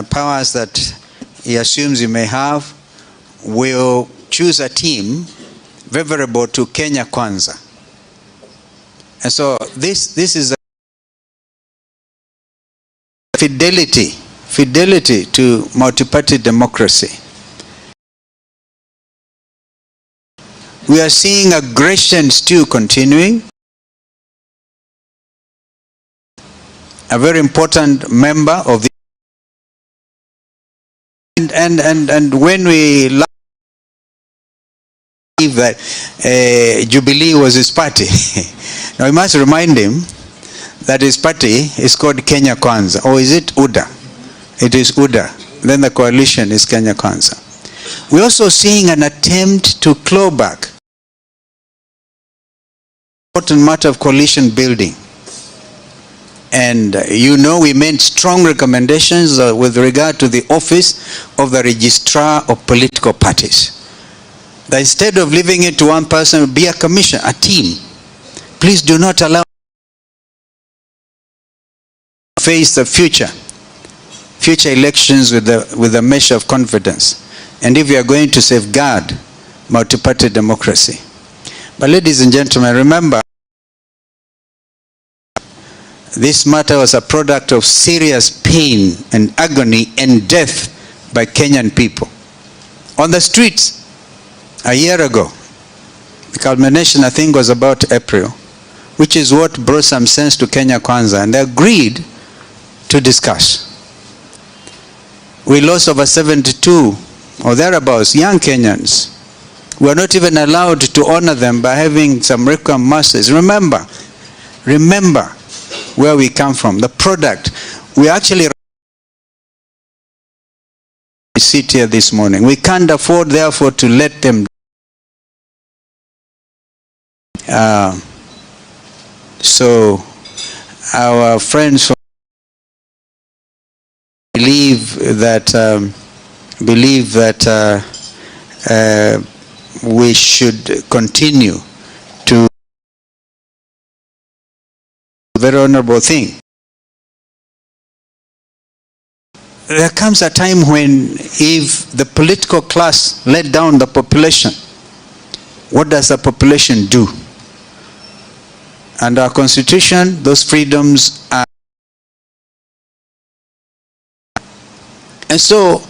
powers that he assumes he may have, will choose a team favorable to Kenya Kwanza. And so this is a fidelity to multi-party democracy. We are seeing aggression still continuing. A very important member of the and when we believe that Jubilee was his party, now we must remind him that his party is called Kenya Kwanza, or is it UDA? It is UDA. Then the coalition is Kenya Kwanza. We're also seeing an attempt to claw back important matter of coalition building. And you know, we made strong recommendations with regard to the office of the registrar of political parties. That instead of leaving it to one person, be a commission, a team. Please do not allow face the future elections with the measure of confidence. And if we are going to safeguard multi-party democracy. But ladies and gentlemen, remember, this matter was a product of serious pain and agony and death by Kenyan people. On the streets, a year ago, the culmination I think was about April, which is what brought some sense to Kenya Kwanza, and they agreed to discuss. We lost over 72 or thereabouts young Kenyans. We are not even allowed to honor them by having some requiem masses. Remember where we come from, the product. We actually sit here this morning. We can't afford, therefore, to let them. So our friends believe that we should continue to very honorable thing. There comes a time when if the political class let down the population, what does the population do? Under our constitution, those freedoms are. And so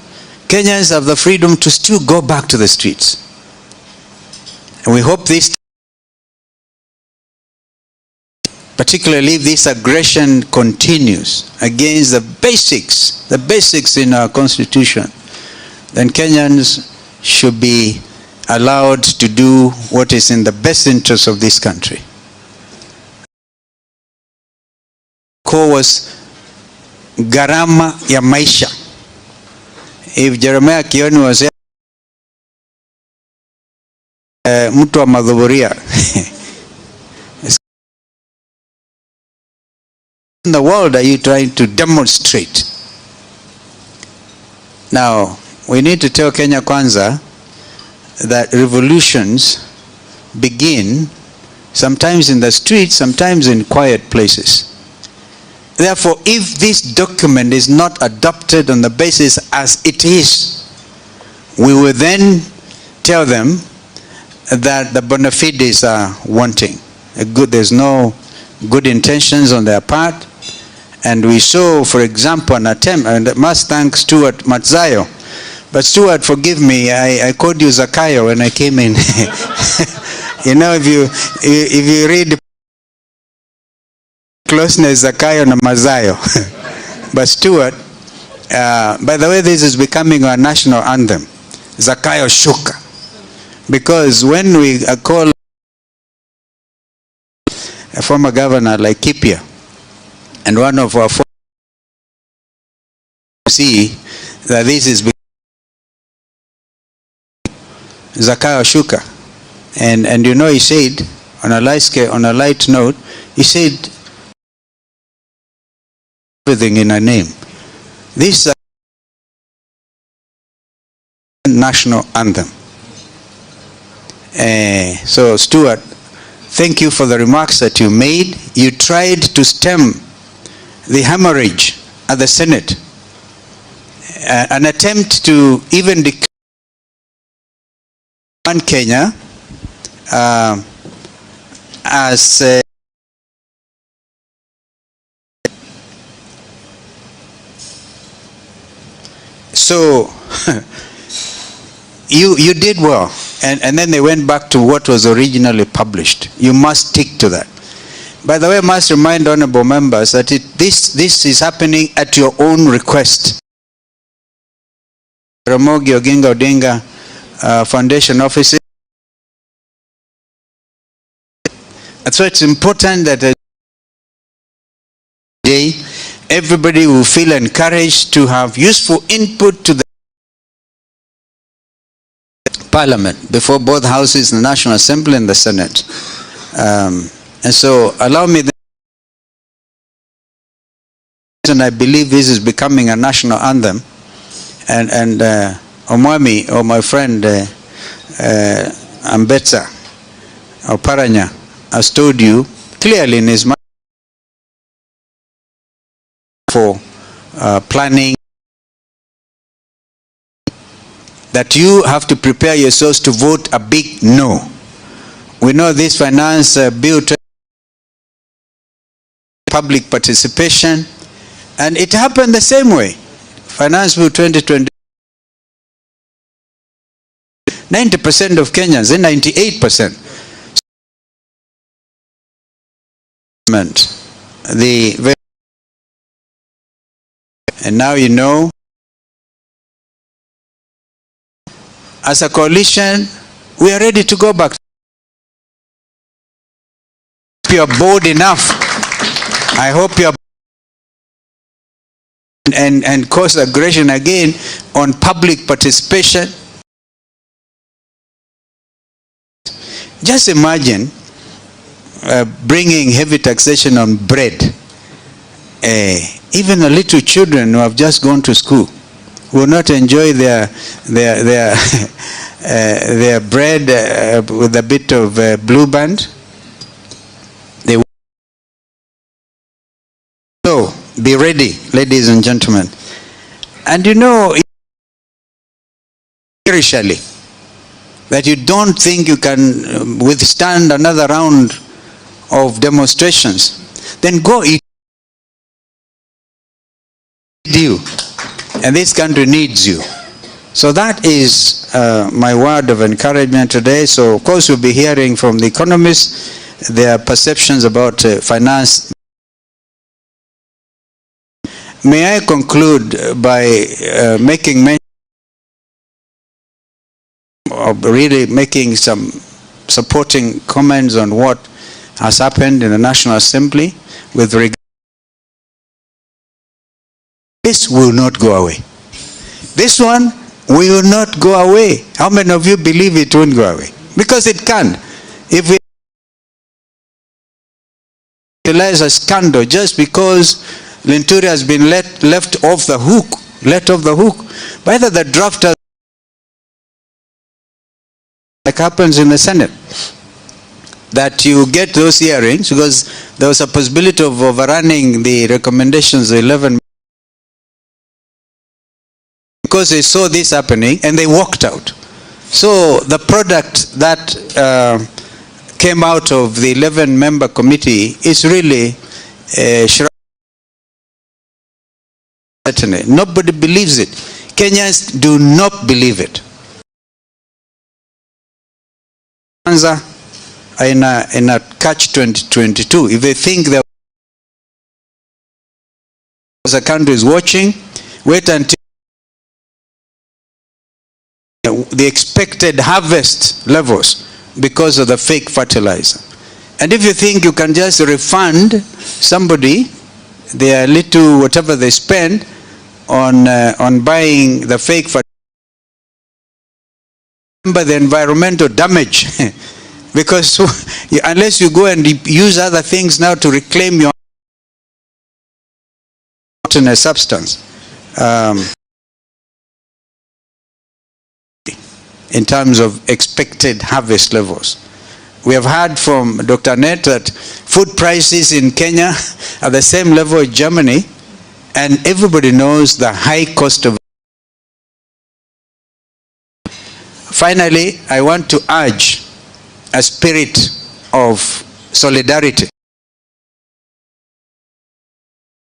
Kenyans have the freedom to still go back to the streets. And we hope this, particularly if this aggression continues against the basics in our constitution, then Kenyans should be allowed to do what is in the best interest of this country. Was Garama ya maisha. If Jeremiah Kioni was mtu wa madhuburia. In the world are you trying to demonstrate? Now, we need to tell Kenya Kwanza that revolutions begin sometimes in the streets, sometimes in quiet places. Therefore, if this document is not adopted on the basis as it is, we will then tell them that the bona fides are wanting. There's no good intentions on their part. And we saw, for example, an attempt, and I must thank Stuart Matzayo. But Stuart, forgive me, I called you Zakayo when I came in. You know, if you read closeness, Zakayo and Mazayo. But Stuart, by the way, this is becoming our national anthem, Zakayo Shuka. Because when we call a former governor like Kipia, and one of our see that this is Zakayo Shuka. And you know, he said, on a light note, he said, everything in a name. This is a national anthem. So Stuart, thank you for the remarks that you made. You tried to stem the hemorrhage at the Senate an attempt to even declare one Kenya as so you did well, and then they went back to what was originally published. You must stick to that. By the way, I must remind honorable members that this is happening at your own request. Ramogi Oginga Odinga Foundation offices. And so it's important that today everybody will feel encouraged to have useful input to the Parliament before both houses, the National Assembly and the Senate. And so allow me, and I believe this is becoming a national anthem, and Omwami, or my friend Ambetsa or Paranya has told you clearly in his mind for planning that you have to prepare yourselves to vote a big no. We know this finance bill, public participation, and it happened the same way. Finance bill 2020, 90% of Kenyans, and 98%. And now you know, as a coalition, we are ready to go back. If you are bold enough, I hope you are, and cause aggression again on public participation. Just imagine bringing heavy taxation on bread. Even the little children who have just gone to school will not enjoy their bread with a bit of blue band. They will. So be ready, ladies and gentlemen. And you know, spiritually, that you don't think you can withstand another round of demonstrations, then go eat you, and this country needs you. So that is my word of encouragement today. So of course we'll be hearing from the economists their perceptions about finance. May I conclude by making mention of really making some supporting comments on what has happened in the National Assembly with regard. This will not go away. This one will not go away. How many of you believe it won't go away? Because it can. If we realize a scandal just because Linturi has been left off the hook, by the drafters, like happens in the Senate, that you get those hearings, because there was a possibility of overrunning the recommendations of 11, because they saw this happening and they walked out. So the product that came out of the 11-member committee is really nobody believes it. Kenyans do not believe it. In a catch 2022, if they think there was a country is watching, wait until the expected harvest levels because of the fake fertilizer. And if you think you can just refund somebody their little whatever they spend on buying the fake fertilizer, remember the environmental damage because unless you go and use other things now to reclaim your substance, in terms of expected harvest levels. We have heard from Dr. Net that food prices in Kenya are the same level as Germany, and everybody knows the high cost of Finally, I want to urge a spirit of solidarity.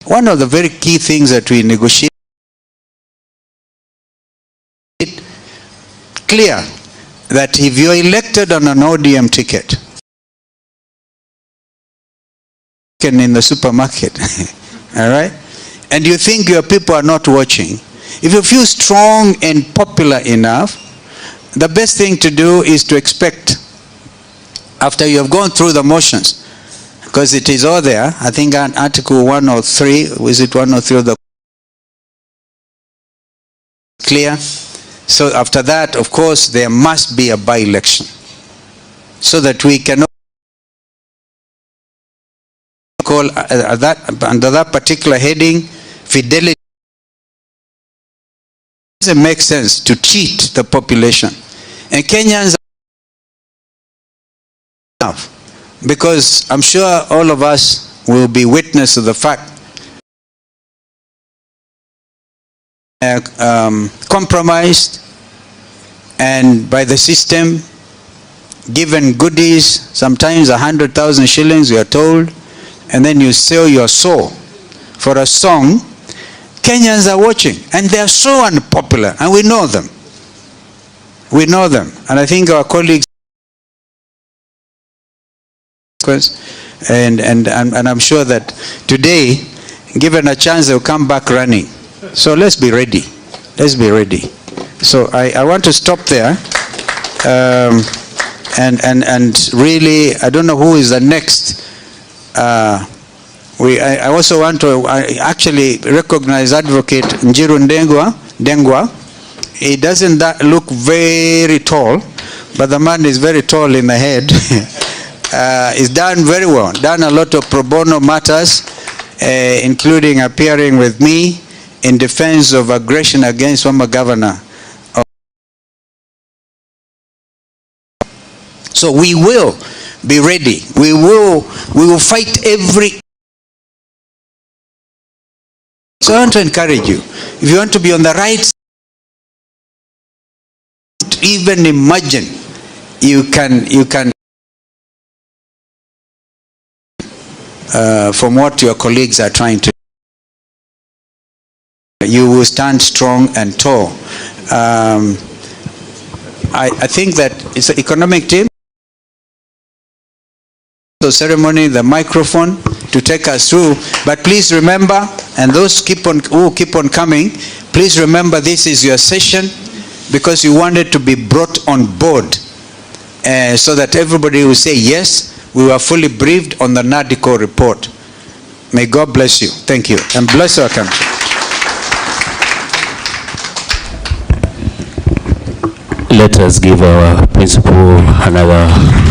One of the very key things that we negotiate, clear that if you're elected on an ODM ticket, in the supermarket, all right, and you think your people are not watching, if you feel strong and popular enough, the best thing to do is to expect, after you have gone through the motions, because it is all there. I think Article 103, was it 103 of the clear? So after that, of course, there must be a by-election, so that we cannot call that under that particular heading fidelity. It doesn't make sense to cheat the population, and Kenyans are, because I'm sure all of us will be witness to the fact compromised and by the system, given goodies, sometimes 100,000 shillings, you are told, and then you sell your soul for a song. Kenyans are watching, and they are so unpopular, and we know them. We know them, and I think our colleagues, and I'm sure that today, given a chance, they'll come back running. So let's be ready. Let's be ready. So I want to stop there, and really, I don't know who is the next. I also want to actually recognize Advocate Njiru Ndengwa. He doesn't look very tall, but the man is very tall in the head. He's done very well, done a lot of pro bono matters, including appearing with me in defense of aggression against former governor. So we will be ready. We will fight every. So I want to encourage you, if you want to be on the right side, even imagine you can from what your colleagues are trying to do. You will stand strong and tall. I think that it's an economic team. The ceremony, the microphone to take us through, but please remember, and those who keep on coming, please remember this is your session, because you wanted to be brought on board, so that everybody will say yes, we were fully briefed on the Nadco report. May God bless you. Thank you, and bless our country. Let us give our principal another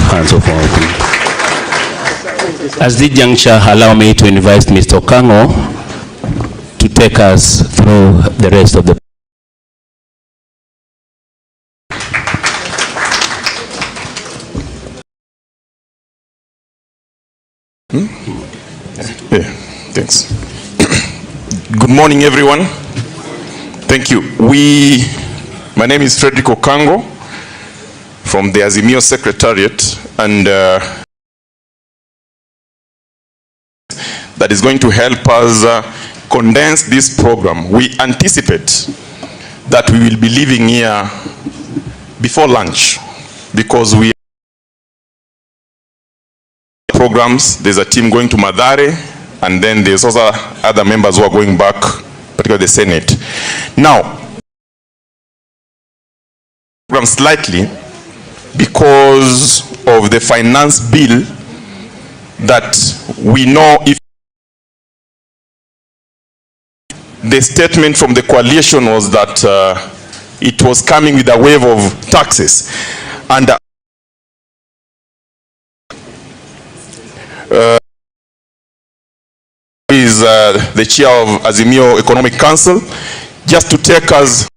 hands of welcome. At this juncture, allow me to invite Mr. Okango to take us through the rest of the. Yeah, thanks. Good morning, everyone. Thank you. My name is Frederick Okango from the Azimio Secretariat, and that is going to help us condense this program. We anticipate that we will be leaving here before lunch, because we programs. There's a team going to Madare, and then there's also other members who are going back, particularly the Senate. Now, program slightly because of the finance bill that we know if the statement from the coalition was that it was coming with a wave of taxes, and is the chair of Azimio Economic Council, just to take us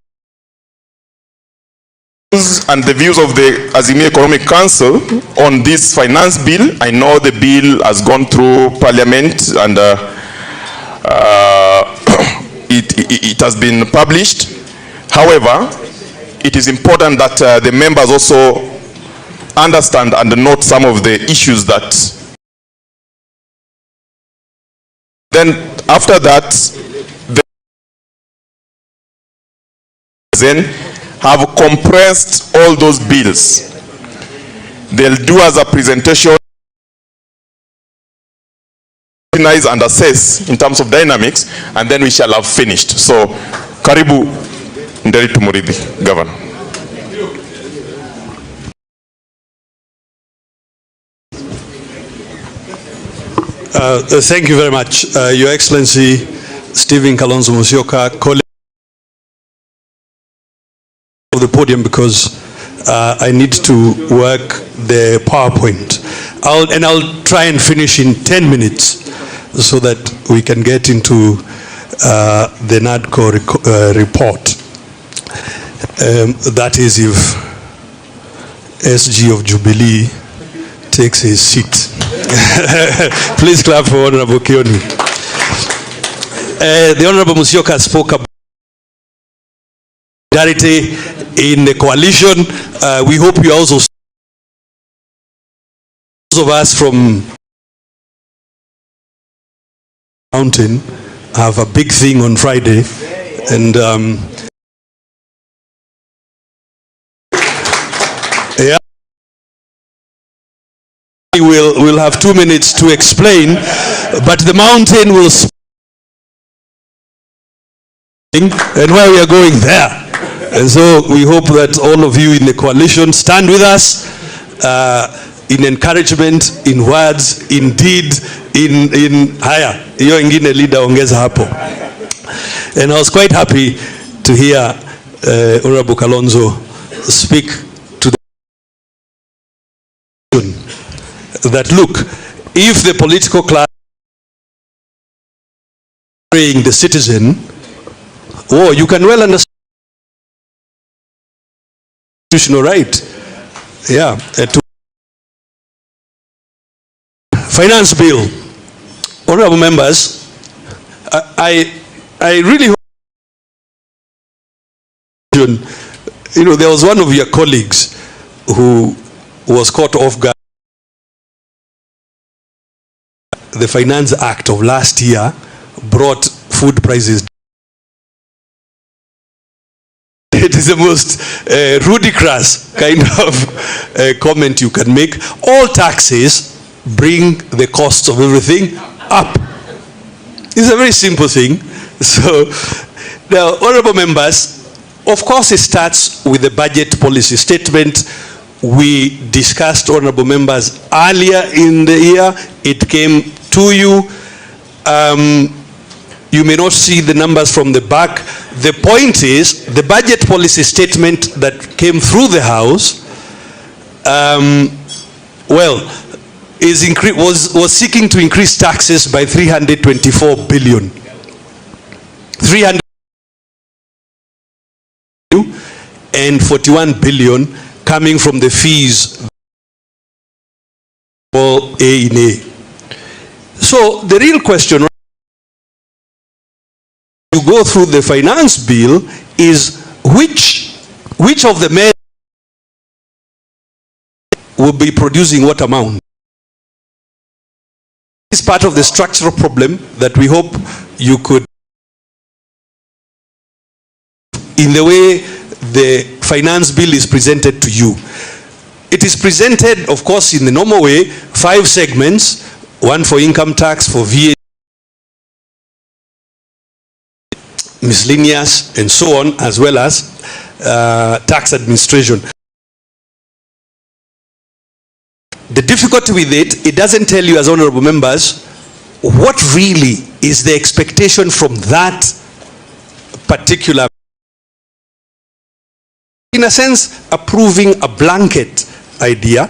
and the views of the Azimio Economic Council on this finance bill. I know the bill has gone through Parliament, and it has been published. However, it is important that the members also understand and note some of the issues that. Then after that, then have compressed all those bills. They'll do as a presentation, and assess in terms of dynamics, and then we shall have finished. So, karibu Nderi Tumuridhi, Governor. Thank you very much, Your Excellency Stephen Kalonzo Musyoka, colleague of the podium, because I need to work the PowerPoint. I'll try and finish in 10 minutes so that we can get into the Nadco report. That is if SG of Jubilee takes his seat. Please clap for Honorable Kioni. The Honorable Musyoka spoke about solidarity in the coalition. We hope you also, those of us from Mountain, have a big thing on Friday, and yeah, we'll have 2 minutes to explain, but the Mountain will speak, and where we are going there. And so we hope that all of you in the coalition stand with us in encouragement, in words, in deed, in haya. Hiyo ingine leader ongeza hapo. And I was quite happy to hear Honorable Kalonzo speak to the that look, if the political class praying the citizen, oh, you can well understand constitutional right. Yeah. To finance bill. Honorable members, I really hope, you know, there was one of your colleagues who was caught off guard. The Finance Act of last year brought food prices. It is the most ludicrous kind of comment you can make. All taxes bring the costs of everything up. It's a very simple thing. So, now, honorable members, of course it starts with the budget policy statement. We discussed, honorable members, earlier in the year. It came to you. You may not see the numbers from the back. The point is, the budget policy statement that came through the House, was seeking to increase taxes by 324 billion. 300 and 41 billion coming from the fees for A in A. So the real question, you go through the finance bill, is which of the measures will be producing what amount? This is part of the structural problem that we hope you could, in the way the finance bill is presented to you. It is presented, of course, in the normal way, 5 segments, one for income tax, for VAT, miscellaneous, and so on, as well as tax administration. The difficulty with it, it doesn't tell you, as honorable members, what really is the expectation from that particular, in a sense, approving a blanket idea,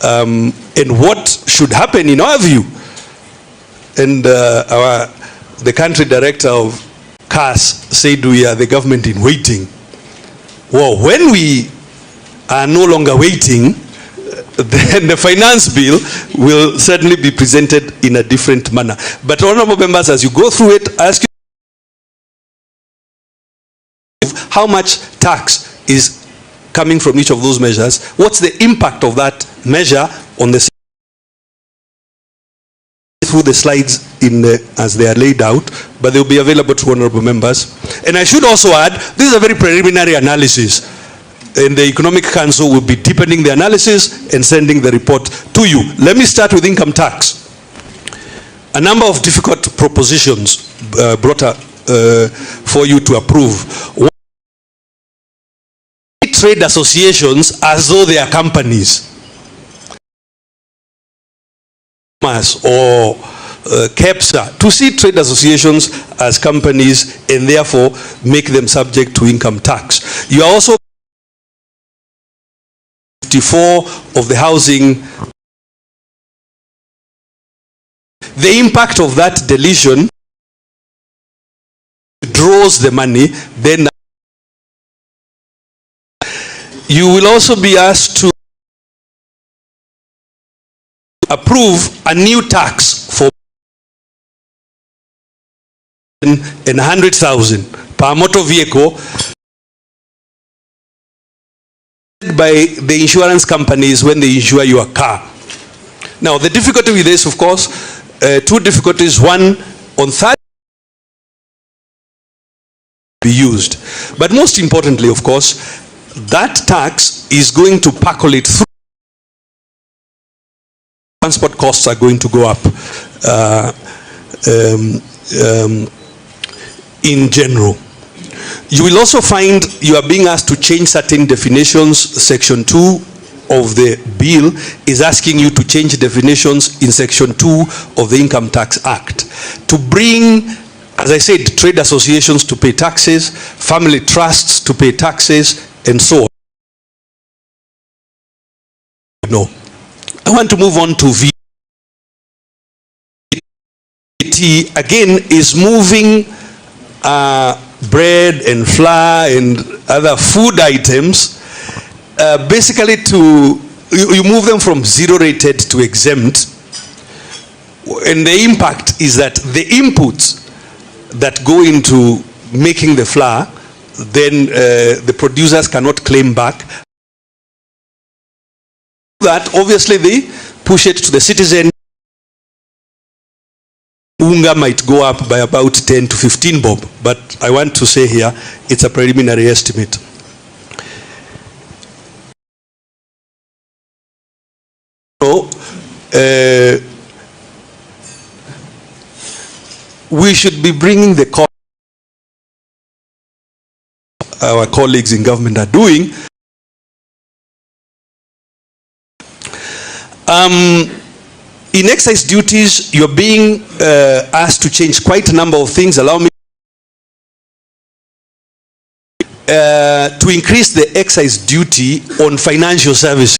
and what should happen in our view. And the country director of CAS said we are the government in waiting. Well, when we are no longer waiting, then the finance bill will certainly be presented in a different manner. But honorable members, as you go through it, I ask you how much tax is coming from each of those measures, what's the impact of that measure on the through the slides as they are laid out, but they will be available to honorable members. And I should also add, this is a very preliminary analysis, and the Economic Council will be deepening the analysis and sending the report to you. Let me start with income tax. A number of difficult propositions brought up for you to approve. Trade associations as though they are companies, or KEPSA, to see trade associations as companies and therefore make them subject to income tax. You are also 54 of the housing. The impact of that deletion draws the money, then you will also be asked to approve a new tax for 100,000 per motor vehicle by the insurance companies when they insure your car. Now, the difficulty with this, of course, two difficulties. One, on third be used, but most importantly, of course, that tax is going to percolate through. Transport costs are going to go up in general. You will also find you are being asked to change certain definitions. Section 2 of the bill is asking you to change definitions in Section 2 of the Income Tax Act to bring, as I said, trade associations to pay taxes, family trusts to pay taxes, and so on. No. I want to move on to VAT. Again, is moving bread and flour and other food items basically to, you move them from zero rated to exempt, and the impact is that the inputs that go into making the flour, then the producers cannot claim back. That obviously they push it to the citizen. Unga might go up by about 10 to 15 bob, but I want to say here it's a preliminary estimate. So we should be bringing the cost our colleagues in government are doing. In excise duties, you're being asked to change quite a number of things. Allow me to increase the excise duty on financial services.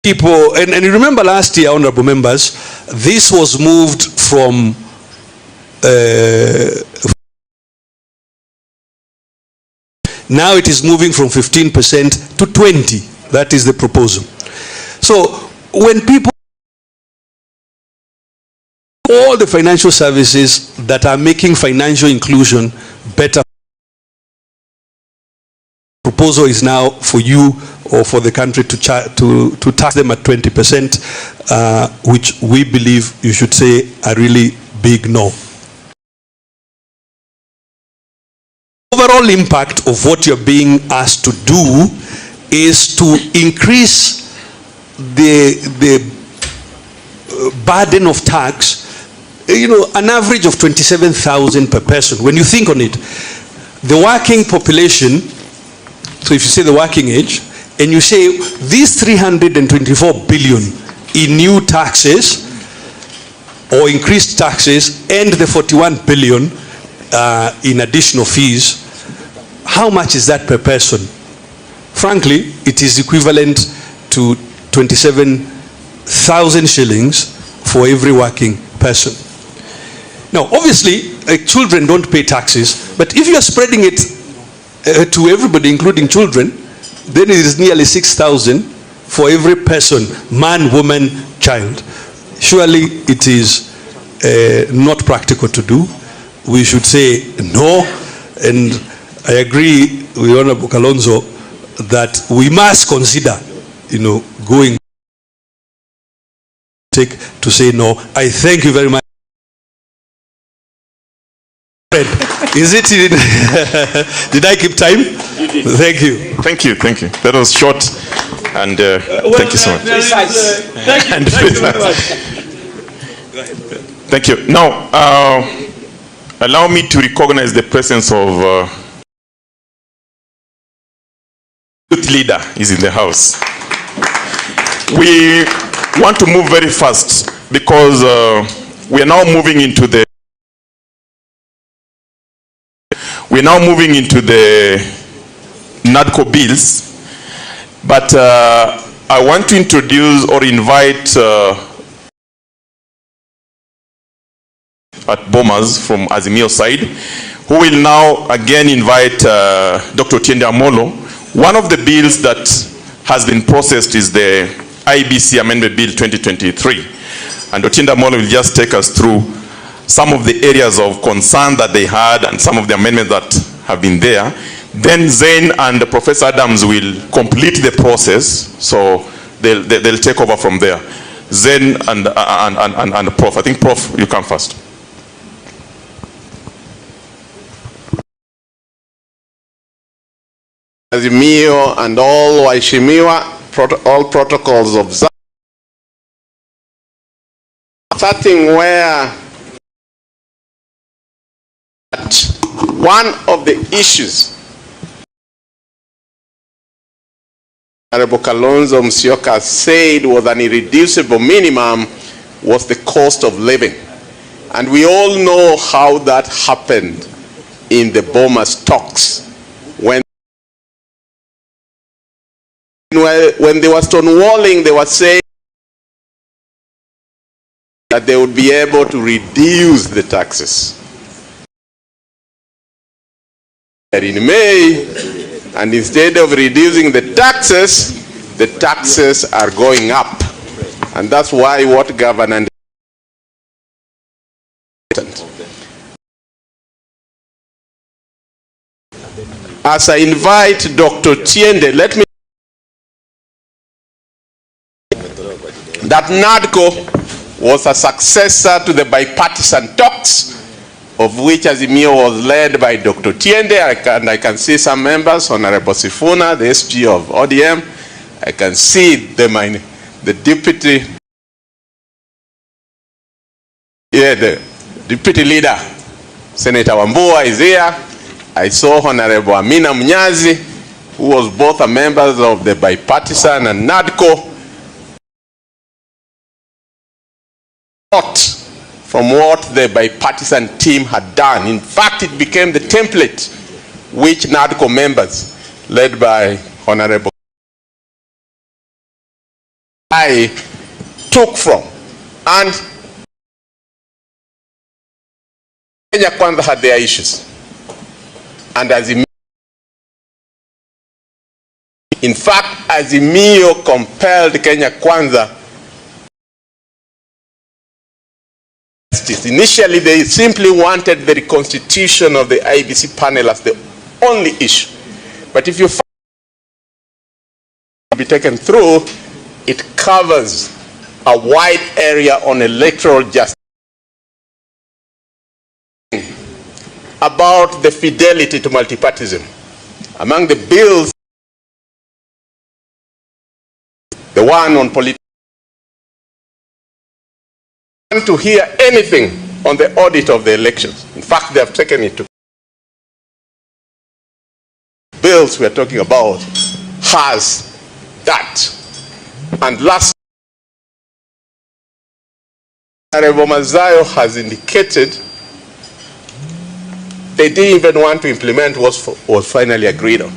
People, and you remember last year, honorable members, this was moved from now it is moving from 15% to 20%. That is the proposal. So when people, all the financial services that are making financial inclusion better, proposal is now for you or for the country to tax them at 20%, which we believe you should say a really big no. Overall impact of what you're being asked to do is to increase the burden of tax, an average of 27,000 per person. When you think on it, the working population, so if you say the working age, and you say these 324 billion in new taxes or increased taxes and the 41 billion in additional fees, how much is that per person? Frankly, it is equivalent to 27,000 shillings for every working person. Now, obviously, children don't pay taxes, but if you are spreading it to everybody, including children, then it is nearly 6,000 for every person, man, woman, child. Surely it is not practical to do. We should say no, and I agree with Honorable Kalonzo that we must consider, going to say no. I thank you very much. Is it? Did I keep time? Thank you. Thank you. Thank you. That was short, and thank you so much. Thank you. Now, allow me to recognize the presence of youth leader is in the house. We want to move very fast because we are now moving into the Nadco bills, but I want to introduce or invite at Bomas from Azimio side, who will now again invite Dr. Otiende Amolo. One of the bills that has been processed is the IBC Amendment Bill 2023, and Otiende Amolo will just take us through some of the areas of concern that they had and some of the amendments that have been there. Then Zain and Professor Adams will complete the process, so they'll take over from there. Zain and Prof. I think Prof, you come first. Azimio and all waheshimiwa, all protocols observed. Starting where one of the issues Honorable Kalonzo Musyoka said was an irreducible minimum was the cost of living. And we all know how that happened in the Bomas talks. When they were stonewalling, they were saying that they would be able to reduce the taxes. And in May, and instead of reducing the taxes are going up. And that's why what Governor as I invite Dr. Tiende, let me that Nadco was a successor to the bipartisan talks, of which Azimio was led by Dr. Tiende, and I can see some members, Honorable Sifuna, the SG of ODM. I can see the deputy, the deputy leader, Senator Wambua is here. I saw Honorable Amina Mnyazi, who was both a member of the bipartisan and Nadco. From what the bipartisan team had done. In fact, it became the template which Nadco members, led by Honorable I, took from. And Kenya Kwanza had their issues. And Azimio, in fact, Azimio compelled Kenya Kwanza. Initially, they simply wanted the reconstitution of the IBC panel as the only issue. But if you find it be taken through, it covers a wide area on electoral justice, about the fidelity to multipartism. Among the bills, the one on politics, to hear anything on the audit of the elections. In fact, they have taken it to bills we are talking about has that. And last, Honorable Mazayo has indicated they didn't even want to implement what was finally agreed on.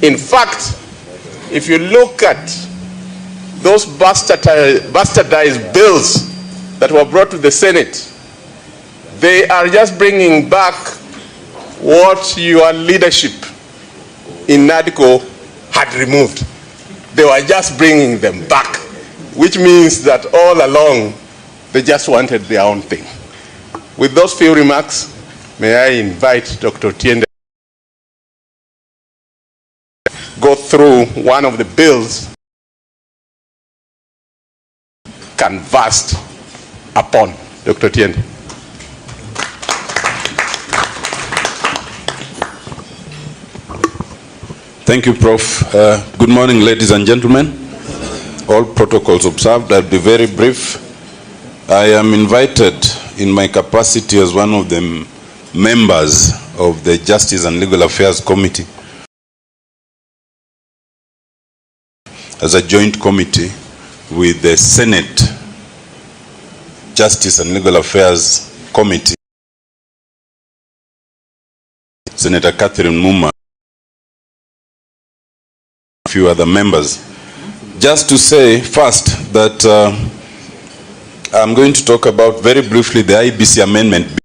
In fact, if you look at those bastardized bills that were brought to the Senate, they are just bringing back what your leadership in Nadco had removed. They were just bringing them back, which means that all along they just wanted their own thing. With those few remarks, may I invite Dr. Tiende. through one of the bills canvassed upon. Dr. Tiende. Thank you, Prof. Good morning, ladies and gentlemen. All protocols observed. I'll be very brief. I am invited in my capacity as one of the members of the Justice and Legal Affairs Committee as a joint committee with the Senate Justice and Legal Affairs Committee, Senator Catherine Muma, a few other members. Just to say first that I'm going to talk about very briefly the IBC amendment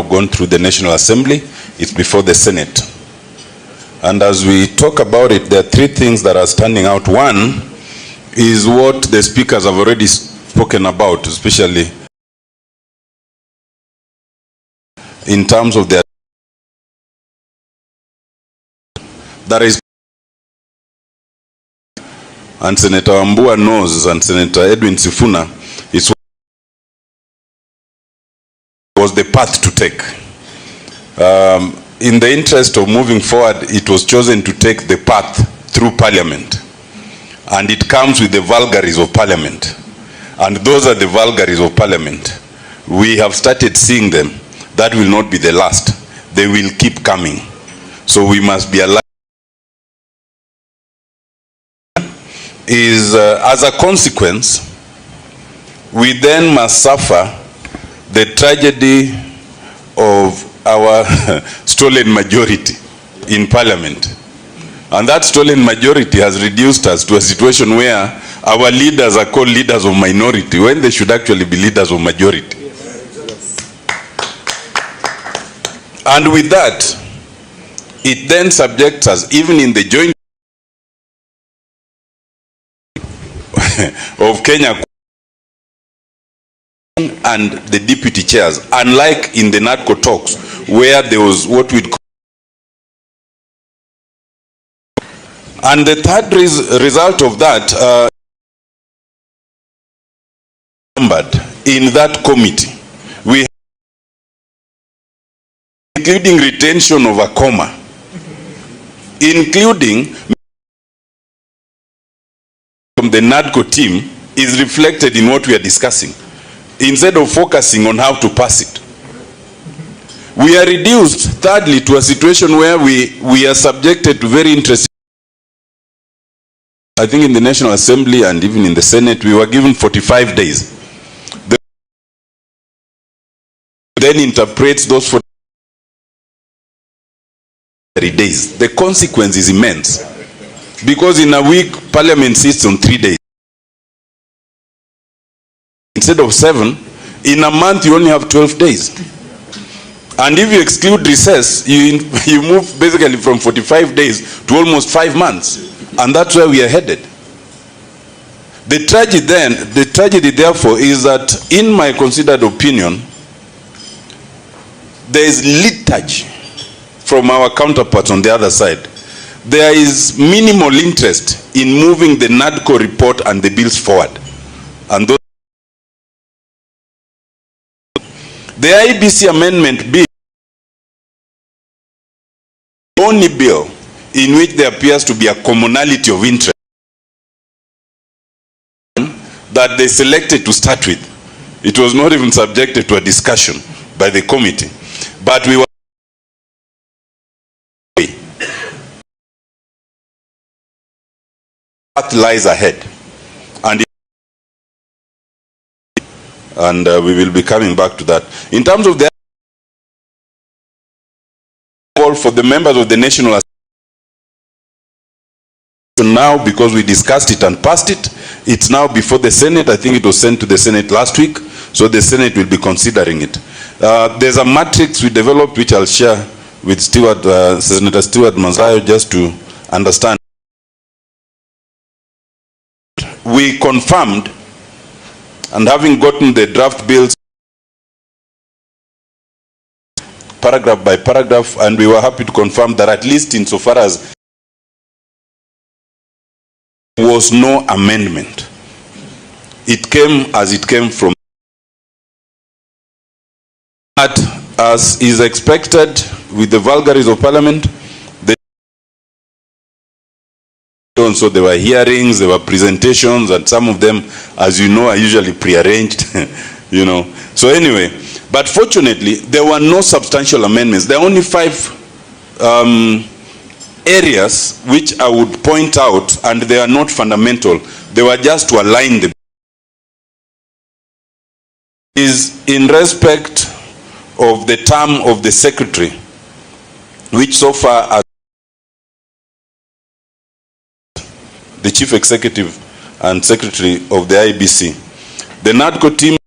gone through the National Assembly. It's before the Senate. And as we talk about it, there are three things that are standing out. One is what the speakers have already spoken about, especially in terms of their that is, and Senator Wambua knows, and Senator Edwin Sifuna, it was the path to take. In the interest of moving forward, it was chosen to take the path through Parliament. And it comes with the vagaries of Parliament. And those are the vagaries of Parliament. We have started seeing them. That will not be the last. They will keep coming. So we must be alive. As a consequence, we then must suffer the tragedy of our stolen majority in Parliament. And that stolen majority has reduced us to a situation where our leaders are called leaders of minority when they should actually be leaders of majority. And with that, it then subjects us, even in the joint of Kenya and the deputy chairs, unlike in the Nadco talks, where there was what we'd call. And the third result of that, in that committee, we including retention of a comma, including from the Nadco team, is reflected in what we are discussing, instead of focusing on how to pass it. We are reduced, thirdly, to a situation where we are subjected to very interesting. I think in the National Assembly and even in the Senate, we were given 45 days. The then interprets those 45 days. The consequence is immense. Because in a week, Parliament sits on 3 days. Instead of 7, in a month you only have 12 days. And if you exclude recess, you move basically from 45 days to almost 5 months. And that's where we are headed. The tragedy therefore is that, in my considered opinion, there is literature from our counterparts on the other side. There is minimal interest in moving the Nadco report and the bills forward. And those, the IBC amendment bill, the only bill in which there appears to be a commonality of interest that they selected to start with. It was not even subjected to a discussion by the committee. But we were what lies ahead. And we will be coming back to that. In terms of the call for the members of the National Assembly now, because we discussed it and passed it, it's now before the Senate. I think it was sent to the Senate last week, so the Senate will be considering it. There's a matrix we developed, which I'll share with Senator Stewart Manzayo, just to understand. We confirmed, and having gotten the draft bills, paragraph by paragraph, and we were happy to confirm that at least insofar as there was no amendment, it came as it came from. But as is expected with the vagaries of Parliament, so there were hearings, there were presentations, and some of them, as you know, are usually prearranged, you know. So anyway, but fortunately, there were no substantial amendments. There are only 5 areas which I would point out, and they are not fundamental. They were just to align the is in respect of the term of the secretary, which so far as the chief executive and secretary of the IBC. The Nadco team,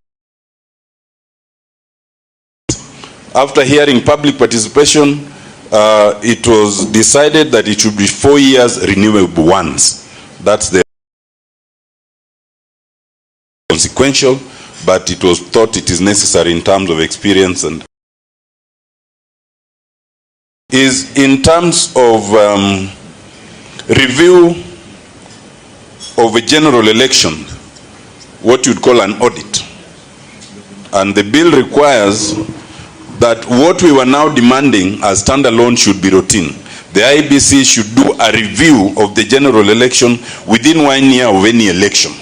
after hearing public participation, it was decided that it should be 4 years renewable once. That's the consequential, but it was thought it is necessary in terms of experience and is in terms of review of a general election, what you'd call an audit. And the bill requires that what we were now demanding as standalone should be routine. The IBC should do a review of the general election within 1 year of any election.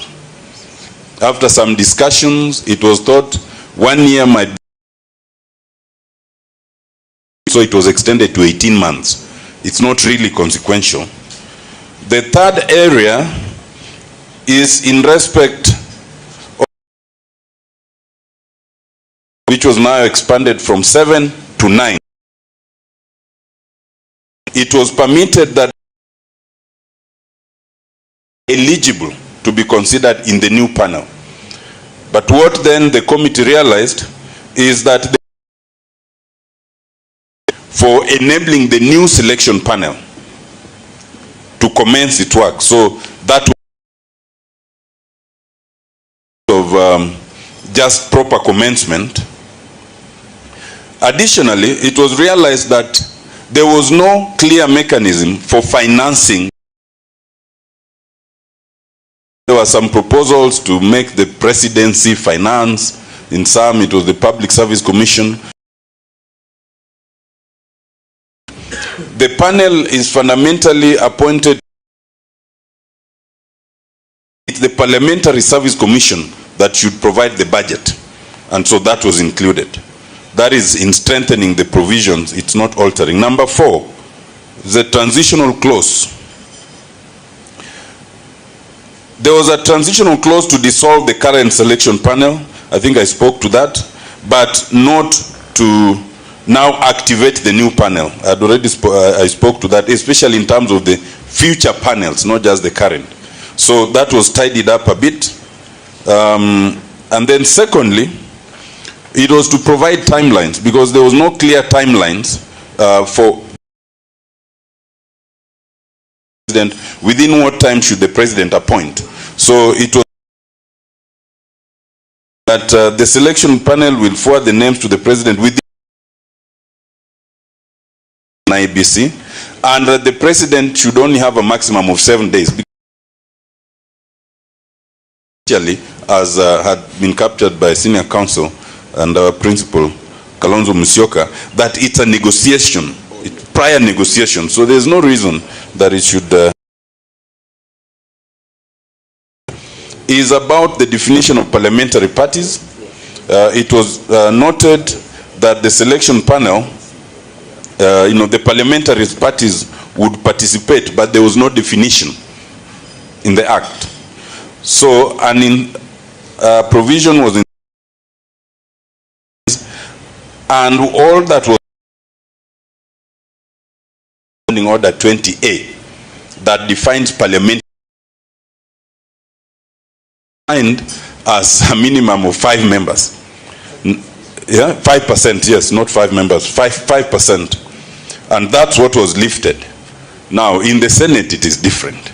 After some discussions, it was thought 1 year might be, so it was extended to 18 months. It's not really consequential. The third area is in respect of, which was now expanded from 7 to 9. It was permitted that eligible to be considered in the new panel. But what then the committee realized is that for enabling the new selection panel to commence its work. So that of just proper commencement. Additionally, it was realized that there was no clear mechanism for financing. There were some proposals to make the presidency finance. In some, it was the Public Service Commission. The panel is fundamentally appointed. It's the Parliamentary Service Commission that should provide the budget. And so that was included. That is in strengthening the provisions, it's not altering. Number 4, the transitional clause. There was a transitional clause to dissolve the current selection panel. I think I spoke to that, but not to now activate the new panel. I spoke to that, especially in terms of the future panels, not just the current. So that was tidied up a bit. And then secondly, it was to provide timelines, because there was no clear timelines for within what time should the president appoint. So it was that the selection panel will forward the names to the president within IBC, and that the president should only have a maximum of 7 days. As had been captured by senior counsel and our principal, Kalonzo Musyoka, that it's a negotiation, prior negotiation. So there's no reason that it should is about the definition of parliamentary parties. It was noted that the selection panel, the parliamentary parties would participate, but there was no definition in the act. So an provision was in, and all that was in Order 20A that defines parliament as a minimum of 5 members. Yeah, 5%, yes, not 5 members, 5%. And that's what was lifted. Now, in the Senate, it is different.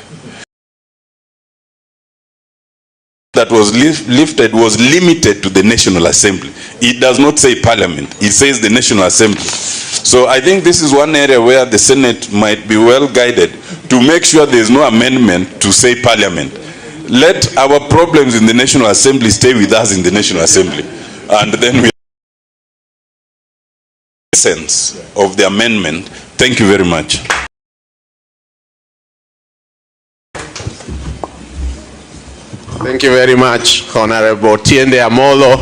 that was lifted was limited to the National Assembly. It does not say Parliament. It says the National Assembly. So I think this is one area where the Senate might be well guided to make sure there is no amendment to say Parliament. Let our problems in the National Assembly stay with us in the National Assembly. And then we sense of the amendment. Thank you very much. Thank you very much, Honorable Tiende Amolo.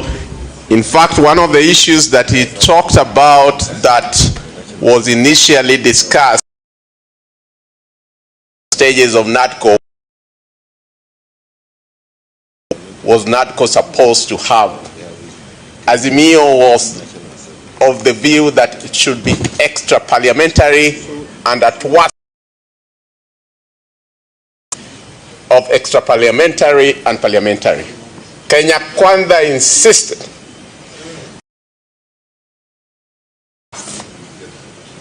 In fact, one of the issues that he talked about that was initially discussed stages of Nadco was Nadco supposed to have. Azimio was of the view that it should be extra parliamentary, and at what of extra parliamentary and parliamentary. Kenya Kwanza insisted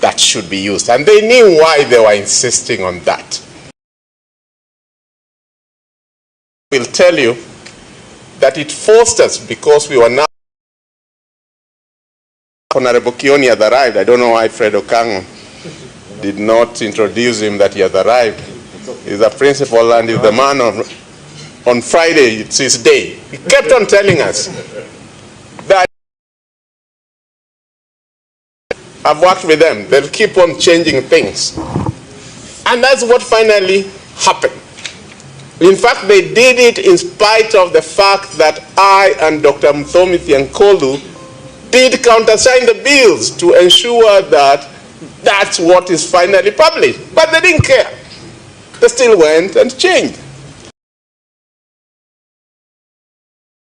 that should be used, and they knew why they were insisting on that. I will tell you that it forced us, because we were now Honorable Kioni had arrived. I don't know why Fred Okango did not introduce him that he has arrived. He's a principal and he's the man on Friday, it's his day. He kept on telling us that I've worked with them, they'll keep on changing things. And that's what finally happened. In fact, they did it in spite of the fact that I and Dr. Mthomi Thiankolu did countersign the bills to ensure that that's what is finally published. But they didn't care. They still went and changed.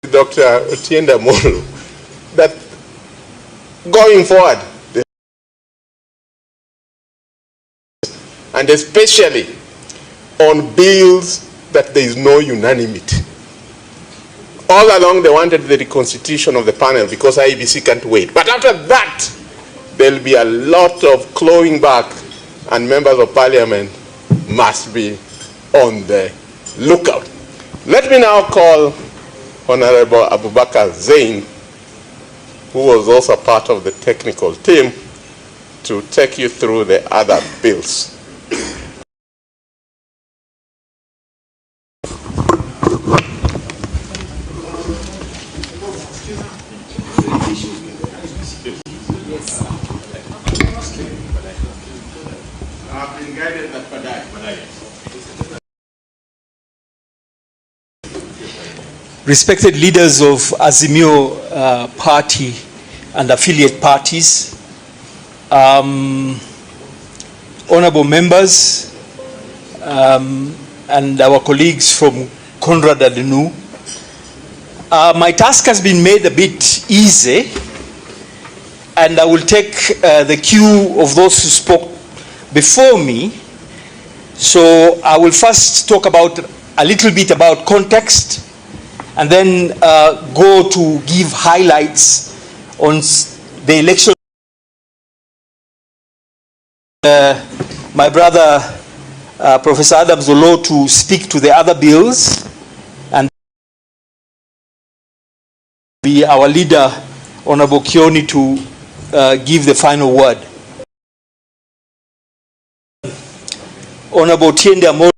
Dr. Tiende Amolo, that going forward, and especially on bills that there is no unanimity. All along they wanted the reconstitution of the panel because IEBC can't wait. But after that, there'll be a lot of clawing back, and members of parliament must be on the lookout. Let me now call Honorable Abubakar Zain, who was also part of the technical team, to take you through the other bills. Respected leaders of Azimio party and affiliate parties, honorable members, and our colleagues from Conrad Adenu, my task has been made a bit easy, and I will take the cue of those who spoke before me. So I will first talk about a little bit about context, and then go to give highlights on the election. My brother, Professor Adam Zolo, to speak to the other bills, and be our leader, Honorable Kioni, to give the final word. Honorable Tiende Amolo,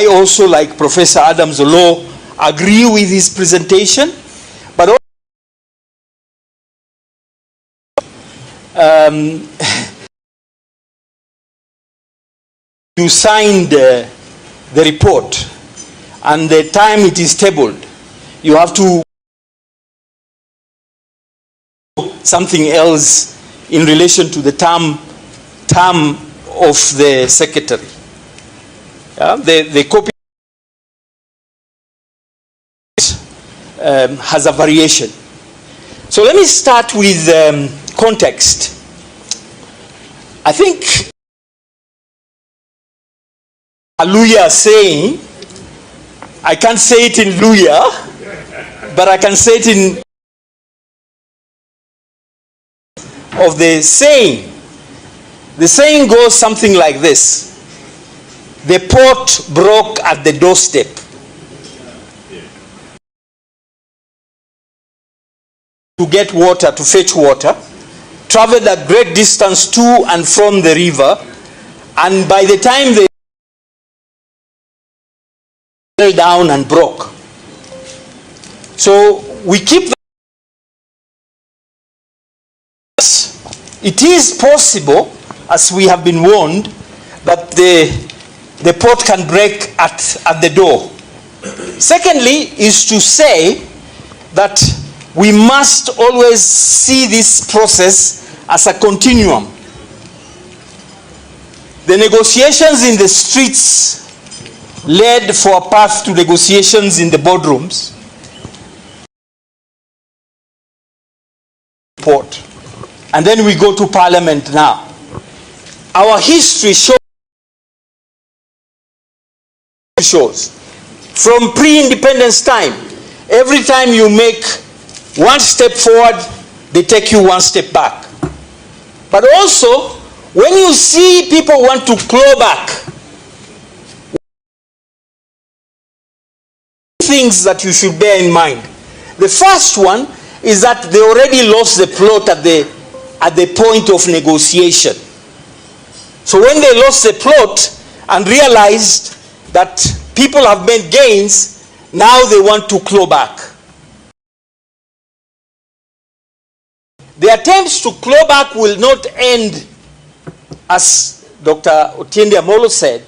I also, like Professor Adam Zolo, agree with his presentation, but also you signed the report, and the time it is tabled, you have to something else in relation to the term of the secretary. The copy has a variation. So let me start with context. I think a Luya saying, I can't say it in Luya, but I can say it in of the saying. The saying goes something like this: the pot broke at the doorstep. To get water, to fetch water, traveled a great distance to and from the river, and by the time they fell down and broke. So we keep it is possible, as we have been warned, that the pot can break at the door. Secondly, is to say that we must always see this process as a continuum. The negotiations in the streets led for a path to negotiations in the boardrooms. And then we go to Parliament now. Our history shows from pre-independence time, every time you make one step forward, they take you one step back. But also, when you see people want to claw back, things that you should bear in mind. The first one is that they already lost the plot at the point of negotiation. So when they lost the plot and realized that people have made gains, now they want to claw back. The attempts to claw back will not end, as Dr. Otiende Amolo said,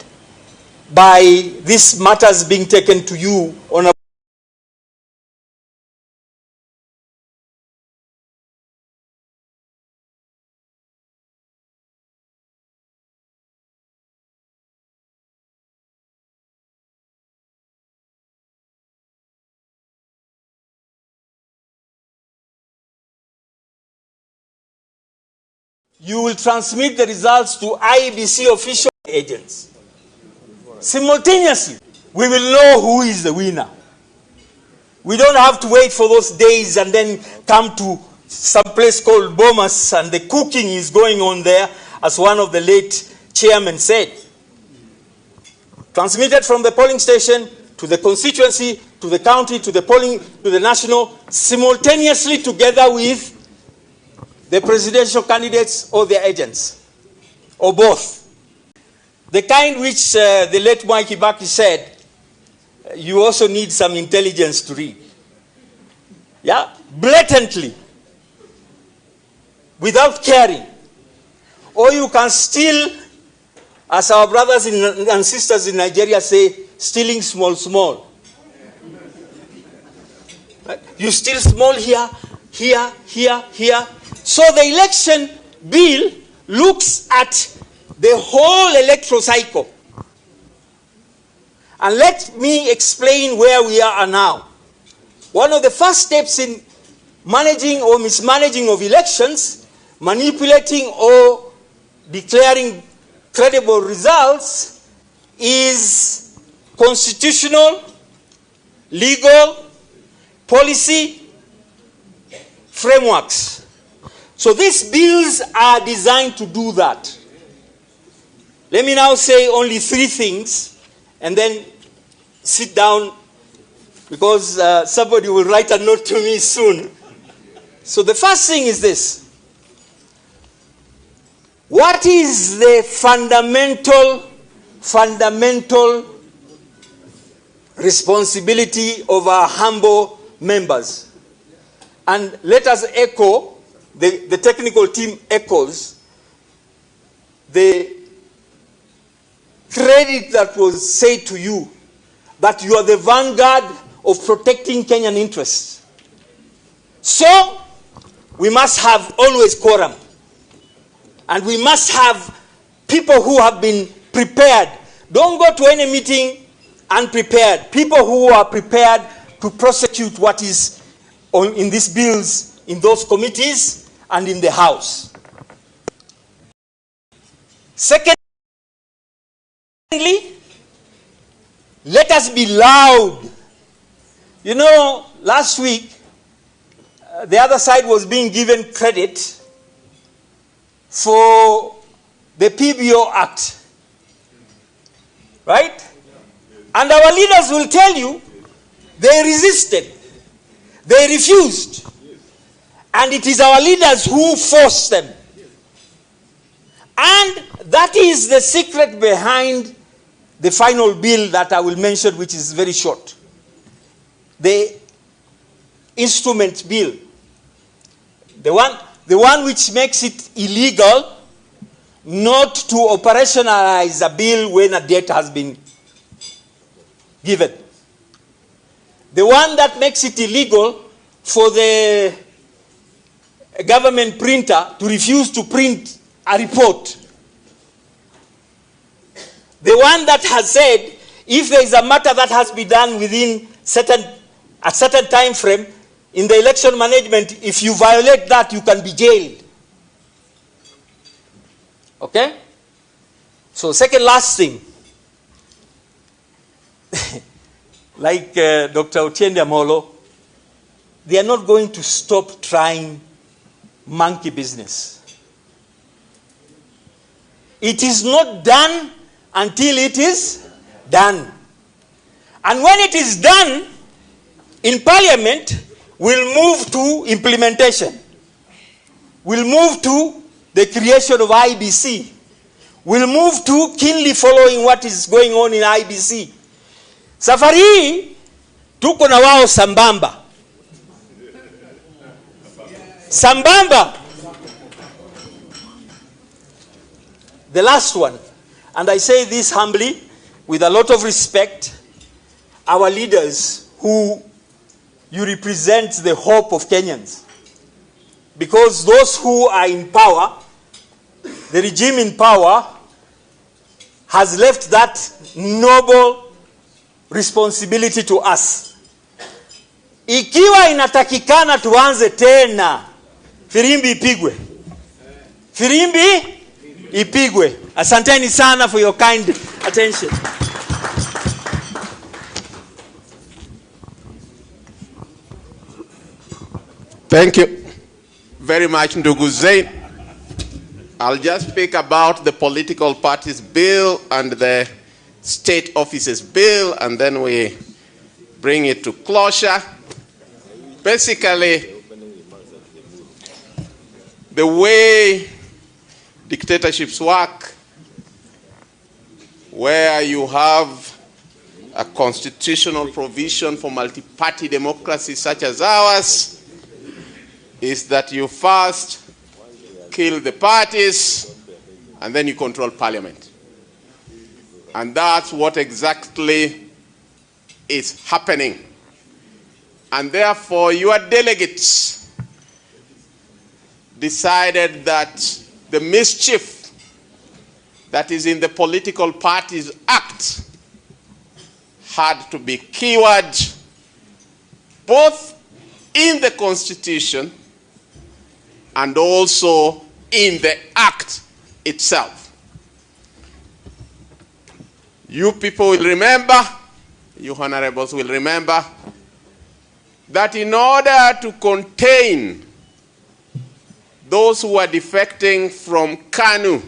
by these matters being taken to you on a you will transmit the results to IEBC official agents. Simultaneously, we will know who is the winner. We don't have to wait for those days and then come to some place called Bomas and the cooking is going on there, as one of the late chairmen said. Transmitted from the polling station to the constituency, to the county, to the polling, to the national, simultaneously together with the presidential candidates or their agents, or both. The kind which the late Mwai Kibaki said, you also need some intelligence to read. Yeah, blatantly, without caring. Or you can steal, as our brothers and sisters in Nigeria say, stealing small, small. You steal small here, here, here, here. So the election bill looks at the whole electoral cycle. And let me explain where we are now. One of the first steps in managing or mismanaging of elections, manipulating or declaring credible results, is constitutional, legal, policy frameworks. So these bills are designed to do that. Let me now say only 3 things and then sit down, because somebody will write a note to me soon. So the first thing is this. What is the fundamental responsibility of our humble members? And let us echo, the technical team echoes, the credit that was said to you, that you are the vanguard of protecting Kenyan interests. So, we must have always quorum. And we must have people who have been prepared. Don't go to any meeting unprepared. People who are prepared to prosecute what is in these bills, in those committees, and in the House. Secondly, let us be loud. You know, last week, the other side was being given credit for the PBO Act. Right? And our leaders will tell you they resisted, they refused, and it is our leaders who forced them. And that is the secret behind the final bill that I will mention, which is very short. The instrument bill. The one which makes it illegal not to operationalize a bill when a date has been given. The one that makes it illegal for the government printer to refuse to print a report. The one that has said, if there is a matter that has been done within a certain time frame in the election management, if you violate that, you can be jailed. Okay? So second last thing, like Dr. Otiende Amolo, they are not going to stop trying monkey business. It is not done until it is done. And when it is done, in Parliament, we'll move to implementation. We'll move to the creation of IBC. We'll move to keenly following what is going on in IBC. Safari hii, tuko na wao sambamba. Sambamba. The last one, and I say this humbly, with a lot of respect, our leaders who you represent the hope of Kenyans. Because those who are in power, the regime in power, has left that noble responsibility to us. Ikiwa inatakikana tuanze tena, firimbi ipigwe. Firimbi ipigwe. Asanteni sana for your kind attention. Thank you very much, Ndugu Zain. I'll just speak about the political parties bill and the state offices bill, and then we bring it to closure. Basically, the way dictatorships work, where you have a constitutional provision for multi-party democracy such as ours, is that you first kill the parties and then you control parliament. And that's what exactly is happening. And therefore, your delegates decided that the mischief that is in the Political Parties Act had to be cured both in the Constitution and also in the Act itself. You people will remember, you honorables will remember, that in order to contain those who were defecting from KANU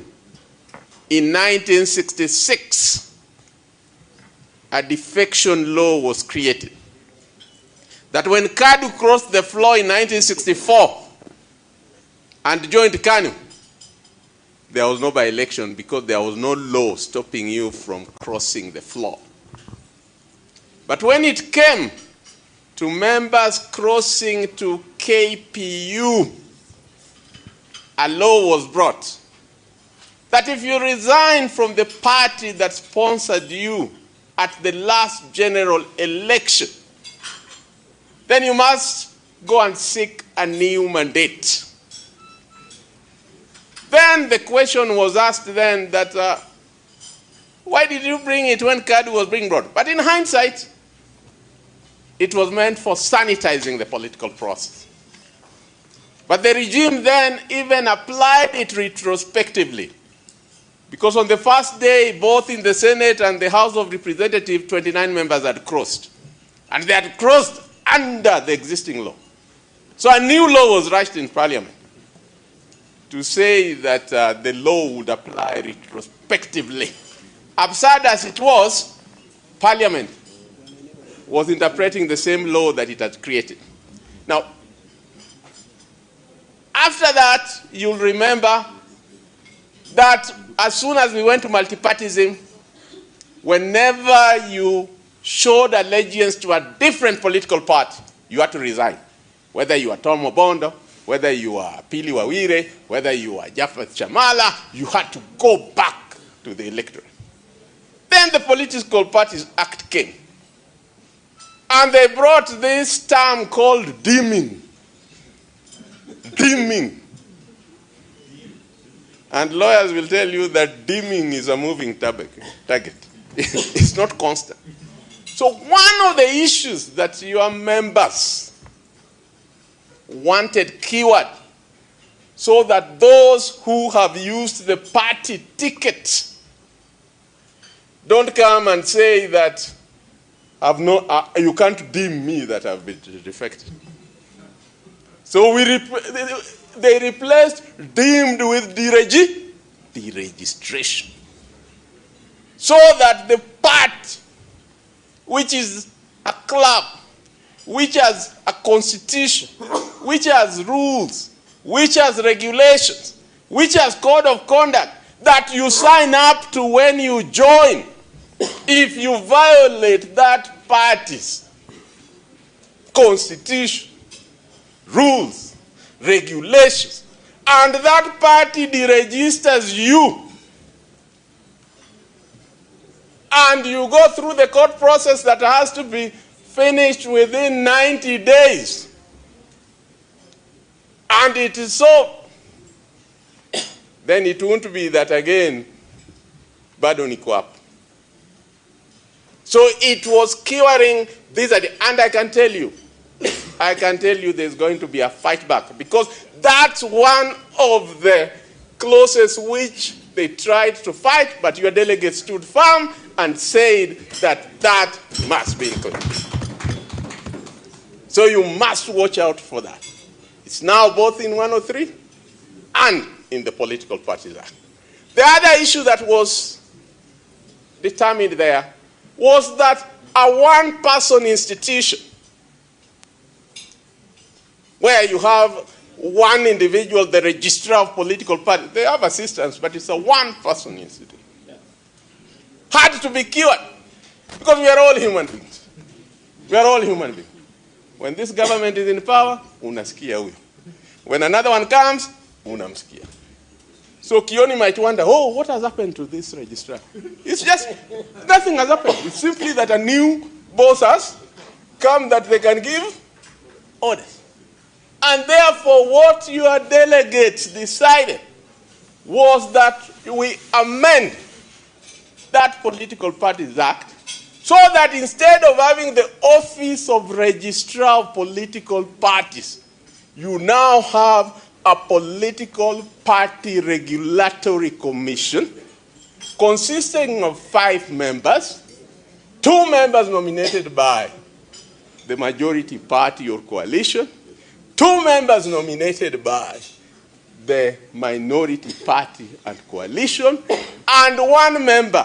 in 1966, a defection law was created. That when KANU crossed the floor in 1964 and joined KANU, there was no by-election because there was no law stopping you from crossing the floor. But when it came to members crossing to KPU, a law was brought that if you resign from the party that sponsored you at the last general election, then you must go and seek a new mandate. Then the question was asked then that, why did you bring it when KANU was being brought? But in hindsight, it was meant for sanitizing the political process. But the regime then even applied it retrospectively. Because on the first day, both in the Senate and the House of Representatives, 29 members had crossed. And they had crossed under the existing law. So a new law was rushed in Parliament to say that the law would apply retrospectively absurd as it was, Parliament was interpreting the same law that it had created. Now, after that, you'll remember that as soon as we went to multipartyism, whenever you showed allegiance to a different political party, you had to resign. Whether you are Tom Obondo, whether you are Pili Wawire, whether you are Japhet Chamala, you had to go back to the electorate. Then the Political Parties Act came. And they brought this term called deeming. Deeming. And lawyers will tell you that deeming is a moving target. It's not constant. So one of the issues that your members wanted keyword so that those who have used the party ticket don't come and say that you can't deem me that I've been defected. So they replaced deemed with deregistration. So that the party, which is a club, which has a constitution, which has rules, which has regulations, which has code of conduct, that you sign up to when you join, if you violate that party's constitution, rules, regulations, and that party deregisters you, and you go through the court process that has to be finished within 90 days, and it is so, then it won't be that again, bado niko hapo. So it was curing this, and I can tell you there's going to be a fight back, because that's one of the clauses which they tried to fight, but your delegate stood firm and said that that must be included. So you must watch out for that. It's now both in 103 and in the Political Parties Act. The other issue that was determined there was that a one-person institution, where you have one individual, the registrar of political parties, they have assistants, but it's a one-person institution, had to be cured, because we are all human beings. We are all human beings. When this government is in power, unasikia huyo. When another one comes, unamsikia. So Kioni might wonder, oh, what has happened to this registrar? It's just, nothing has happened. It's simply that a new boss has come that they can give orders. And therefore, what your delegates decided was that we amend that Political Parties Act so that instead of having the office of registrar of political parties, you now have a political party regulatory commission consisting of 5 members, 2 members nominated by the majority party or coalition, 2 members nominated by the minority party and coalition, and 1 member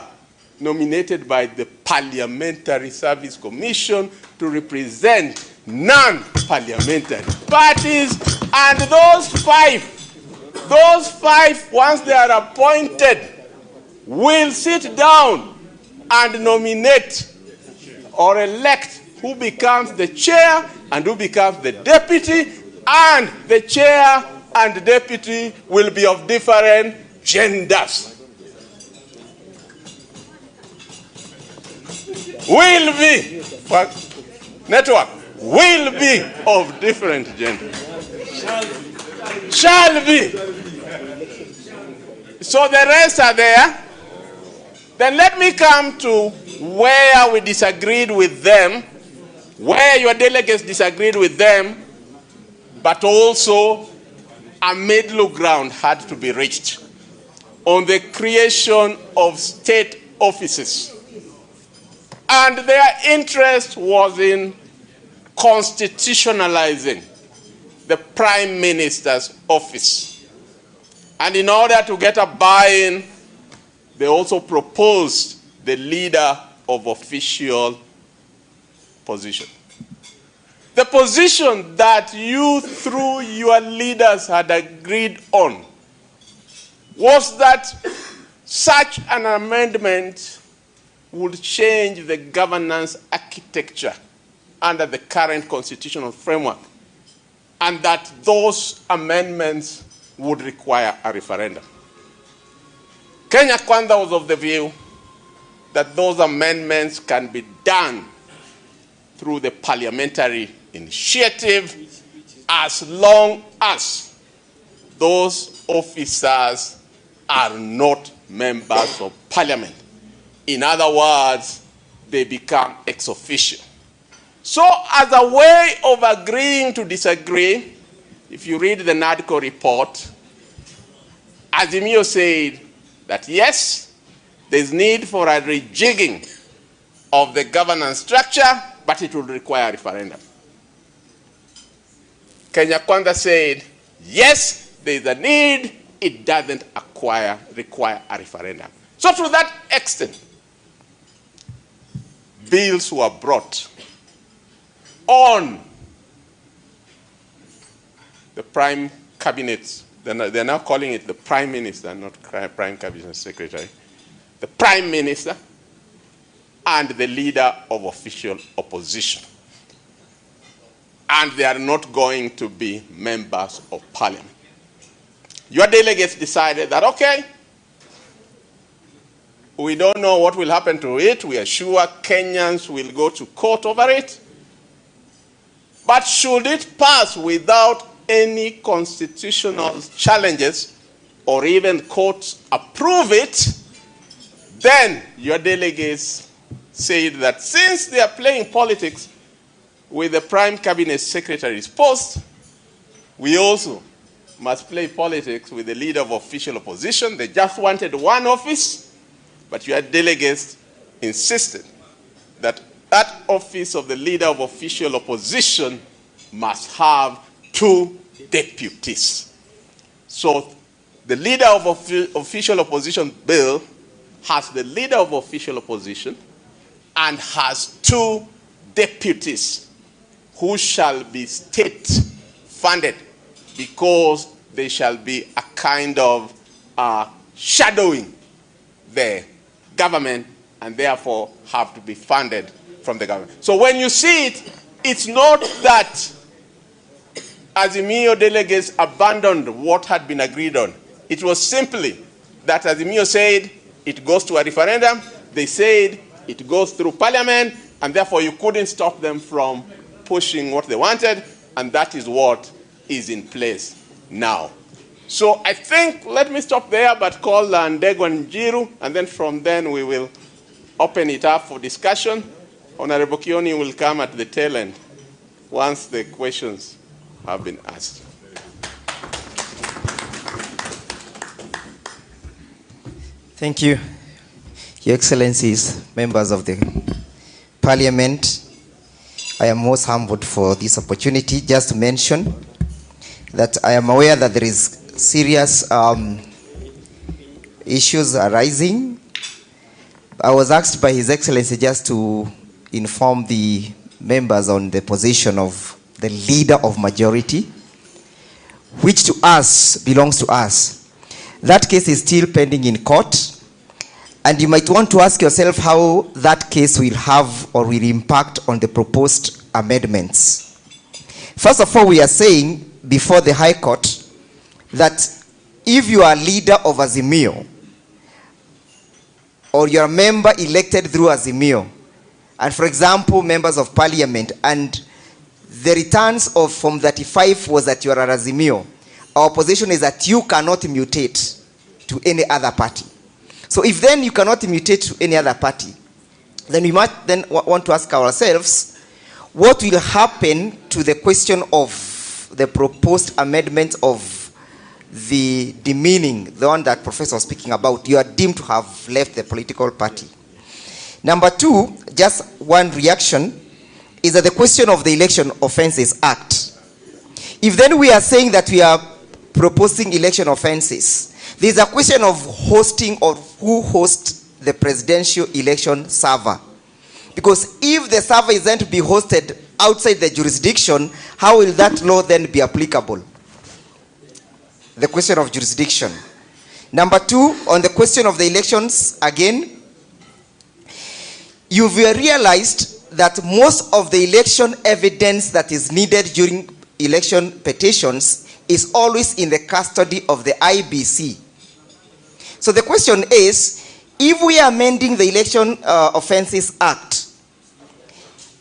nominated by the Parliamentary Service Commission to represent non-parliamentary parties. And those five, once they are appointed, will sit down and nominate or elect who becomes the chair and who becomes the deputy, and the chair and the deputy will be of different genders. Will be of different genders. Shall be. So the rest are there. Then let me come to where we disagreed with them, where your delegates disagreed with them, but also a middle ground had to be reached on the creation of state offices. And their interest was in constitutionalizing the Prime Minister's office. And in order to get a buy-in, they also proposed the leader of official position. The position that you, through your leaders, had agreed on was that such an amendment would change the governance architecture under the current constitutional framework, and that those amendments would require a referendum. Kenya Kwanza was of the view that those amendments can be done through the parliamentary initiative as long as those officers are not members of parliament. In other words, they become ex officio. So as a way of agreeing to disagree, if you read the Nadco report, Azimio said that yes, there's need for a rejigging of the governance structure, but it will require a referendum. Kenya Kwanza said, yes, there's a need, it doesn't require a referendum. So to that extent, bills were brought on the prime cabinet. They're now calling it the prime minister, not prime cabinet secretary. The prime minister and the leader of official opposition. And they are not going to be members of parliament. Your delegates decided that, okay, we don't know what will happen to it. We are sure Kenyans will go to court over it. But should it pass without any constitutional challenges, or even courts approve it, then your delegates said that since they are playing politics with the prime cabinet secretary's post, we also must play politics with the leader of official opposition. They just wanted one office, but your delegates insisted that that office of the leader of official opposition must have 2 deputies. So the leader of official opposition bill has the leader of official opposition and has 2 deputies who shall be state funded, because they shall be a kind of shadowing the government and therefore have to be funded from the government. So when you see it, it's not that Azimio delegates abandoned what had been agreed on. It was simply that Azimio said it goes to a referendum, they said it goes through parliament, and therefore you couldn't stop them from pushing what they wanted, and that is what is in place now. So I think, let me stop there, but call Ndego and Njiru, and then from then we will open it up for discussion. Honorable Kioni will come at the tail end once the questions have been asked. Thank you, Your Excellencies, members of the Parliament. I am most humbled for this opportunity. Just to mention that I am aware that there is serious issues arising. I was asked by His Excellency just to inform the members on the position of the leader of majority, which to us belongs to us. That case is still pending in court, and you might want to ask yourself how that case will have or will impact on the proposed amendments. First of all, we are saying before the High Court that if you are leader of Azimio, or you are a member elected through Azimio, and for example, members of parliament, and the returns of Form 35 was that you are an Azimio, our position is that you cannot mutate to any other party. So if then you cannot mutate to any other party, then we might then want to ask ourselves, what will happen to the question of the proposed amendment of the demeaning, the one that Professor was speaking about? You are deemed to have left the political party. Number two, just one reaction, is that the question of the Election Offences Act. If then we are saying that we are proposing election offences, there's a question of hosting or who hosts the presidential election server. Because if the server is then to be hosted outside the jurisdiction, how will that law then be applicable? The question of jurisdiction. Number two, on the question of the elections, again, you've realized that most of the election evidence that is needed during election petitions is always in the custody of the IBC. So the question is, if we are amending the Election Offences Act,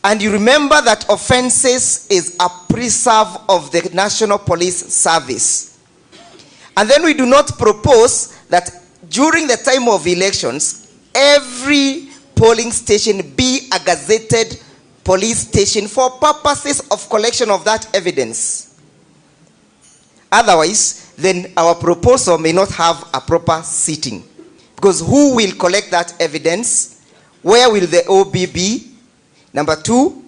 and you remember that offences is a preserve of the National Police Service, and then we do not propose that during the time of elections, every polling station be a gazetted police station for purposes of collection of that evidence. Otherwise, then our proposal may not have a proper seating. Because who will collect that evidence? Where will the OB be? Number two,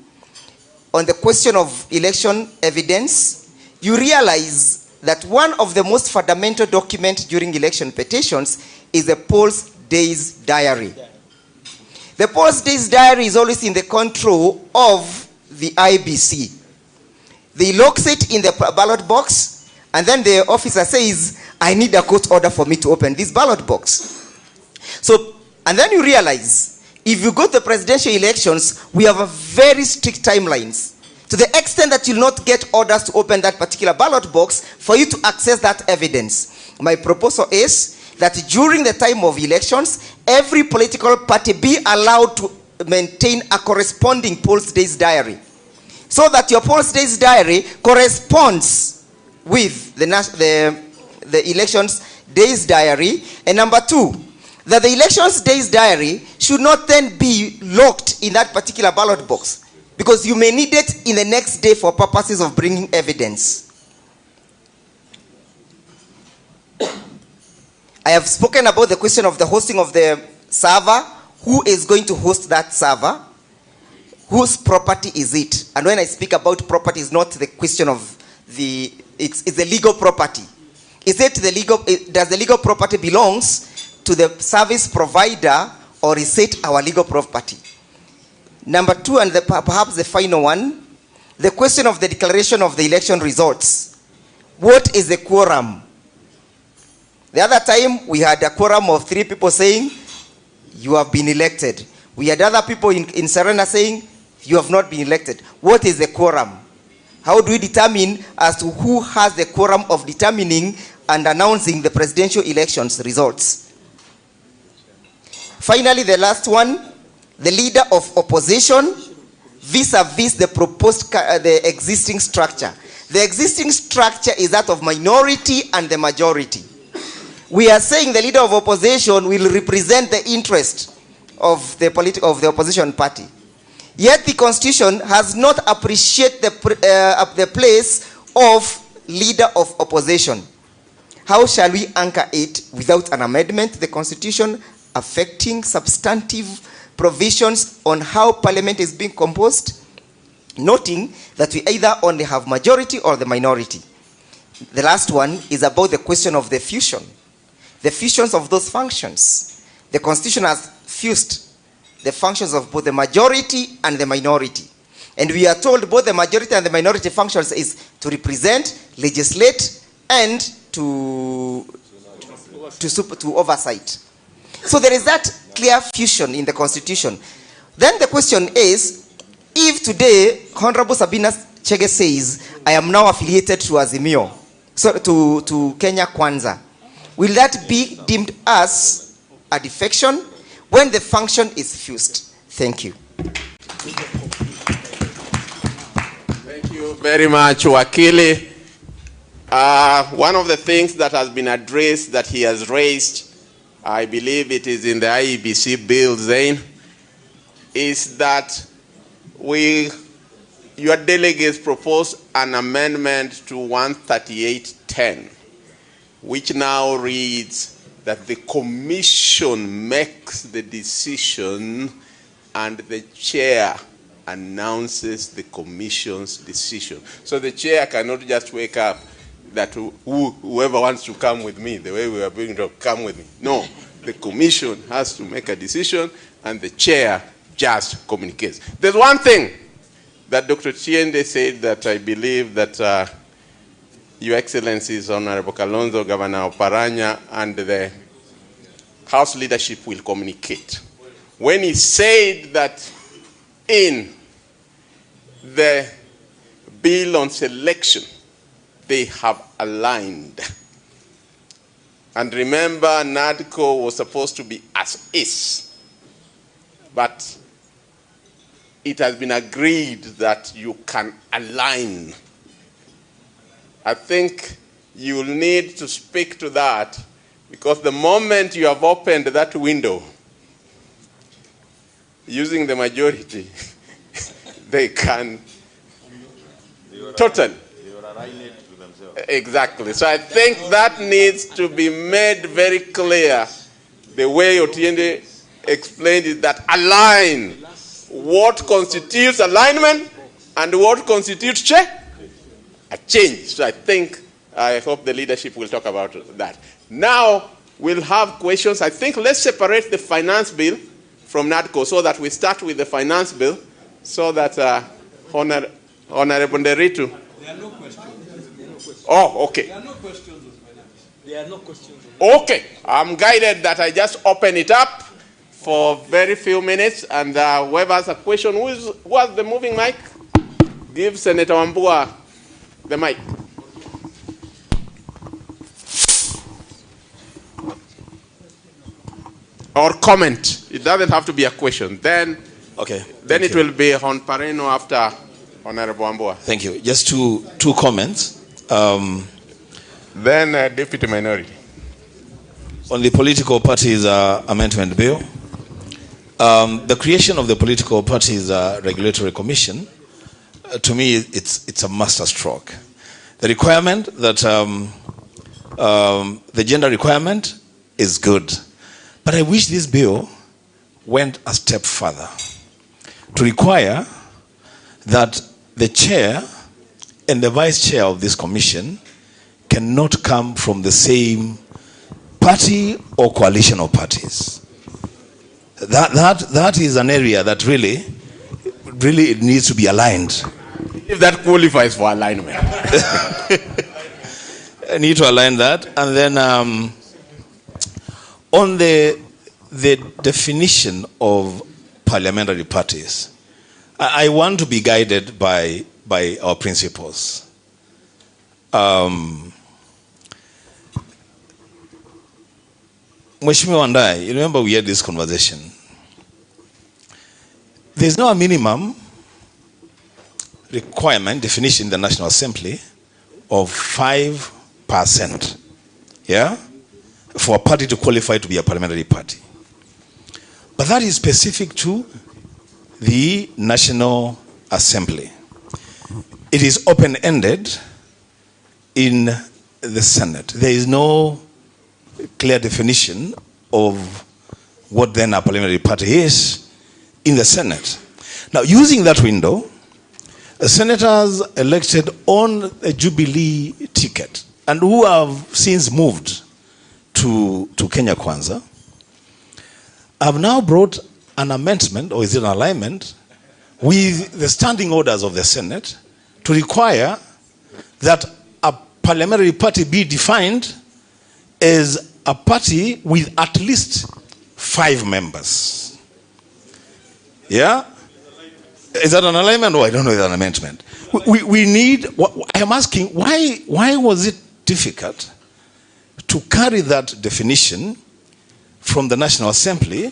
on the question of election evidence, you realize that one of the most fundamental documents during election petitions is the polls days diary. The polls days diary is always in the control of the IBC. They locate it in the ballot box, and then the officer says, I need a court order for me to open this ballot box. So, and then you realize, if you go to the presidential elections, we have a very strict timelines. To the extent that you'll not get orders to open that particular ballot box for you to access that evidence. My proposal is that during the time of elections, every political party be allowed to maintain a corresponding polls days diary. So that your polls days diary corresponds with the elections days diary. And number two, that the elections days diary should not then be locked in that particular ballot box, because you may need it in the next day for purposes of bringing evidence. I have spoken about the question of the hosting of the server. Who is going to host that server? Whose property is it? And when I speak about property, it's not the question of it's the legal property. Is it the legal, does the legal property belongs to the service provider, or is it our legal property? Number two, and perhaps the final one, the question of the declaration of the election results. What is the quorum? The other time, we had a quorum of 3 people saying, you have been elected. We had other people in Serena saying, you have not been elected. What is the quorum? How do we determine as to who has the quorum of determining and announcing the presidential elections results? Finally, the last one, the leader of opposition vis-a-vis the proposed, the existing structure. The existing structure is that of minority and the majority. We are saying the leader of opposition will represent the interest of the opposition party. Yet the Constitution has not appreciated the place of leader of opposition. How shall we anchor it without an amendment to the Constitution affecting substantive provisions on how Parliament is being composed, noting that we either only have majority or the minority? The last one is about the question of the fusion. The fusions of those functions. The Constitution has fused the functions of both the majority and the minority. And we are told both the majority and the minority functions is to represent, legislate, and to oversight. So there is that clear fusion in the Constitution. Then the question is, if today Honorable Sabina Chege says, I am now affiliated to Azimio, so to Kenya Kwanza, will that be deemed as a defection when the function is fused? Thank you. Thank you very much, Wakili. One of the things that has been addressed that he has raised, I believe it is in the IEBC bill, Zain, is that your delegates proposed an amendment to 13810, which now reads that the commission makes the decision and the chair announces the commission's decision. So the chair cannot just wake up that whoever wants to come with me, the way we are going to come with me. No, The commission has to make a decision, and the chair just communicates. There's one thing that Dr. Chiende said that I believe that Your Excellencies, Honorable Kalonzo, Governor Oparanya, and the House leadership will communicate. When he said that in the bill on selection, they have aligned. And remember, Nadco was supposed to be as is. But it has been agreed that you can align. I think you will need to speak to that, because the moment you have opened that window, using the majority, they can totally. Exactly. So I think that needs to be made very clear. The way Otiende explained it, that align what constitutes alignment and what constitutes a change. So I hope the leadership will talk about that. Now we'll have questions. I think let's separate the finance bill from Nadco so that we start with the finance bill, so that Honorable Nderitu. There are no questions. Oh, okay. There are no questions on finance. There are no questions. Okay. I'm guided that I just open it up for very few minutes, and whoever has a question, who has the moving mic? Give Senator Wambua the mic. Or comment. It doesn't have to be a question. Then it will be on Pareno after Honorable Wambua. Thank you. Just two comments. Then Deputy Minority. On the political parties amendment bill, the creation of the political parties regulatory commission, to me, it's a master stroke. The requirement that the gender requirement is good, but I wish this bill went a step further to require that the chair and the vice chair of this commission cannot come from the same party or coalition of parties. That is an area that really it needs to be aligned. If that qualifies for alignment. I need to align that. And then on the definition of parliamentary parties, I want to be guided by our principles. Mheshimiwa Wandai, you remember we had this conversation. There's now a minimum requirement definition in the National Assembly of 5%, yeah, for a party to qualify to be a parliamentary party. But that is specific to the National Assembly. It is open-ended in the Senate. There is no clear definition of what then a parliamentary party is in the Senate. Now, using that window, senators elected on a Jubilee ticket and who have since moved to Kenya Kwanza have now brought an amendment, or is it an alignment, with the standing orders of the Senate to require that a parliamentary party be defined as a party with at least 5 members. Yeah? Is that an alignment, or I don't know if it's an amendment? We need, I'm asking, why was it difficult to carry that definition from the National Assembly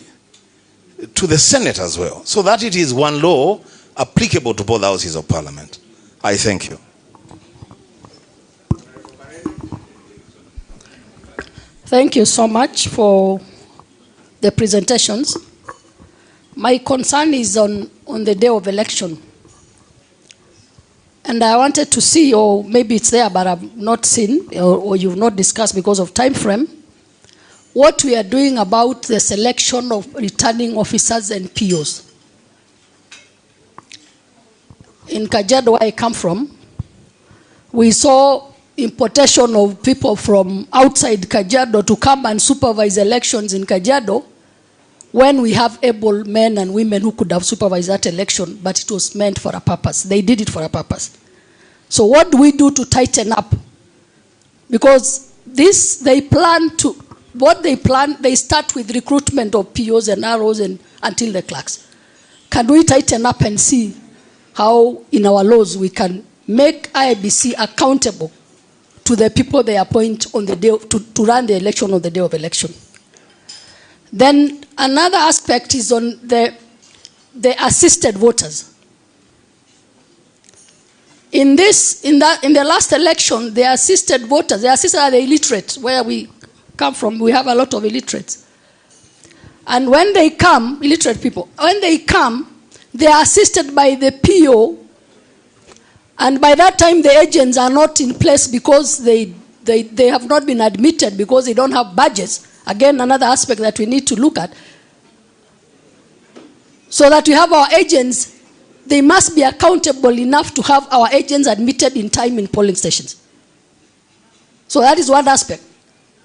to the Senate as well, so that it is one law applicable to both houses of Parliament? I thank you. Thank you so much for the presentations. My concern is on the day of election. And I wanted to see, or maybe it's there but I've not seen, or you've not discussed because of time frame, what we are doing about the selection of returning officers and POs. In Kajiado, where I come from, we saw importation of people from outside Kajiado to come and supervise elections in Kajiado, when we have able men and women who could have supervised that election, but it was meant for a purpose. They did it for a purpose. So what do we do to tighten up? Because this, they plan to, what they plan, they start with recruitment of POs and ROs and until the clerks. Can we tighten up and see how in our laws we can make IEBC accountable to the people they appoint on the day to run the election on the day of election? Then another aspect is on the assisted voters. In the last election, the assisted voters, the assisted are the illiterate, where we come from. We have a lot of illiterates. And when they come, illiterate people, when they come, they are assisted by the PO, and by that time the agents are not in place because they have not been admitted because they don't have badges. Again, another aspect that we need to look at. So that we have our agents, they must be accountable enough to have our agents admitted in time in polling stations. So that is one aspect.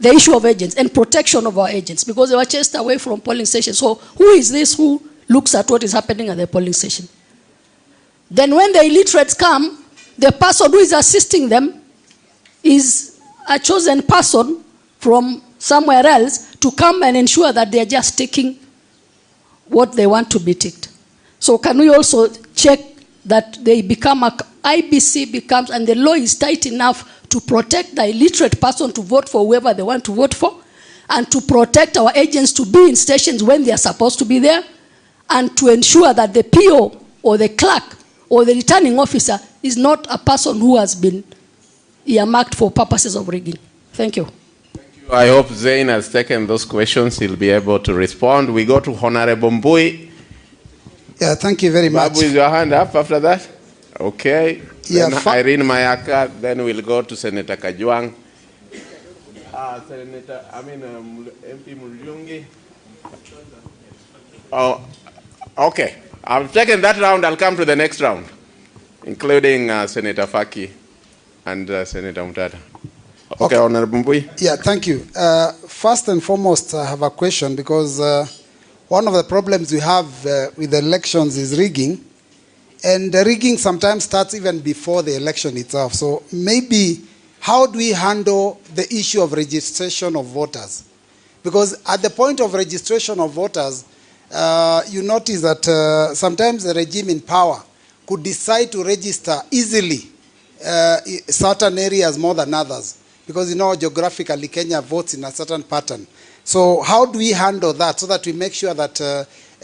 The issue of agents and protection of our agents, because they were chased away from polling stations. So who is this who looks at what is happening at the polling station? Then when the illiterates come, the person who is assisting them is a chosen person from somewhere else to come and ensure that they are just taking what they want to be ticked. So can we also check that they become, IBC becomes, and the law is tight enough to protect the illiterate person to vote for whoever they want to vote for, and to protect our agents to be in stations when they are supposed to be there, and to ensure that the PO or the clerk or the returning officer is not a person who has been earmarked for purposes of rigging. Thank you. I hope Zain has taken those questions. He'll be able to respond. We go to Honorable Mbui. Yeah, thank you very much. Babu, is your hand up after that? Okay. Yeah, then Irene Mayaka. Then we'll go to Senator Kajwang. MP Muljungi. Oh, okay. I've taken that round. I'll come to the next round, including Senator Faki and Senator Mutata. Okay, Honorable Mbui. Yeah, thank you. First and foremost, I have a question because one of the problems we have with the elections is rigging. And the rigging sometimes starts even before the election itself. So maybe how do we handle the issue of registration of voters? Because at the point of registration of voters, you notice that sometimes the regime in power could decide to register easily certain areas more than others. Because you know geographically Kenya votes in a certain pattern. So how do we handle that so that we make sure that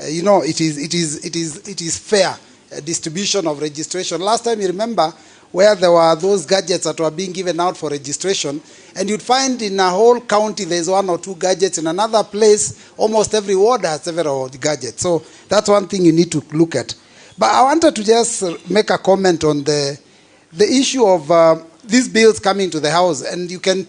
you know it is fair distribution of registration? Last time you remember where there were those gadgets that were being given out for registration, and you'd find in a whole county there's 1 or 2 gadgets. In another place, almost every ward has several gadgets. So that's one thing you need to look at. But I wanted to just make a comment on the issue of these bills coming to the House, and you can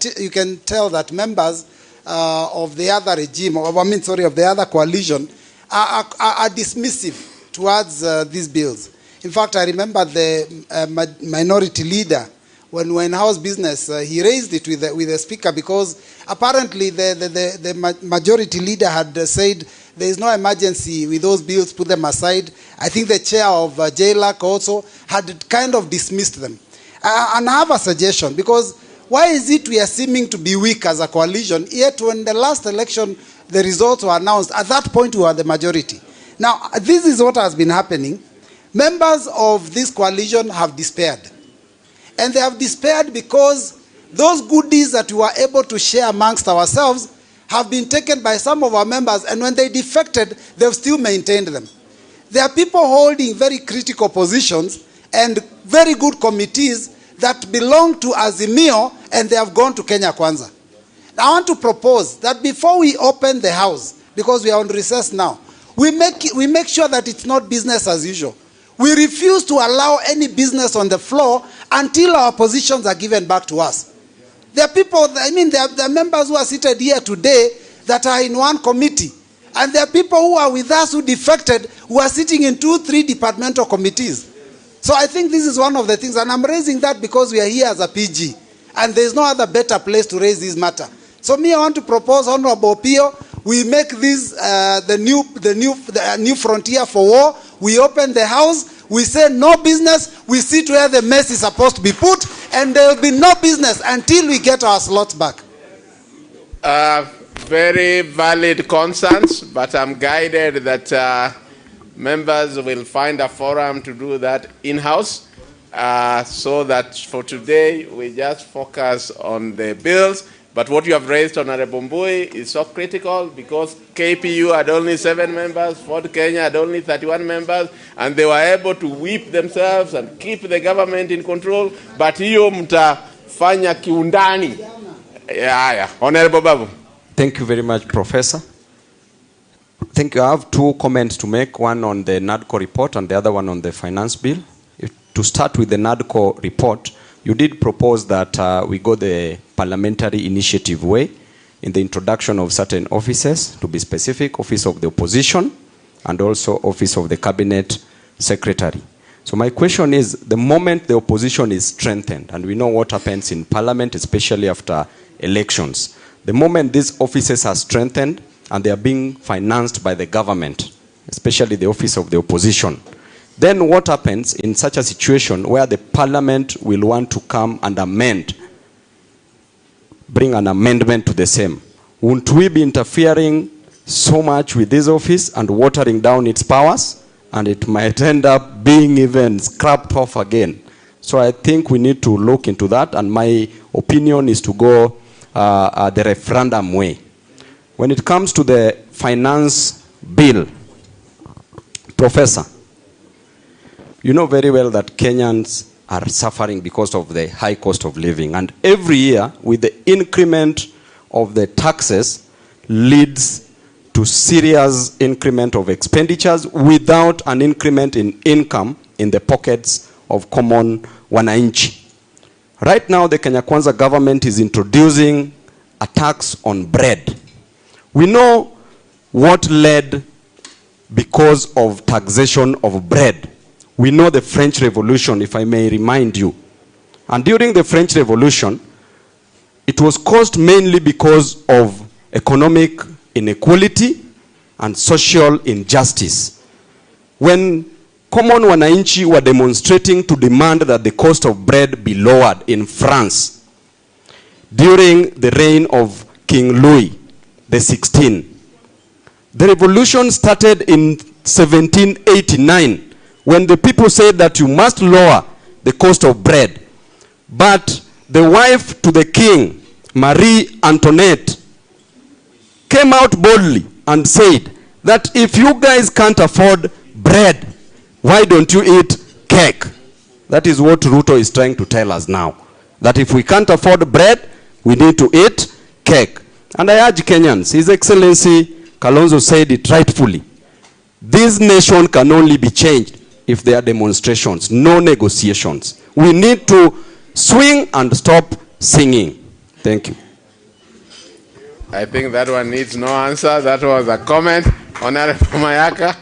tell that members of the other regime, of the other coalition, are dismissive towards these bills. In fact, I remember the minority leader, when we were in House business, he raised it with the speaker because apparently the majority leader had said there is no emergency with those bills, put them aside. I think the chair of JLAC also had kind of dismissed them. And I have a suggestion, because why is it we are seeming to be weak as a coalition, yet when the last election the results were announced, at that point we were the majority. Now, this is what has been happening. Members of this coalition have despaired. And they have despaired because those goodies that we were able to share amongst ourselves have been taken by some of our members, and when they defected, they've still maintained them. There are people holding very critical positions and very good committees that belong to Azimio, and they have gone to Kenya Kwanza. I want to propose that before we open the House, because we are on recess now, we make sure that it's not business as usual. We refuse to allow any business on the floor until our positions are given back to us. There are people, there are members who are seated here today that are in one committee. And there are people who are with us who defected, who are sitting in 2, 3 departmental committees. So I think this is one of the things, and I'm raising that because we are here as a PG. And there's no other better place to raise this matter. So me, I want to propose, Honorable Pio, we make this the new frontier for war. We open the house. We say no business. We sit where the mess is supposed to be put, and there will be no business until we get our slots back. Very valid concerns, but I'm guided that members will find a forum to do that in-house, so that for today we just focus on the bills. But what you have raised, Honorable Mbui, is so critical because KPU had only 7 members, Ford Kenya had only 31 members, and they were able to whip themselves and keep the government in control. But hiyo mtafanya kiundani. Yeah. Honorable Babu. Thank you very much, Professor. Thank you. I have 2 comments to make, one on the Nadco report and the other one on the finance bill. To start with the Nadco report, you did propose that we go the parliamentary initiative way in the introduction of certain offices, to be specific, Office of the Opposition and also Office of the Cabinet Secretary. So my question is, the moment the opposition is strengthened, and we know what happens in Parliament, especially after elections, the moment these offices are strengthened and they are being financed by the government, especially the Office of the Opposition, then what happens in such a situation where the Parliament will want to come and amend, bring an amendment to the same? Won't we be interfering so much with this office and watering down its powers? And it might end up being even scrapped off again. So I think we need to look into that, and my opinion is to go the referendum way. When it comes to the finance bill, Professor, you know very well that Kenyans are suffering because of the high cost of living. And every year, with the increment of the taxes, leads to serious increment of expenditures without an increment in income in the pockets of common wananchi. Right now, the Kenya Kwanza government is introducing a tax on bread. We know what led because of taxation of bread. We know the French Revolution, if I may remind you. And during the French Revolution, it was caused mainly because of economic inequality and social injustice. When common wananchi were demonstrating to demand that the cost of bread be lowered in France during the reign of King Louis XVI. The revolution started in 1789 when the people said that you must lower the cost of bread. But the wife to the king, Marie Antoinette, came out boldly and said that if you guys can't afford bread, why don't you eat cake? That is what Ruto is trying to tell us now. That if we can't afford bread, we need to eat cake. And I urge Kenyans, His Excellency Kalonzo said it rightfully. This nation can only be changed if there are demonstrations, no negotiations. We need to swing and stop singing. Thank you. I think that one needs no answer. That was a comment. Honorable Mayaka.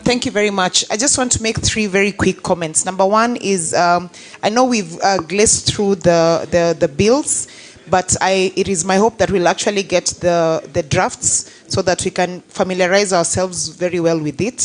Thank you very much. I just want to make 3 very quick comments. Number 1 is, I know we've glazed through the bills, but it is my hope that we'll actually get the drafts so that we can familiarize ourselves very well with it.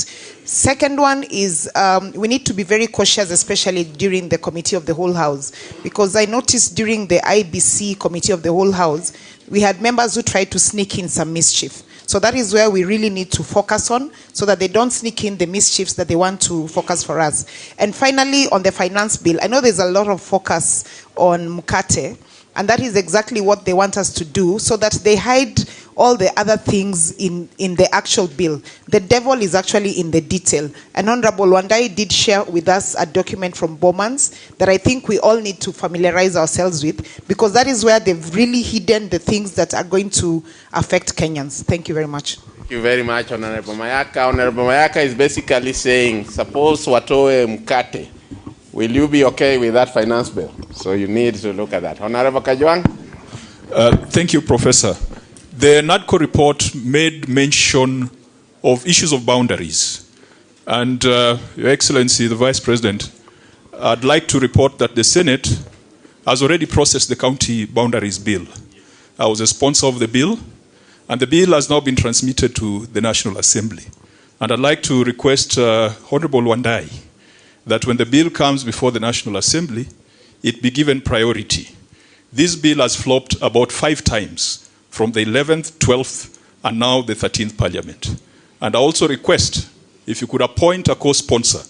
Second one is we need to be very cautious, especially during the Committee of the Whole House, because I noticed during the IBC Committee of the Whole House, we had members who tried to sneak in some mischief. So that is where we really need to focus on, so that they don't sneak in the mischiefs that they want to focus for us. And finally, on the finance bill, I know there's a lot of focus on Mkate, and that is exactly what they want us to do, so that they hide all the other things in the actual bill. The devil is actually in the detail. And Honorable Wandai did share with us a document from Bowman's that I think we all need to familiarize ourselves with, because that is where they've really hidden the things that are going to affect Kenyans. Thank you very much. Thank you very much, Honorable Mayaka. Honorable Mayaka is basically saying, suppose watoe mkate. Will you be okay with that finance bill? So you need to look at that. Honorable Kajwang. Thank you, Professor. The Nadco report made mention of issues of boundaries. And Your Excellency, the Vice President, I'd like to report that the Senate has already processed the county boundaries bill. I was a sponsor of the bill, and the bill has now been transmitted to the National Assembly. And I'd like to request Honorable Wandai that when the bill comes before the National Assembly, it be given priority. This bill has flopped about 5 times from the 11th, 12th, and now the 13th Parliament. And I also request if you could appoint a co-sponsor,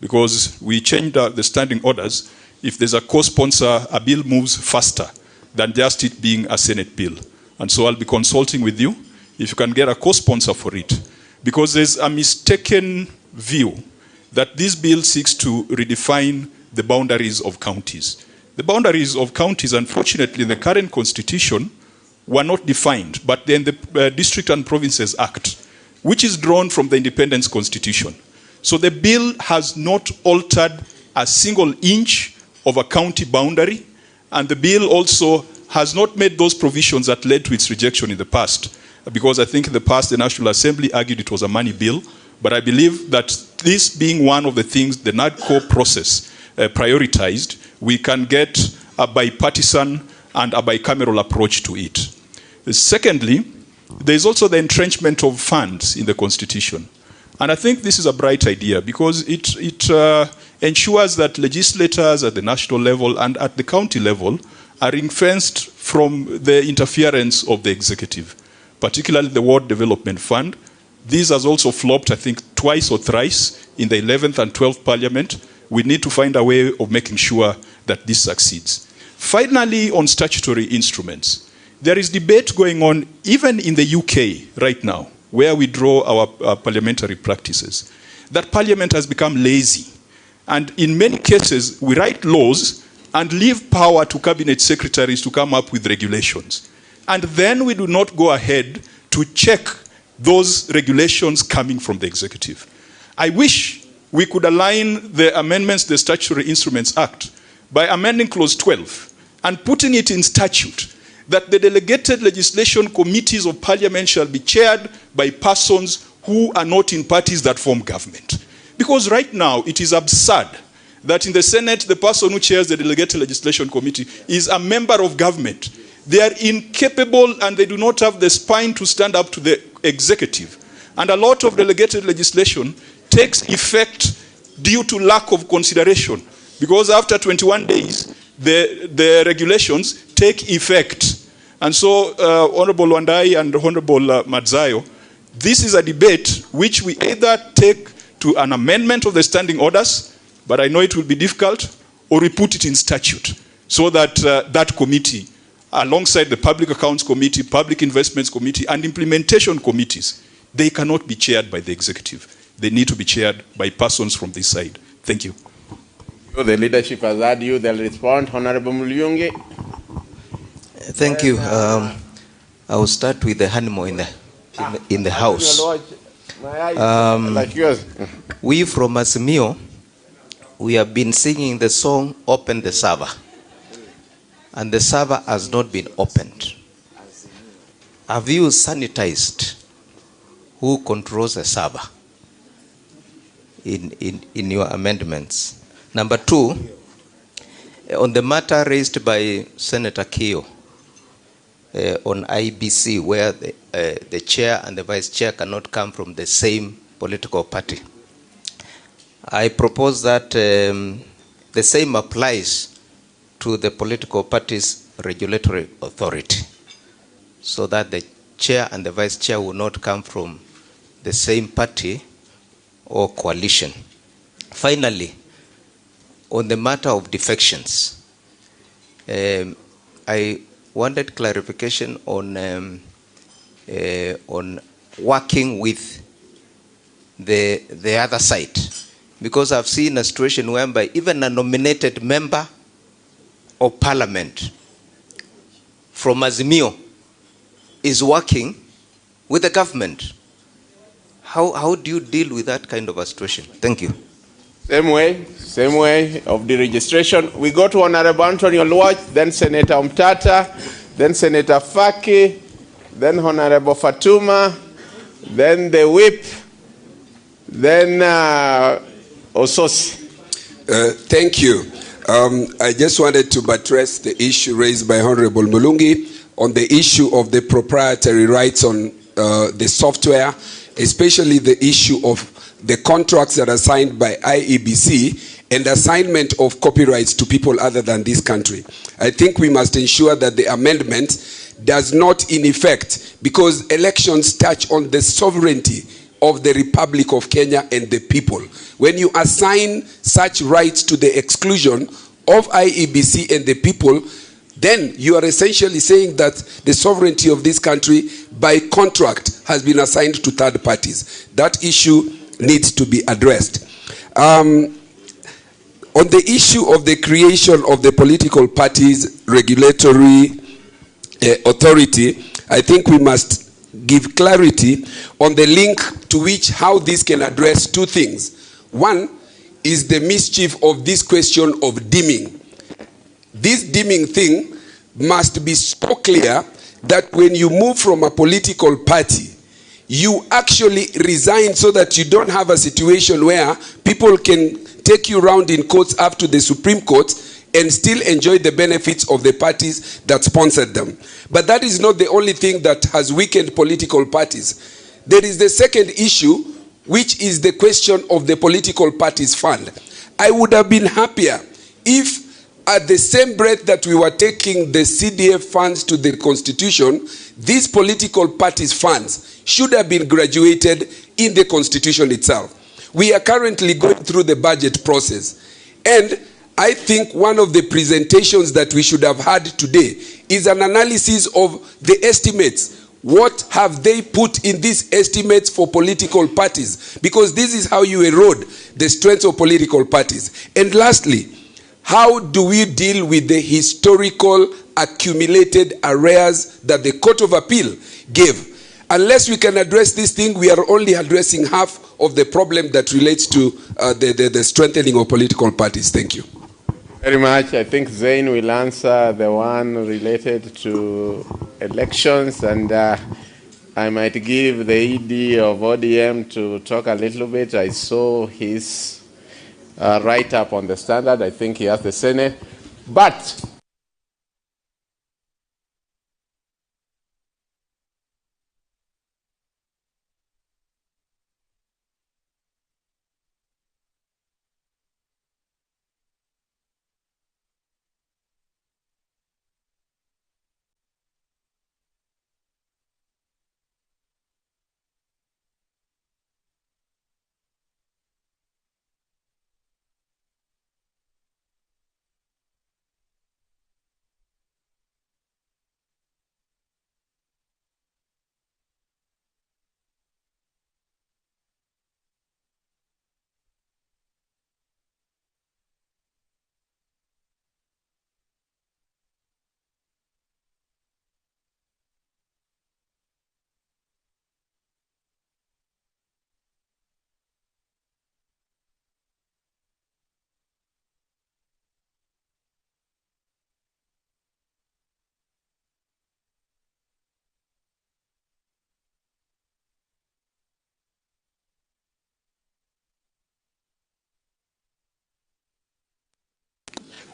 because we changed the standing orders. If there's a co-sponsor, a bill moves faster than just it being a Senate bill. And so I'll be consulting with you if you can get a co-sponsor for it. Because there's a mistaken view that this bill seeks to redefine the boundaries of counties. The boundaries of counties, unfortunately, in the current constitution, were not defined, but then the District and Provinces Act, which is drawn from the Independence Constitution. So the bill has not altered a single inch of a county boundary, and the bill also has not made those provisions that led to its rejection in the past. Because I think in the past the National Assembly argued it was a money bill, but I believe that this being one of the things the Nadco process prioritized, we can get a bipartisan and a bicameral approach to it. Secondly, there is also the entrenchment of funds in the Constitution. And I think this is a bright idea because it ensures that legislators at the national level and at the county level are ring-fenced from the interference of the executive, particularly the Ward Development Fund. This has also flopped, I think, twice or thrice in the 11th and 12th Parliament. We need to find a way of making sure that this succeeds. Finally, on statutory instruments, there is debate going on even in the UK right now, where we draw our parliamentary practices, that Parliament has become lazy. And in many cases, we write laws and leave power to cabinet secretaries to come up with regulations. And then we do not go ahead to check those regulations coming from the executive. I wish we could align the amendments to the Statutory Instruments Act by amending Clause 12 and putting it in statute that the delegated legislation committees of Parliament shall be chaired by persons who are not in parties that form government. Because right now it is absurd that in the Senate the person who chairs the delegated legislation committee is a member of government. They are incapable and they do not have the spine to stand up to the executive. And a lot of delegated legislation takes effect due to lack of consideration. Because after 21 days, the regulations take effect. And so, Honorable Wandai and Honorable Madzayo, this is a debate which we either take to an amendment of the standing orders, but I know it will be difficult, or we put it in statute so that that committee, alongside the Public Accounts Committee, Public Investments Committee, and implementation committees, they cannot be chaired by the executive. They need to be chaired by persons from this side. Thank you. The leadership has heard you. They'll respond. Honorable Mulyungi. Thank you. I will start with the animal in the house. Like yours. We from Azimio, we have been singing the song "Open the Server," and the server has not been opened. Have you sanitized who controls the server in your amendments? Number 2, on the matter raised by Senator Keo on IBC, where the chair and the vice chair cannot come from the same political party, I propose that the same applies to the political party's regulatory authority, so that the chair and the vice chair will not come from the same party or coalition. Finally, on the matter of defections, I wanted clarification on working with the other side, because I've seen a situation whereby even a nominated member of parliament from Azimio is working with the government. How do you deal with that kind of a situation? Thank you. Same way of the registration. We go to Honorable Anthony Oluoch, then Senator Umtata, then Senator Faki, then Honorable Fatuma, then the whip, then Ososi. Thank you. I just wanted to buttress the issue raised by Honorable Mulungi on the issue of the proprietary rights on the software, especially the issue of the contracts that are signed by IEBC and assignment of copyrights to people other than this country. I think we must ensure that the amendment does not in effect, because elections touch on the sovereignty of the Republic of Kenya and the people. When you assign such rights to the exclusion of IEBC and the people, then you are essentially saying that the sovereignty of this country by contract has been assigned to third parties. That issue needs to be addressed. On the issue of the creation of the political parties regulatory authority, I think we must give clarity on the link to which how this can address two things. One is the mischief of this question of dimming. This dimming thing must be so clear that when you move from a political party, you actually resign so that you don't have a situation where people can take you around in courts up to the Supreme Court and still enjoy the benefits of the parties that sponsored them. But that is not the only thing that has weakened political parties. There is the second issue, which is the question of the political parties fund. I would have been happier if at the same breath that we were taking the CDF funds to the Constitution, these political parties funds should have been graduated in the Constitution itself. We are currently going through the budget process. And I think one of the presentations that we should have had today is an analysis of the estimates. What have they put in these estimates for political parties? Because this is how you erode the strength of political parties. And lastly, how do we deal with the historical accumulated arrears that the Court of Appeal gave? Unless we can address this thing, we are only addressing half of the problem that relates to the strengthening of political parties. Thank you. Very much. I think Zain will answer the one related to elections, and I might give the ED of ODM to talk a little bit. I saw his write-up on the Standard. I think he has the Senate. But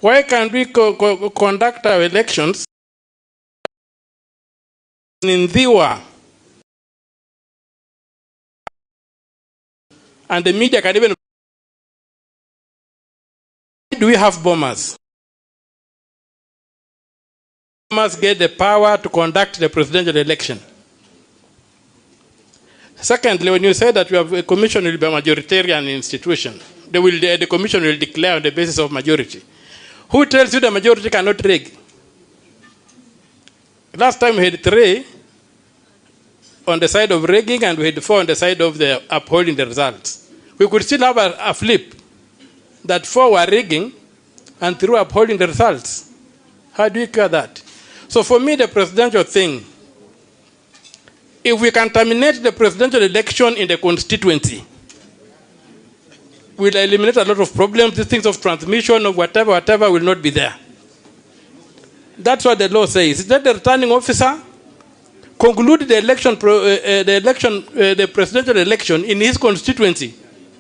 why can't we conduct our elections in Dhiwa? And the media can even... Why do we have bombers? Bombers get the power to conduct the presidential election. Secondly, when you say that you have a commission will be a majoritarian institution, the commission will declare on the basis of majority. Who tells you the majority cannot rig? Last time we had 3 on the side of rigging and we had 4 on the side of the upholding the results. We could still have a flip that 4 were rigging and 3 were upholding the results. How do you cure that? So for me, the presidential thing, if we can terminate the presidential election in the constituency, will eliminate a lot of problems. These things of transmission of whatever will not be there. That's what the law says. Let the returning officer conclude the presidential election in his constituency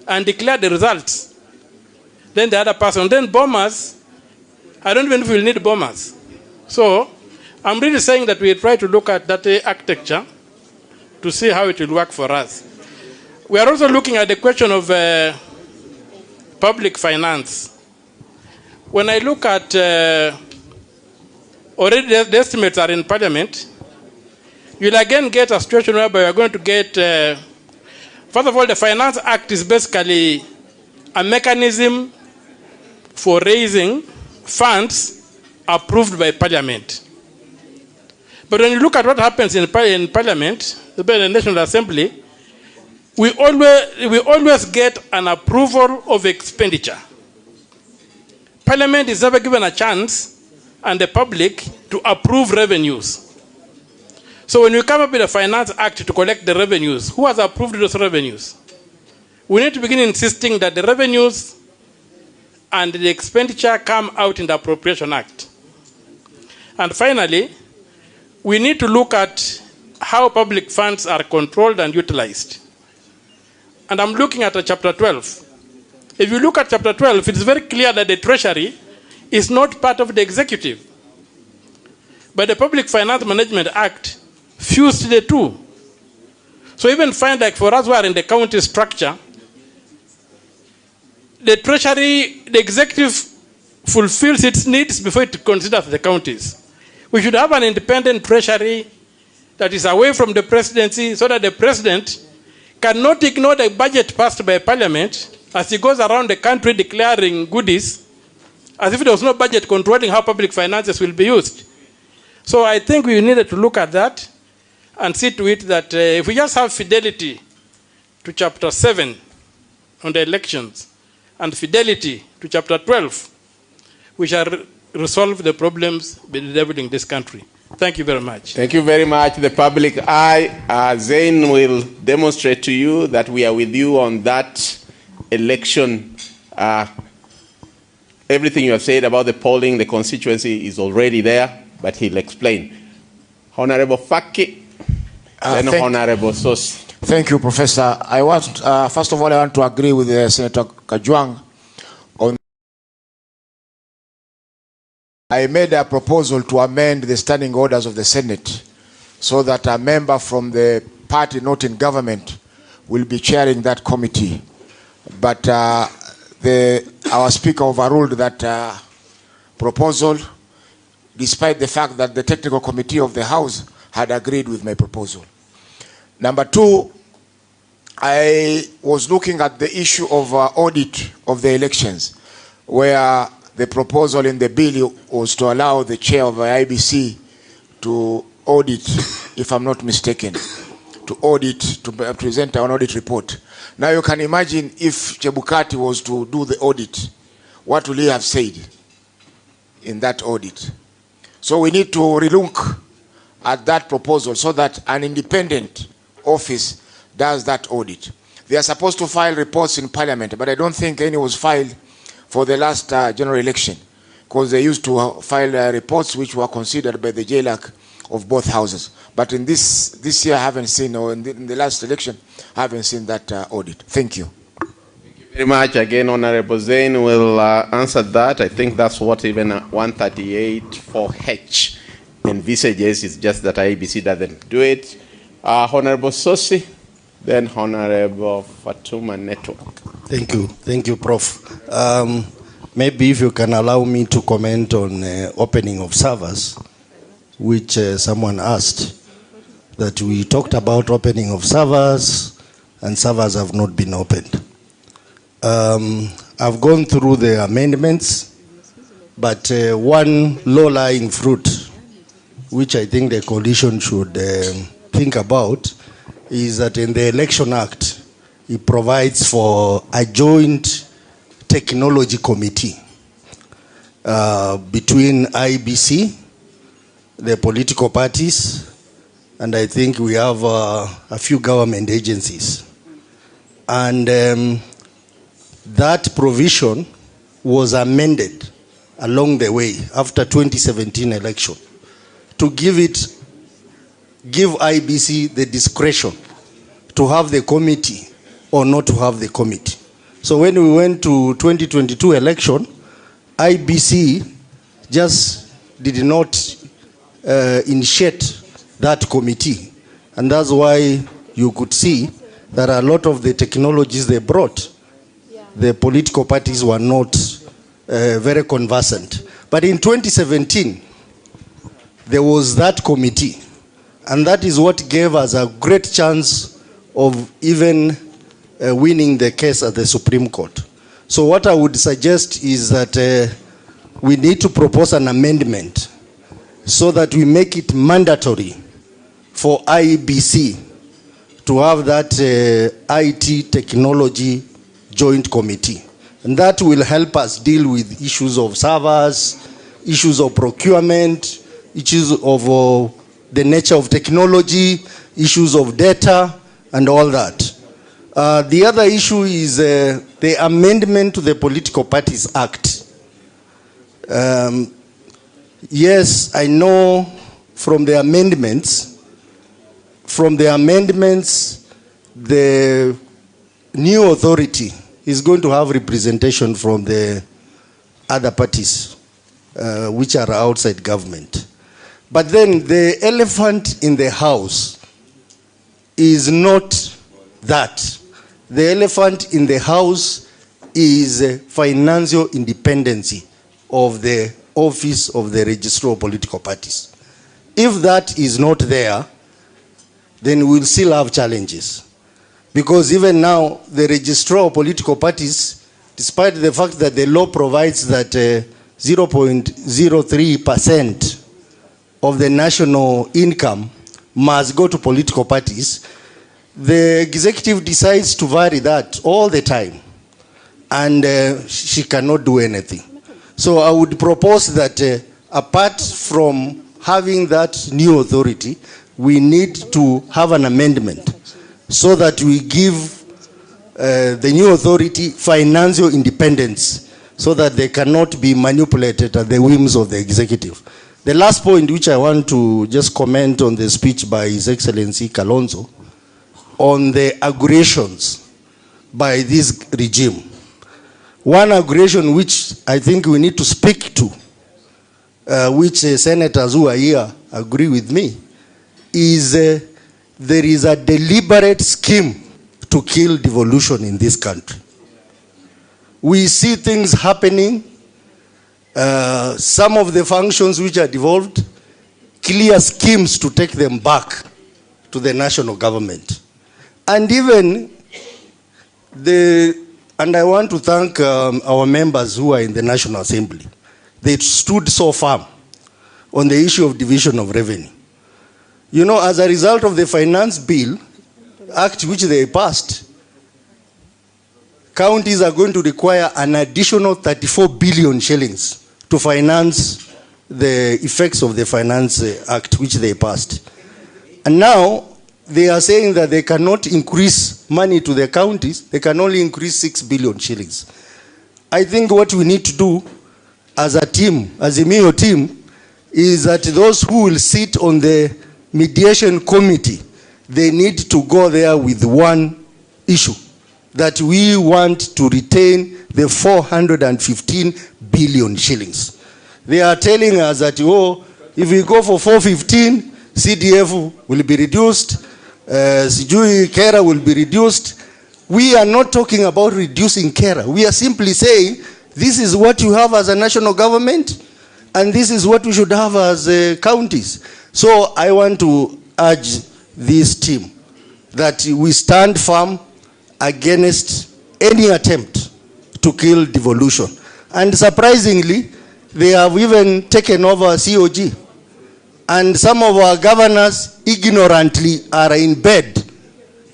and declare the results. Then the other person. Then bombers I don't even know if we'll need bombers. So I'm really saying that we try to look at that architecture to see how it will work for us. We are also looking at the question of public finance. When I look at, already the estimates are in Parliament, you'll again get a situation whereby you're going to get, first of all, the Finance Act is basically a mechanism for raising funds approved by Parliament. But when you look at what happens in Parliament, the National Assembly, we always get an approval of expenditure. Parliament is never given a chance, and the public, to approve revenues. So when we come up with a Finance Act to collect the revenues, who has approved those revenues? We need to begin insisting that the revenues and the expenditure come out in the Appropriation Act. And finally, we need to look at how public funds are controlled and utilized. And I'm looking at Chapter 12. If you look at Chapter 12, it is very clear that the Treasury is not part of the executive. But the Public Finance Management Act fused the two. So even find like for us who are in the county structure, the Treasury, the executive fulfills its needs before it considers the counties. We should have an independent Treasury that is away from the presidency so that the president cannot ignore the budget passed by Parliament as he goes around the country declaring goodies as if there was no budget controlling how public finances will be used. So I think we needed to look at that and see to it that if we just have fidelity to Chapter 7 on the elections and fidelity to Chapter 12, we shall resolve the problems bedeviling this country. Thank you very much. Thank you very much. The public eye, Zain will demonstrate to you that we are with you on that election. Everything you have said about the polling, the constituency is already there, but he'll explain. Honorable Faki, then Honorable Sos. Thank you, Professor. I want, first of all, I want to agree with Senator Kajwang on. I made a proposal to amend the standing orders of the Senate so that a member from the party not in government will be chairing that committee. But our speaker overruled that proposal, despite the fact that the technical committee of the House had agreed with my proposal. Number two, I was looking at the issue of audit of the elections, where the proposal in the bill was to allow the chair of the IBC to audit, if I'm not mistaken, to audit, to present an audit report. Now you can imagine if Chebukati was to do the audit, what will he have said in that audit? So we need to relook at that proposal so that an independent office does that audit. They are supposed to file reports in Parliament, but I don't think any was filed for the last general election, because they used to file reports which were considered by the JLAC of both houses. But in this year I haven't seen, or in the last election, I haven't seen that audit. Thank you. Thank you very much. Again, Honorable Zain will answer that. I think that's what even 138(4)H envisages. It's just that IBC doesn't do it. Honorable Sosi, then Honorable Fatuma Network. Thank you, Prof. Maybe if you can allow me to comment on opening of servers, which someone asked, that we talked about opening of servers, and servers have not been opened. I've gone through the amendments, but one low-lying fruit, which I think the coalition should think about, is that in the Election Act, it provides for a joint technology committee between IBC, the political parties, and I think we have a few government agencies. And that provision was amended along the way after 2017 election to give IBC the discretion to have the committee or not to have the committee. So when we went to 2022 election, IBC just did not initiate that committee. And that's why you could see that a lot of the technologies they brought, the political parties were not very conversant. But in 2017, there was that committee. And that is what gave us a great chance of even winning the case at the Supreme Court. So what I would suggest is that we need to propose an amendment so that we make it mandatory for IEBC to have that IT technology joint committee. And that will help us deal with issues of servers, issues of procurement, issues of the nature of technology, issues of data, and all that. The other issue is the amendment to the Political Parties Act. Yes, I know from the amendments, the new authority is going to have representation from the other parties, which are outside government. But then the elephant in the house is not that. The elephant in the house is financial independence of the office of the registrar of political parties. If that is not there, then we'll still have challenges. Because even now, the registrar of political parties, despite the fact that the law provides that 0.03% of the national income must go to political parties, the executive decides to vary that all the time. And she cannot do anything. So I would propose that apart from having that new authority, we need to have an amendment so that we give the new authority financial independence so that they cannot be manipulated at the whims of the executive. The last point which I want to just comment on the speech by His Excellency Kalonzo on the aggressions by this regime. One aggression which I think we need to speak to, which senators who are here agree with me, is there is a deliberate scheme to kill devolution in this country. We see things happening. Some of the functions which are devolved, clear schemes to take them back to the national government. And even and I want to thank our members who are in the National Assembly. They stood so firm on the issue of division of revenue. You know, as a result of the Finance Bill Act which they passed, counties are going to require an additional 34 billion shillings to finance the effects of the Finance Act which they passed. And now they are saying that they cannot increase money to the counties, they can only increase 6 billion shillings. I think what we need to do as a team, Azimio team, is that those who will sit on the mediation committee, they need to go there with one issue, that we want to retain the 415 billion shillings. They are telling us that, oh, if we go for 415, CDF will be reduced, Sijui Kera will be reduced. We are not talking about reducing Kera. We are simply saying, this is what you have as a national government, and this is what we should have as counties. So I want to urge this team that we stand firm against any attempt to kill devolution. And surprisingly, they have even taken over COG. And some of our governors ignorantly are in bed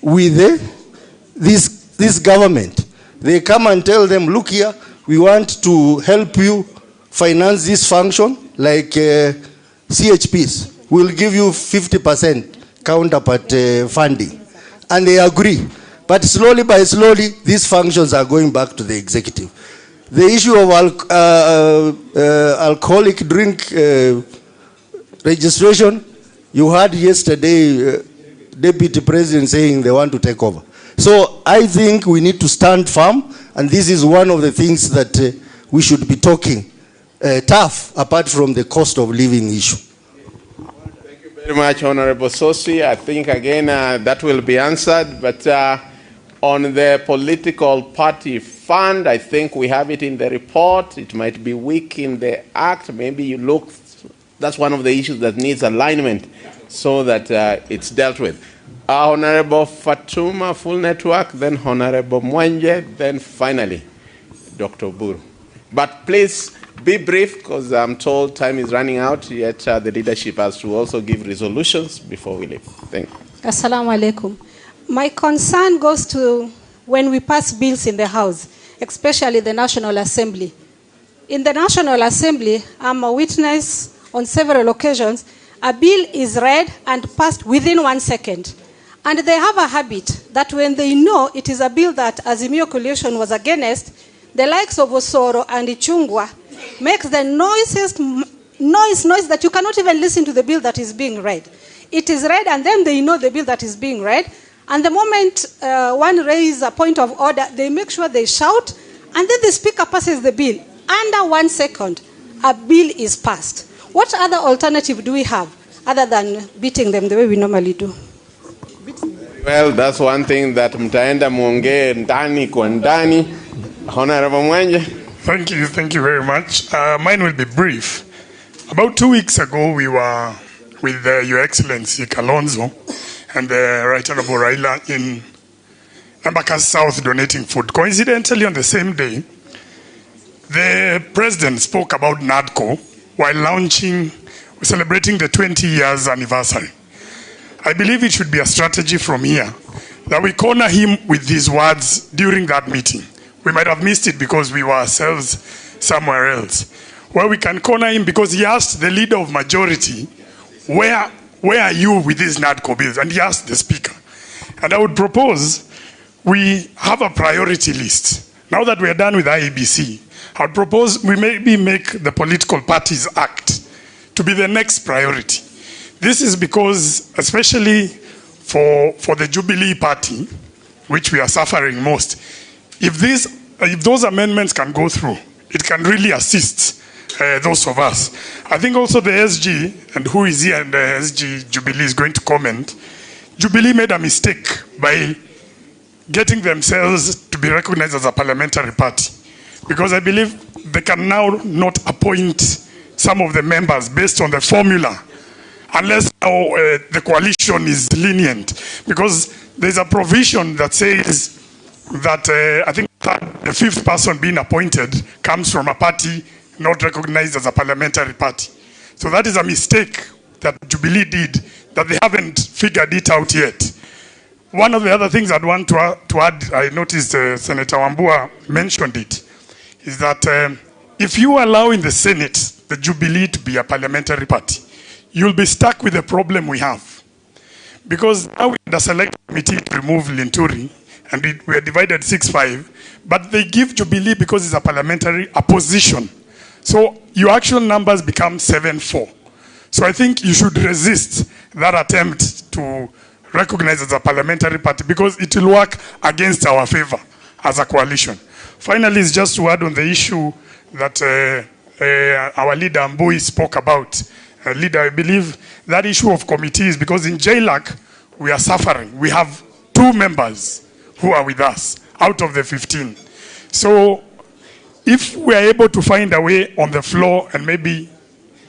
with this government. They come and tell them, look here, we want to help you finance this function, like CHPs. We'll give you 50% counterpart funding. And they agree. But slowly by slowly, these functions are going back to the executive. The issue of alcoholic drink registration, you heard yesterday Deputy President saying they want to take over. So I think we need to stand firm, and this is one of the things that we should be talking tough apart from the cost of living issue. Very much, Honorable Sosi. I think again that will be answered, but on the political party fund, I think we have it in the report. It might be weak in the act. Maybe you look, that's one of the issues that needs alignment so that it's dealt with. Honorable Fatuma, Full Network, then Honorable Mwenje, then finally Dr. Buru. But please be brief, because I'm told time is running out, yet the leadership has to also give resolutions before we leave. Thank you. Assalamu alaikum. My concern goes to when we pass bills in the House, especially the National Assembly. In the National Assembly, I'm a witness on several occasions, a bill is read and passed within 1 second. And they have a habit that when they know it is a bill that Azimio coalition was against, the likes of Osoro and Ichungwa makes the noise that you cannot even listen to the bill that is being read. It is read and then they know the bill that is being read. And the moment one raises a point of order, they make sure they shout, and then the speaker passes the bill. Under 1 second, a bill is passed. What other alternative do we have other than beating them the way we normally do? Well, that's one thing that mtaenda muongee ndani kwa ndani. Honorable Mwenje. Thank you very much. Mine will be brief. About 2 weeks ago, we were with Your Excellency Kalonzo and the Right Honorable Raila in Embakasi South donating food. Coincidentally, on the same day, the president spoke about Nadco while celebrating the 20 years anniversary. I believe it should be a strategy from here that we corner him with these words during that meeting. We might have missed it because we were ourselves somewhere else. Where we can corner him because he asked the leader of majority, where are you with these Nadco bills? And he asked the speaker. And I would propose we have a priority list. Now that we are done with IEBC, I would propose we maybe make the Political Parties Act to be the next priority. This is because, especially for the Jubilee Party, which we are suffering most, if those amendments can go through, it can really assist those of us. I think also the SG, and who is here, and the SG Jubilee is going to comment, Jubilee made a mistake by getting themselves to be recognized as a parliamentary party. Because I believe they can now not appoint some of the members based on the formula, unless now the coalition is lenient. Because there's a provision that says that I think the fifth person being appointed comes from a party not recognized as a parliamentary party. So that is a mistake that Jubilee did, that they haven't figured it out yet. One of the other things I'd want to add, I noticed Senator Wambua mentioned it, is that if you allow in the Senate the Jubilee to be a parliamentary party, you'll be stuck with the problem we have. Because now we had a select committee to remove Linturi, and we are divided 6-5, but they give Jubilee, because it's a parliamentary, opposition. So your actual numbers become 7-4. So I think you should resist that attempt to recognize as a parliamentary party, because it will work against our favor as a coalition. Finally, it's just to add on the issue that our leader Mbui spoke about. Leader, I believe that issue of committees, because in JLAC we are suffering. We have 2 members who are with us out of the 15. So if we are able to find a way on the floor and maybe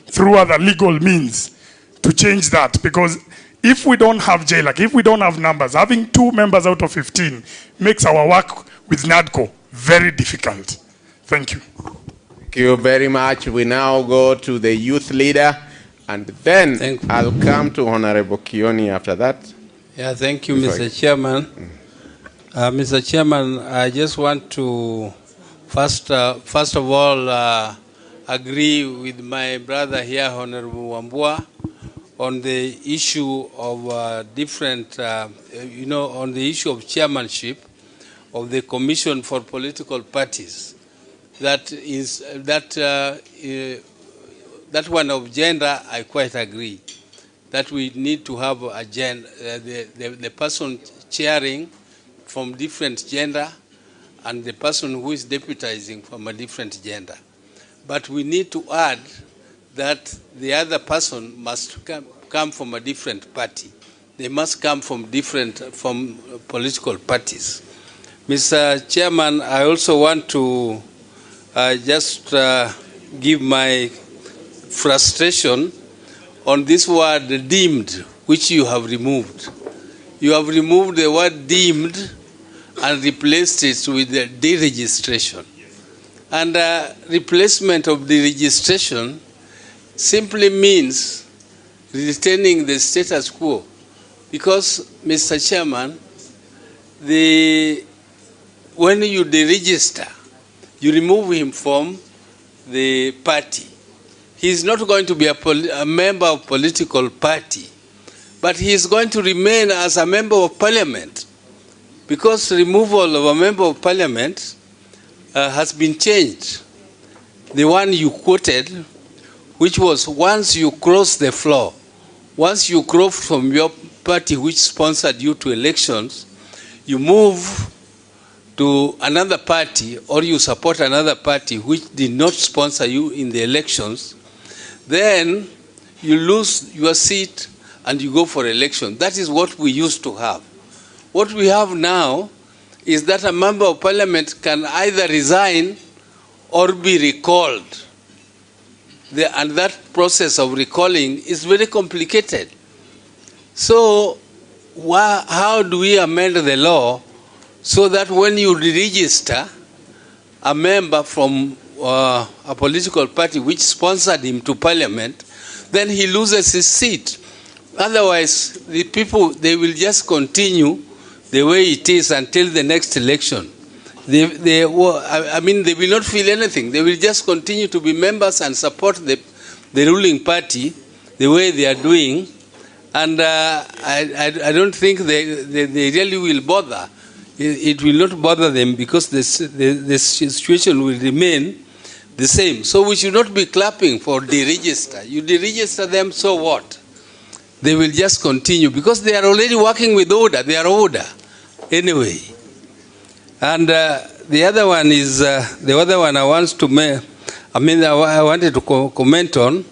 through other legal means to change that, because if we don't have JLAC, if we don't have numbers, having 2 members out of 15 makes our work with Nadco very difficult. Thank you. Thank you very much. We now go to the youth leader, and then I'll come to Honorable Kioni after that. Yeah, thank you, Mr. Chairman. Mr. Chairman, I just want to first of all agree with my brother here, Honorable Wambua, on the issue of on the issue of chairmanship of the Commission for Political Parties. That one of gender, I quite agree. That we need to have a gender, the person chairing from different gender, and the person who is deputizing from a different gender. but we need to add that the other person must come from a different party. They must come from political parties. Mr. Chairman, I also want to just give my frustration on this word deemed, which you have removed. You have removed the word deemed and replaced it with the deregistration. And replacement of deregistration simply means retaining the status quo. Because, Mr. Chairman, when you deregister, you remove him from the party. He is not going to be a member of political party, but he is going to remain as a member of parliament, because removal of a member of parliament has been changed. The one you quoted, which was once you cross the floor, once you cross from your party which sponsored you to elections, you move to another party or you support another party which did not sponsor you in the elections, then you lose your seat and you go for election. That is what we used to have. What we have now is that a member of parliament can either resign or be recalled. And that process of recalling is very complicated. So how do we amend the law so that when you register a member from a political party which sponsored him to parliament, then he loses his seat? Otherwise, the people, they will just continue the way it is until the next election. They will not feel anything. They will just continue to be members and support the ruling party the way they are doing. And I don't think they really will bother. It will not bother them because the situation will remain the same. So we should not be clapping for deregister. You deregister them, so what? They will just continue because they are already working with order. They are order anyway. And the other one is the other one I want to make. I wanted to comment on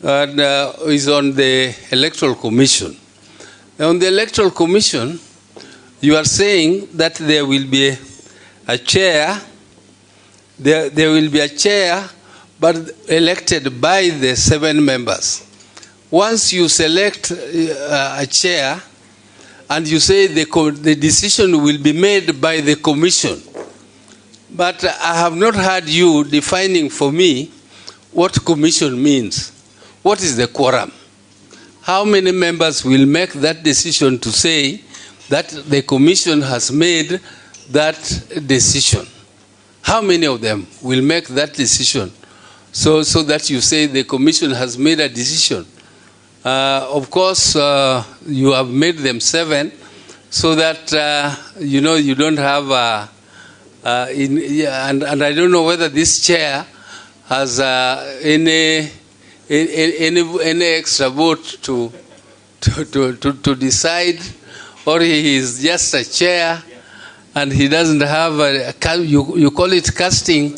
is on the Electoral Commission. Now, on the Electoral Commission, you are saying that there will be a chair. There will be a chair, but elected by the 7 members. Once you select a chair, and you say the decision will be made by the commission. But I have not heard you defining for me what commission means. What is the quorum? How many members will make that decision to say that the commission has made that decision? How many of them will make that decision so that you say the commission has made a decision? Of course, you have made them 7 so that, you don't have, and I don't know whether this chair has any extra vote to decide, or he is just a chair and he doesn't have you call it casting,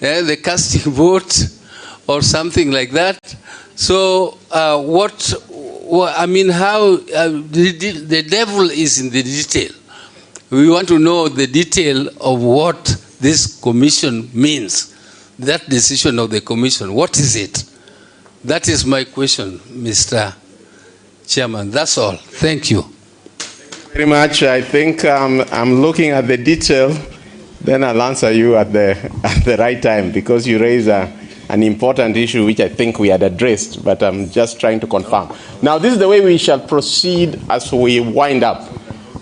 the casting vote or something like that. So how the devil is in the detail. We want to know the detail of what this commission means, that decision of the commission. What is it? That is my question, Mr. Chairman. That's all. Thank you. Very much. I think I'm looking at the detail, then I'll answer you at the right time, because you raise an important issue which I think we had addressed, but I'm just trying to confirm. Now, this is the way we shall proceed as we wind up.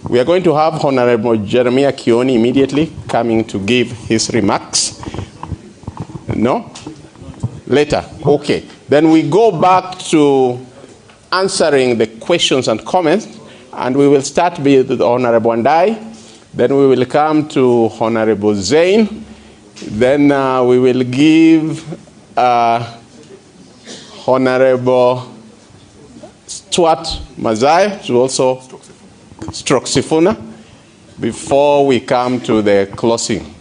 We are going to have Honorable Jeremiah Kioni immediately coming to give his remarks. No? Later. Okay. Then we go back to answering the questions and comments, and we will start with Honorable Ndai. Then we will come to Honorable Zain. Then we will give Honorable Stuart Mazai to also stroke Sifuna before we come to the closing.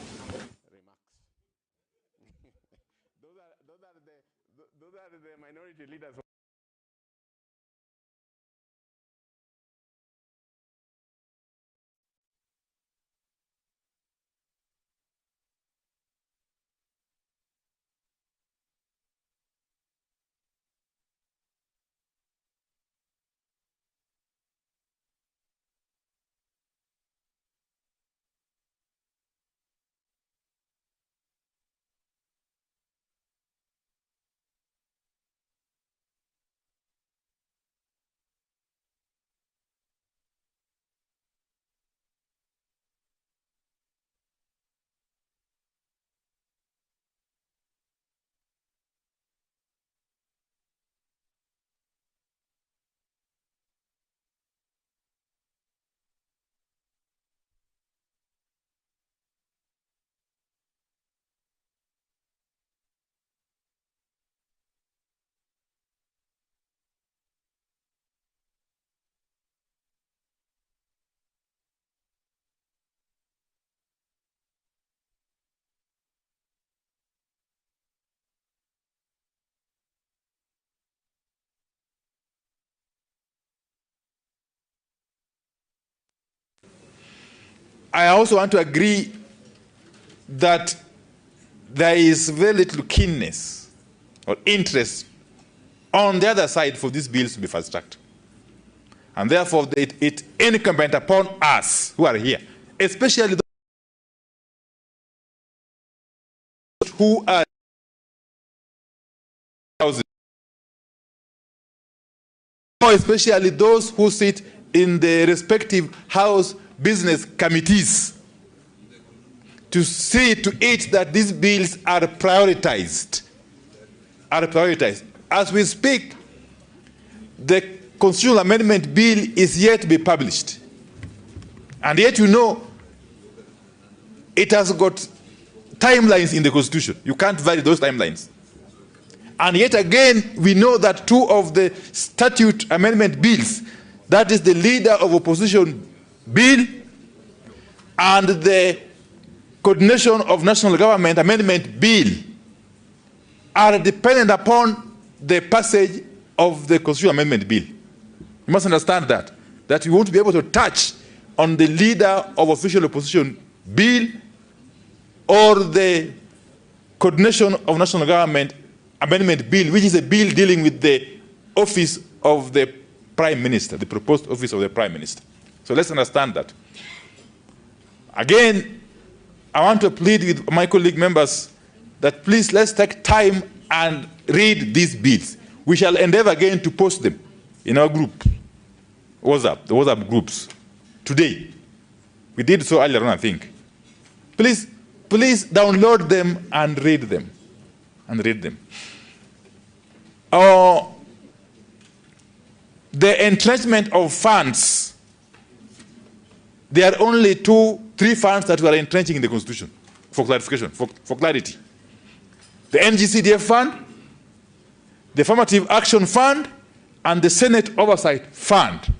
I also want to agree that there is very little keenness or interest on the other side for these bills to be fast-tracked. And therefore, it's incumbent upon us who are here, especially those who are especially those who sit in the respective House business committees, to see to it that these bills are prioritized. As we speak, the Constitutional Amendment Bill is yet to be published. And yet, you know, it has got timelines in the Constitution. You can't vary those timelines. And yet again, we know that two of the statute amendment bills, that is the leader of opposition bill and the coordination of national government amendment bill, are dependent upon the passage of the constitutional amendment bill. You must understand that you won't be able to touch on the leader of official opposition bill or the coordination of national government amendment bill, which is a bill dealing with the office of the Prime Minister, the proposed office of the Prime Minister. So let's understand that. Again, I want to plead with my colleague members that please let's take time and read these bills. We shall endeavor again to post them in our group, the WhatsApp groups, today. We did so earlier on, I think. Please download them and read them. The entrenchment of funds, there are only 3 funds that we are entrenching in the Constitution, for clarification, for clarity. The NGCDF fund, the Affirmative Action Fund, and the Senate Oversight Fund.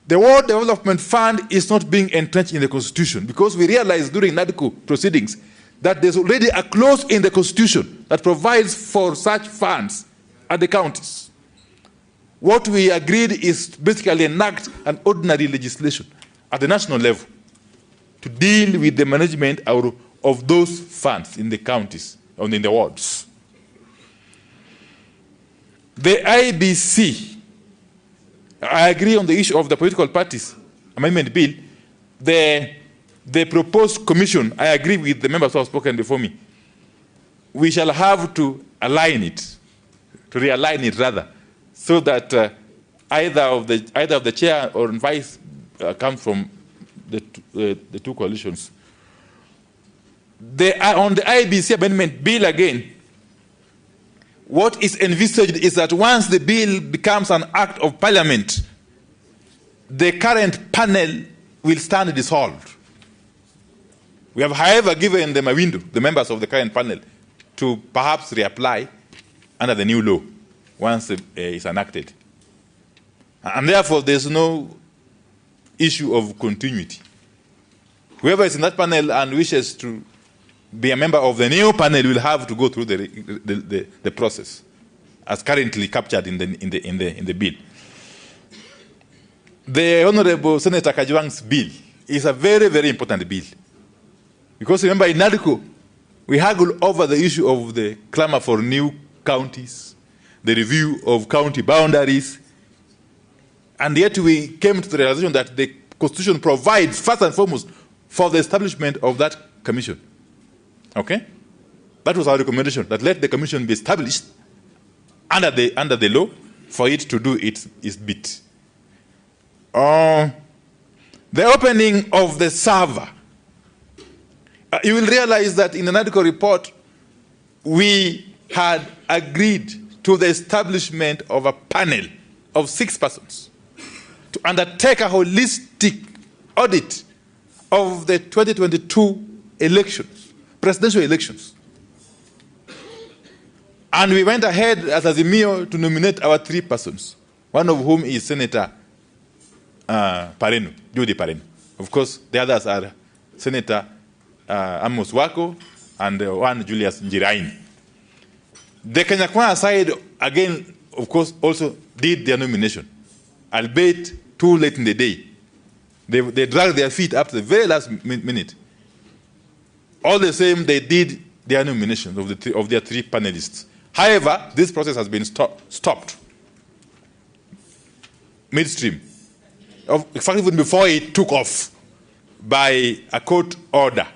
The World Development Fund is not being entrenched in the Constitution because we realized during Nadco proceedings that there's already a clause in the Constitution that provides for such funds at the counties. What we agreed is basically enact an ordinary legislation at the national level to deal with the management of those funds in the counties and in the wards. The IBC, I agree on the issue of the political parties amendment bill. The proposed commission, I agree with the members who have spoken before me. We shall have to align it, to realign it rather, so that either of the chair or vice comes from the two coalitions. On the IBC amendment bill again, what is envisaged is that once the bill becomes an act of parliament, the current panel will stand dissolved. We have, however, given them a window, the members of the current panel, to perhaps reapply under the new law once it is enacted. And therefore, there's no issue of continuity. Whoever is in that panel and wishes to be a member of the new panel will have to go through the process as currently captured in the bill. The Honorable Senator Kajwang's bill is a very, very important bill. Because remember, in Nadco, we haggled over the issue of the clamor for new counties, the review of county boundaries, and yet we came to the realization that the Constitution provides, first and foremost, for the establishment of that commission. Okay? That was our recommendation, that let the commission be established under the law for it to do its bit. The opening of the server. You will realize that in the Nadco report, we had agreed to the establishment of a panel of 6 persons to undertake a holistic audit of the 2022 elections, presidential elections. And we went ahead as Azimio to nominate our 3 persons, one of whom is Senator Judy Pareno. Of course, the others are Senator Amos Wako and one Julius Njiraini. The Kenya Kwanza side, again, of course, also did their nomination, albeit too late in the day. They dragged their feet up to the very last minute. All the same, they did their nominations of their three panelists. However, this process has been stopped midstream. In fact, even before it took off by a court order,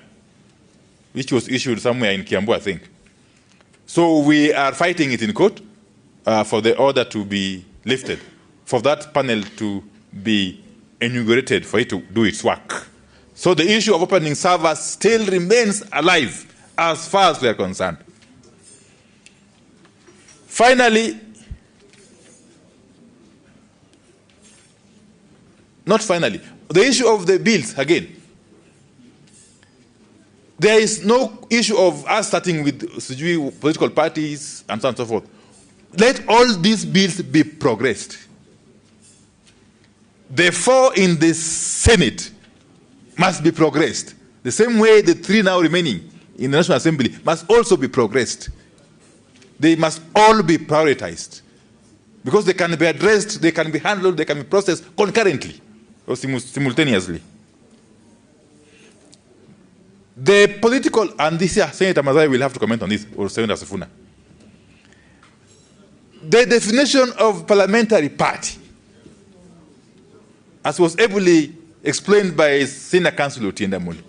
which was issued somewhere in Kiambu, I think. So we are fighting it in court for the order to be lifted, for that panel to be inaugurated, for it to do its work. So the issue of opening servers still remains alive as far as we are concerned. Finally, the issue of the bills again. There is no issue of us starting with political parties and so on and so forth. Let all these bills be progressed. The 4 in the Senate must be progressed. The same way the 3 now remaining in the National Assembly must also be progressed. They must all be prioritized. Because they can be addressed, they can be handled, they can be processed concurrently or simultaneously. The political, and this year Senator Mazai will have to comment on this, or Senator Sifuna. The definition of parliamentary party, as was ably explained by Senior Counsel Otienda Muli,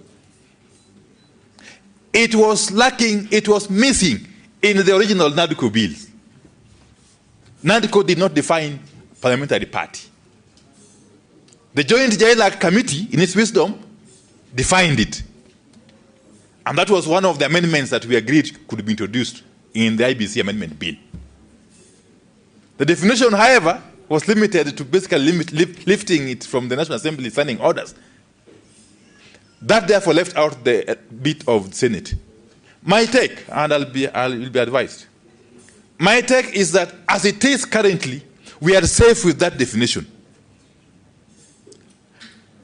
it was lacking, it was missing in the original Nadco bills. Nadco did not define parliamentary party. The Joint JLAC Committee, in its wisdom, defined it. And that was one of the amendments that we agreed could be introduced in the IBC Amendment Bill. The definition, however, was limited to basically lifting it from the National Assembly signing orders. That therefore left out the bit of the Senate. My take, and I will be advised, my take is that as it is currently, we are safe with that definition.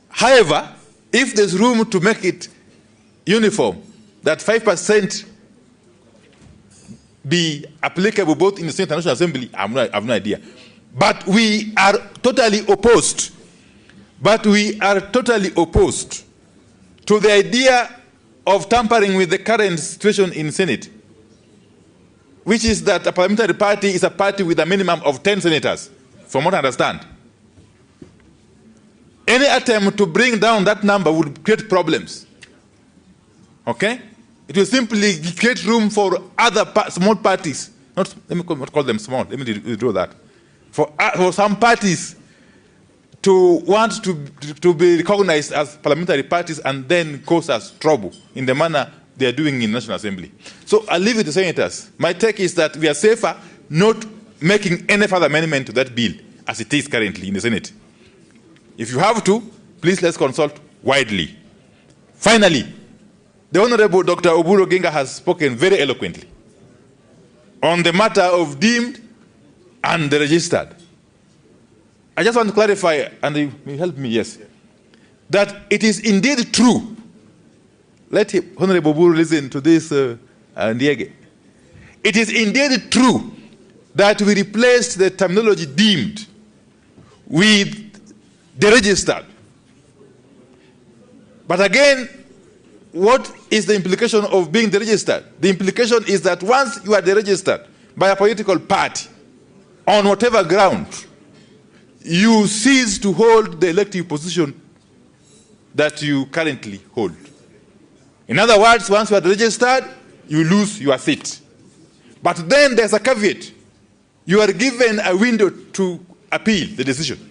However, if there's room to make it uniform, that 5% be applicable both in the Senate and National Assembly, I have no idea. But we are totally opposed. To the idea of tampering with the current situation in Senate, which is that a parliamentary party is a party with a minimum of 10 senators, from what I understand. Any attempt to bring down that number would create problems. Okay? It will simply create room for other small parties. Let me call them small. Let me withdraw that. For some parties to want to be recognized as parliamentary parties and then cause us trouble in the manner they are doing in the National Assembly. So I'll leave it to senators. My take is that we are safer not making any further amendment to that bill as it is currently in the Senate. If you have to, please let's consult widely. Finally, the Honorable Dr. Oburu Oginga has spoken very eloquently on the matter of deemed and the registered. I just want to clarify, and you may help me, yes, that it is indeed true. Let Honorable Oburu listen to this, Ndiege. It is indeed true that we replaced the terminology deemed with the registered. But again, what is the implication of being deregistered? The implication is that once you are deregistered by a political party, on whatever ground, you cease to hold the elective position that you currently hold. In other words, once you are registered, you lose your seat. But then there's a caveat. You are given a window to appeal the decision.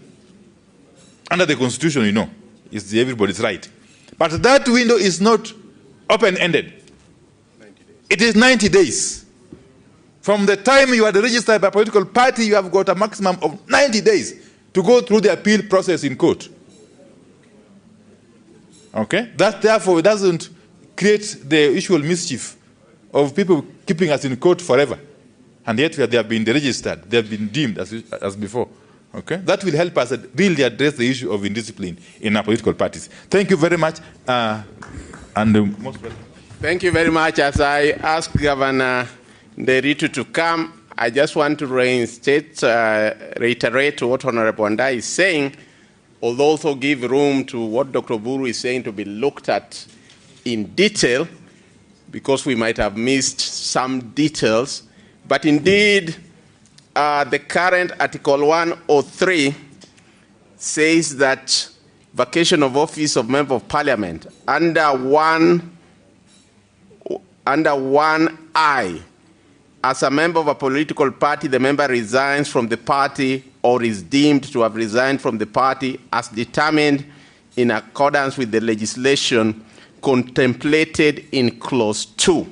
Under the Constitution, you know, it's everybody's right. But that window is not open-ended. It is 90 days. From the time you are registered by a political party, you have got a maximum of 90 days to go through the appeal process in court. Okay? That therefore doesn't create the usual mischief of people keeping us in court forever. And yet they have been deregistered, they have been deemed as before. Okay? That will help us really address the issue of indiscipline in our political parties. Thank you very much. And most welcome. Thank you very much. As I ask Governor Nderitu to come, I just want to reiterate what Honorable Ndai is saying, although also give room to what Dr. Buru is saying to be looked at in detail, because we might have missed some details. But indeed, the current Article 103 says that vacation of office of Member of Parliament under 1I, as a member of a political party, the member resigns from the party or is deemed to have resigned from the party as determined in accordance with the legislation contemplated in Clause 2.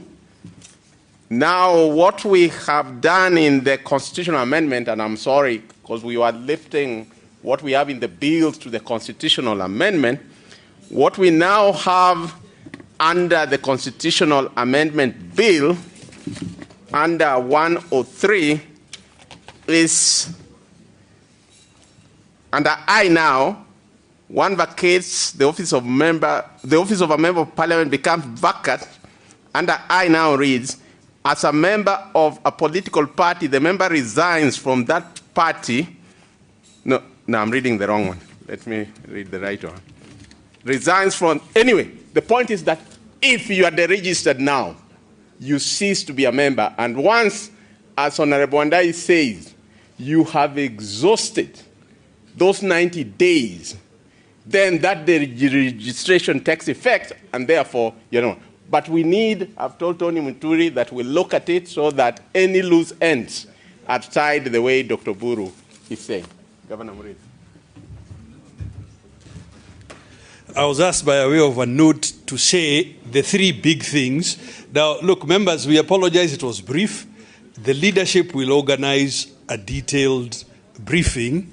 Now, what we have done in the constitutional amendment, and I'm sorry, because we were lifting what we have in the bills to the constitutional amendment, what we now have under the constitutional amendment bill, under 103, is, under I now, one vacates the office of a member of Parliament becomes vacant. Under I now reads, as a member of a political party, the member resigns from that party. No, I'm reading the wrong one. Let me read the right one. Resigns from, anyway, the point is that if you are deregistered now, you cease to be a member. And once, as Honorable Wandai says, you have exhausted those 90 days, then that registration takes effect, and therefore, you know. But we need, I've told Tony Muturi that we'll look at it so that any loose ends are tied the way Dr. Buru is saying. Governor Murithi. I was asked by way of a note to say the three big things. Now, look, members, we apologize, it was brief. The leadership will organize a detailed briefing.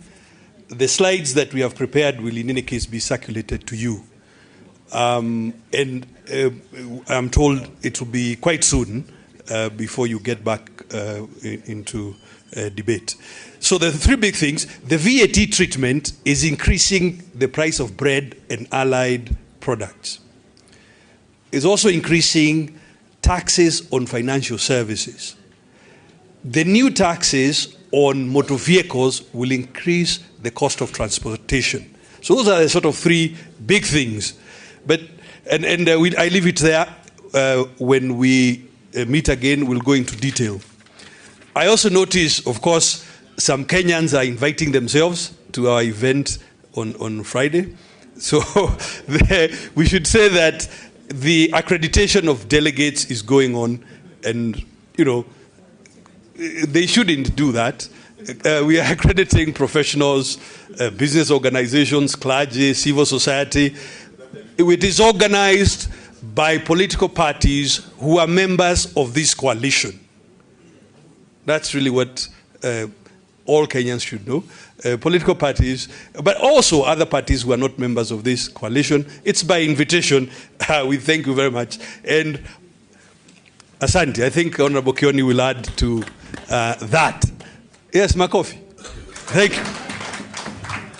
The slides that we have prepared will in any case be circulated to you. I'm told it will be quite soon before you get back into debate. So the three big things: the VAT treatment is increasing the price of bread and allied products. It's also increasing taxes on financial services. The new taxes on motor vehicles will increase the cost of transportation. So those are the sort of three big things. But I leave it there. When we meet again, we'll go into detail. I also notice, of course, some Kenyans are inviting themselves to our event on Friday. So we should say that the accreditation of delegates is going on, and they shouldn't do that. We are accrediting professionals, business organizations, clergy, civil society. It is organized by political parties who are members of this coalition. That's really what all Kenyans should know. Political parties, but also other parties who are not members of this coalition. It's by invitation. We thank you very much. And Asante, I think Honorable Kioni will add to that. Yes, Makofi. Thank you.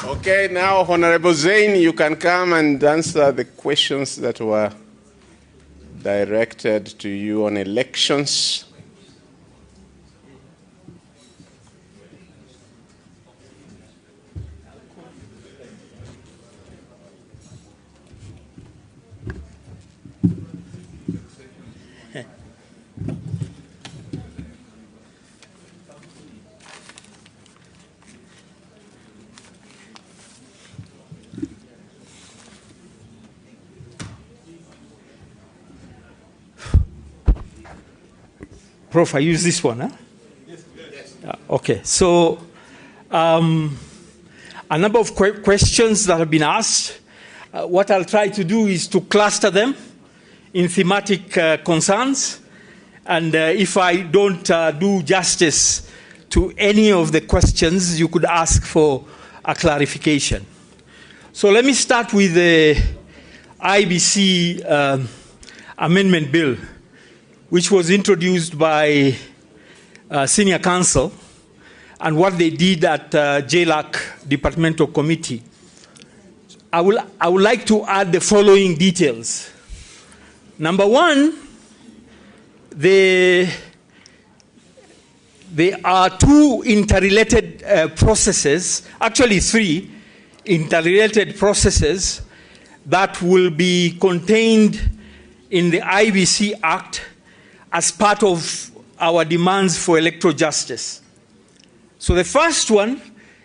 Okay, now Honorable Zain, you can come and answer the questions that were directed to you on elections. Prof, I use this one, huh? Yes. Okay, so a number of questions that have been asked. What I'll try to do is to cluster them in thematic concerns. And if I don't do justice to any of the questions, you could ask for a clarification. So let me start with the IBC amendment bill, which was introduced by senior counsel, and what they did at JLAC Departmental Committee. I would like to add the following details. Number one, there are two interrelated processes, actually three, interrelated processes that will be contained in the IBC Act as part of our demands for electoral justice. So the first one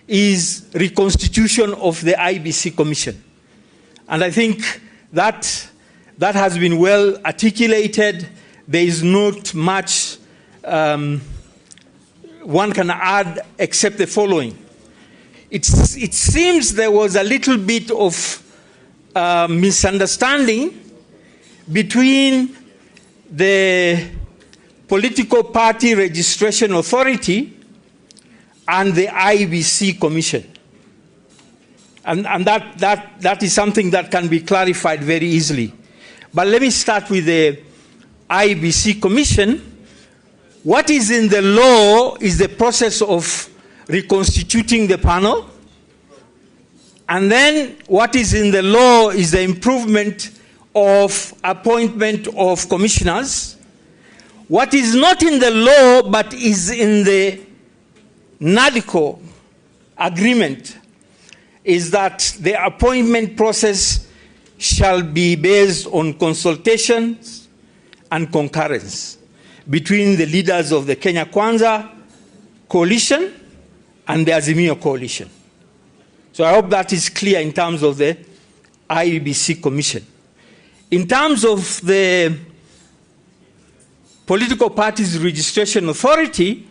is reconstitution of the IBC Commission. And I think that has been well articulated. There is not much one can add except the following. It seems there was a little bit of misunderstanding between the Political Party Registration Authority and the IBC Commission. And that is something that can be clarified very easily. But let me start with the IBC Commission. What is in the law is the process of reconstituting the panel. And then what is in the law is the improvement of appointment of commissioners. What is not in the law but is in the Nadco agreement is that the appointment process shall be based on consultations and concurrence between the leaders of the Kenya Kwanza coalition and the Azimio coalition. So I hope that is clear in terms of the IBC Commission. In terms of the Political Parties Registration Authority,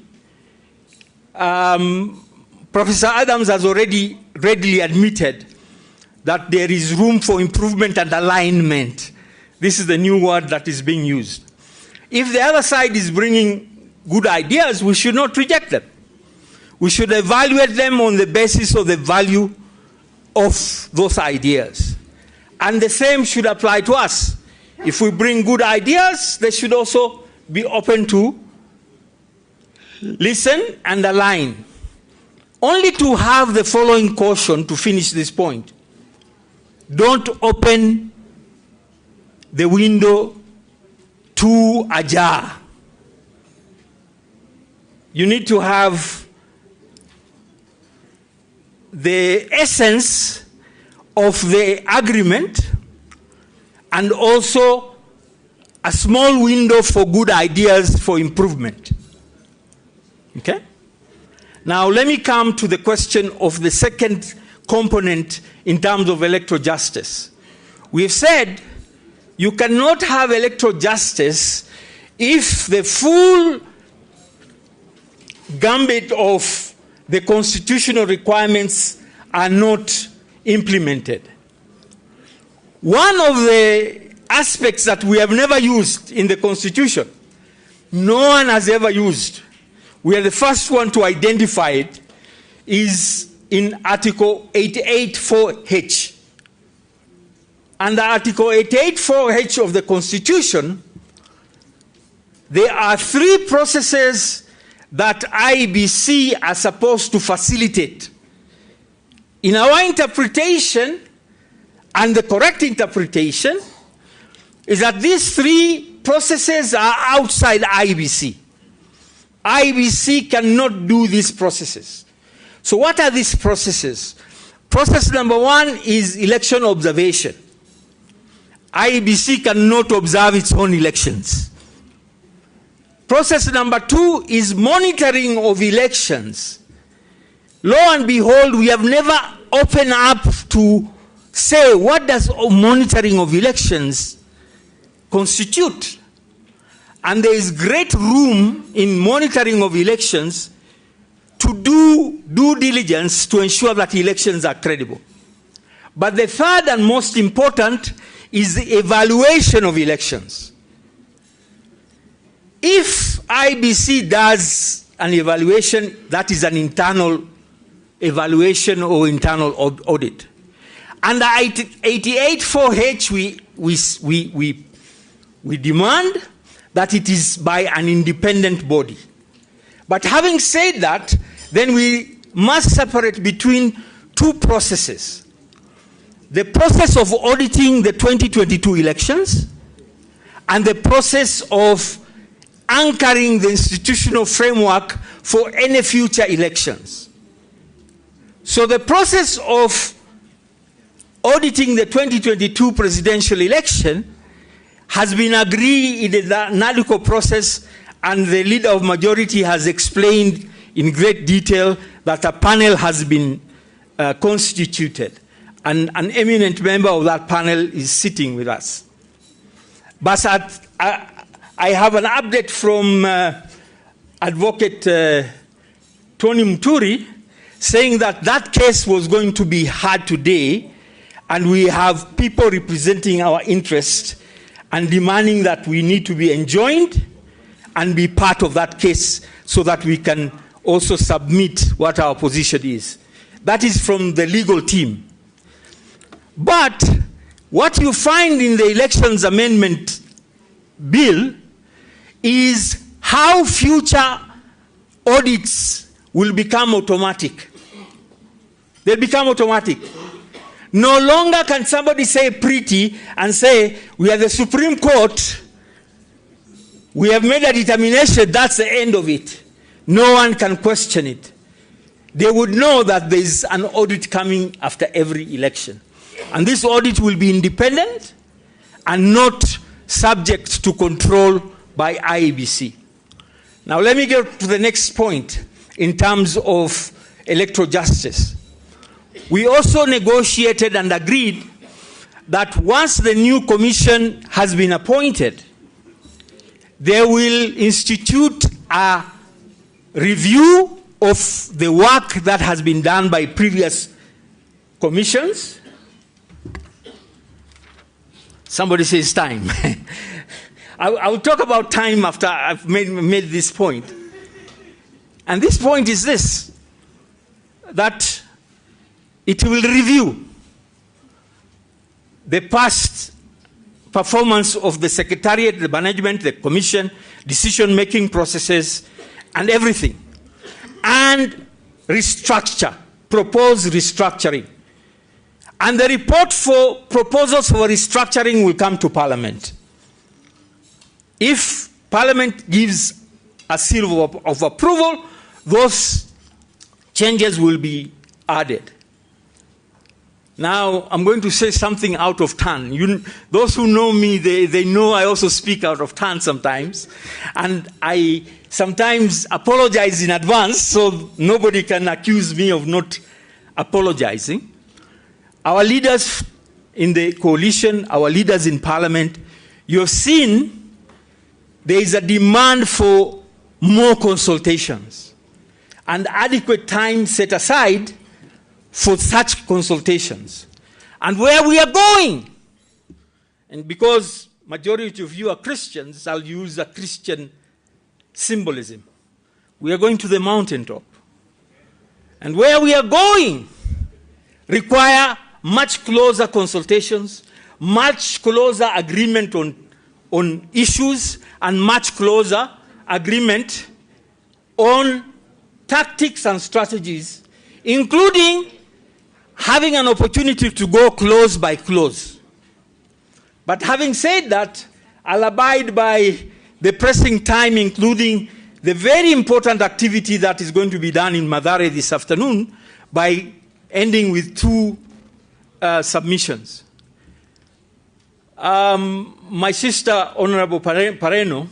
Professor Adams has already readily admitted that there is room for improvement and alignment. This is the new word that is being used. If the other side is bringing good ideas, we should not reject them. We should evaluate them on the basis of the value of those ideas. And the same should apply to us. If we bring good ideas, they should also be open to listen and align. Only to have the following caution to finish this point. Don't open the window too ajar. You need to have the essence of the agreement and also a small window for good ideas for improvement. Okay? Now let me come to the question of the second component in terms of electoral justice. We've said you cannot have electoral justice if the full gambit of the constitutional requirements are not implemented. One of the aspects that we have never used in the Constitution, no one has ever used, we are the first one to identify it, is in Article 88.4H. Under Article 88.4H of the Constitution, there are three processes that IBC are supposed to facilitate. In our interpretation, and the correct interpretation, is that these three processes are outside IBC. IBC cannot do these processes. So what are these processes? Process number one is election observation. IBC cannot observe its own elections. Process number two is monitoring of elections. Lo and behold, we have never opened up to say what does monitoring of elections constitute. And there is great room in monitoring of elections to do due diligence to ensure that elections are credible. But the third and most important is the evaluation of elections. If IBC does an evaluation, that is an internal evaluation or internal audit. Under 88.4H, we demand that it is by an independent body. But having said that, then we must separate between two processes. The process of auditing the 2022 elections and the process of anchoring the institutional framework for any future elections. So the process of auditing the 2022 presidential election has been agreed in the Nadco process, and the leader of majority has explained in great detail that a panel has been constituted, and an eminent member of that panel is sitting with us. But I have an update from Advocate Tony Muturi saying that that case was going to be heard today, and we have people representing our interest and demanding that we need to be enjoined and be part of that case so that we can also submit what our position is. That is from the legal team. But what you find in the Elections Amendment Bill is how future audits will become automatic. They'll become automatic. No longer can somebody say pretty and say, we are the Supreme Court, we have made a determination, that's the end of it. No one can question it. They would know that there is an audit coming after every election. And this audit will be independent and not subject to control by IEBC. Now let me get to the next point in terms of electoral justice. We also negotiated and agreed that once the new commission has been appointed, they will institute a review of the work that has been done by previous commissions. Somebody says time. I will talk about time after I've made this point. And this point is this, that it will review the past performance of the Secretariat, the management, the commission, decision-making processes, and everything. And restructure, propose restructuring. And the report for proposals for restructuring will come to Parliament. If Parliament gives a seal of approval, those changes will be added. Now, I'm going to say something out of turn. Those who know me, they know I also speak out of turn sometimes. And I sometimes apologize in advance, so nobody can accuse me of not apologizing. Our leaders in the coalition, our leaders in Parliament, you have seen there is a demand for more consultations and adequate time set aside for such consultations. And where we are going, and because majority of you are Christians, I'll use a Christian symbolism. We are going to the mountaintop. And where we are going require much closer consultations, much closer agreement on issues, and much closer agreement on tactics and strategies, including having an opportunity to go close by close. But having said that, I'll abide by the pressing time, including the very important activity that is going to be done in Mathare this afternoon, by ending with two submissions. My sister, Honorable Pareno,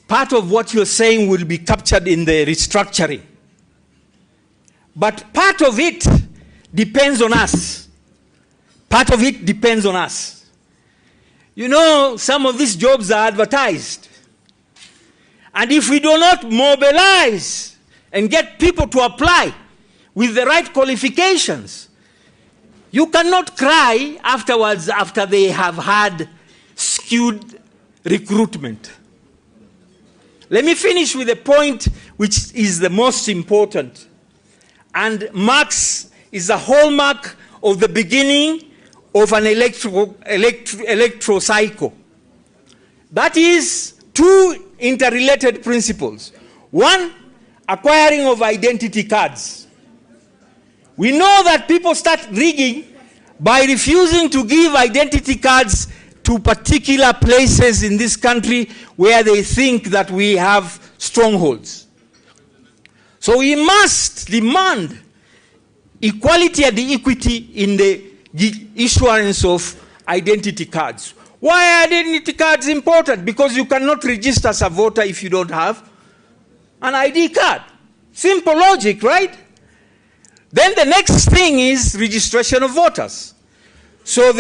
part of what you're saying will be captured in the restructuring. But part of it depends on us. Part of it depends on us. You know, some of these jobs are advertised. And if we do not mobilize and get people to apply with the right qualifications, you cannot cry afterwards after they have had skewed recruitment. Let me finish with a point which is the most important, and marks is a hallmark of the beginning of an electro cycle. That is two interrelated principles. One, acquiring of identity cards. We know that people start rigging by refusing to give identity cards to particular places in this country where they think that we have strongholds. So we must demand equality and equity in the issuance of identity cards. Why are identity cards important? Because you cannot register as a voter if you don't have an ID card. Simple logic, right? Then the next thing is registration of voters. So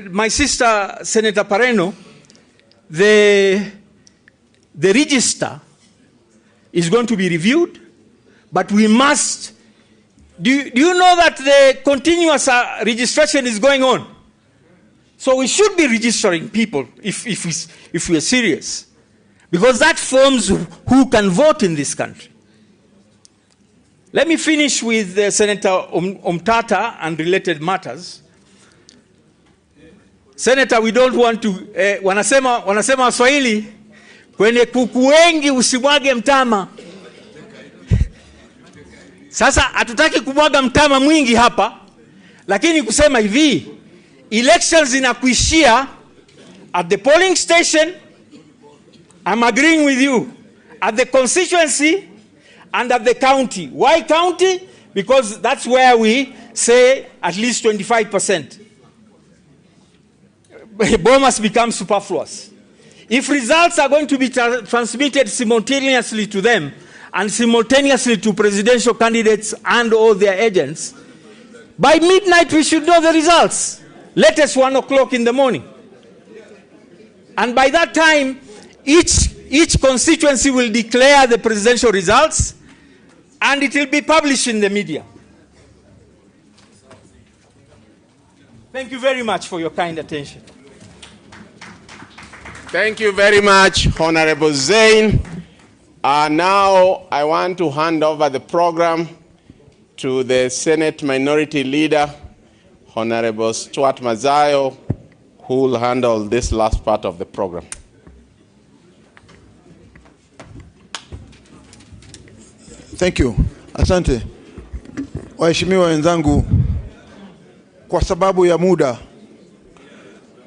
my sister, Senator Pareno, the register is going to be reviewed, but we must. Do you know that the continuous registration is going on? So we should be registering people if we are serious, because that forms who can vote in this country. Let me finish with Senator Omtata and related matters. Senator, we don't want to, wanasema Waswahili, kwenye kuku wengi usimwage mtama. Sasa hatutaki kumwaga mtama mwingi hapa, lakini kusema hivi, elections zinakuishia at the polling station. I'm agreeing with you. At the constituency and at the county. Why county? Because that's where we say at least 25%. Bomas become superfluous. If results are going to be transmitted simultaneously to them and simultaneously to presidential candidates and all their agents, by midnight we should know the results. Latest 1 o'clock in the morning. And by that time, each constituency will declare the presidential results and it will be published in the media. Thank you very much for your kind attention. Thank you very much, Honorable Zain. Now I want to hand over the program to the Senate Minority Leader, Honorable Stuart Mazayo, who will handle this last part of the program. Thank you. Asante. Waheshimiwa wenzangu, kwa sababu ya muda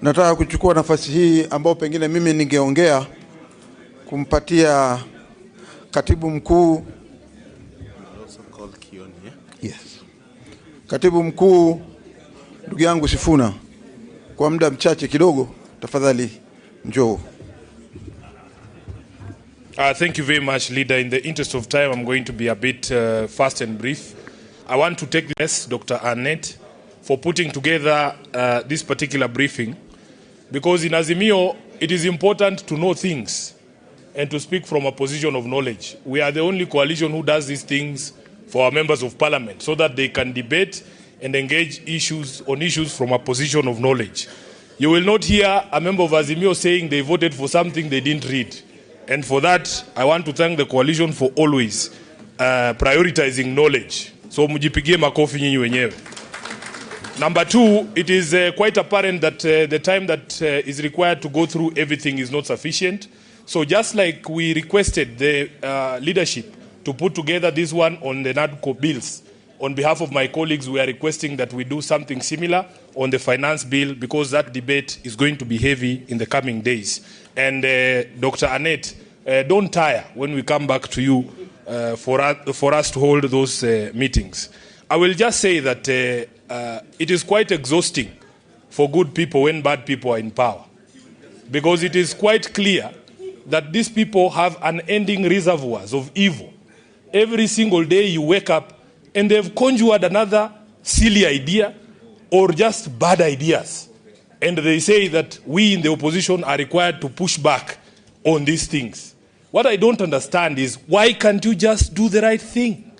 nataka kuchukua nafasi hii ambao pengine mimi ningeongea kumpatia katibu mkuu. Yes. Katibu mkuu ndugu yangu Sifuna, kwa muda mchache kidogo tafadhali njoo. Thank you very much, Leader. In the interest of time, I'm going to be a bit fast and brief. I want to take this, Dr. Annette, for putting together this particular briefing, because in Azimio, it is important to know things and to speak from a position of knowledge. We are the only coalition who does these things for our members of parliament, so that they can debate and engage on issues from a position of knowledge. You will not hear a member of Azimio saying they voted for something they didn't read. And for that, I want to thank the coalition for always prioritizing knowledge. So mujipigie makofi nyinyi wenyewe. Number two, it is quite apparent that the time that is required to go through everything is not sufficient. So just like we requested the leadership to put together this one on the Nadco bills, on behalf of my colleagues, we are requesting that we do something similar on the finance bill, because that debate is going to be heavy in the coming days. And Dr. Annette, don't tire when we come back to you for us to hold those meetings. I will just say that it is quite exhausting for good people when bad people are in power, because it is quite clear that these people have unending reservoirs of evil. Every single day you wake up and they've conjured another silly idea or just bad ideas. And they say that we in the opposition are required to push back on these things. What I don't understand is, why can't you just do the right thing?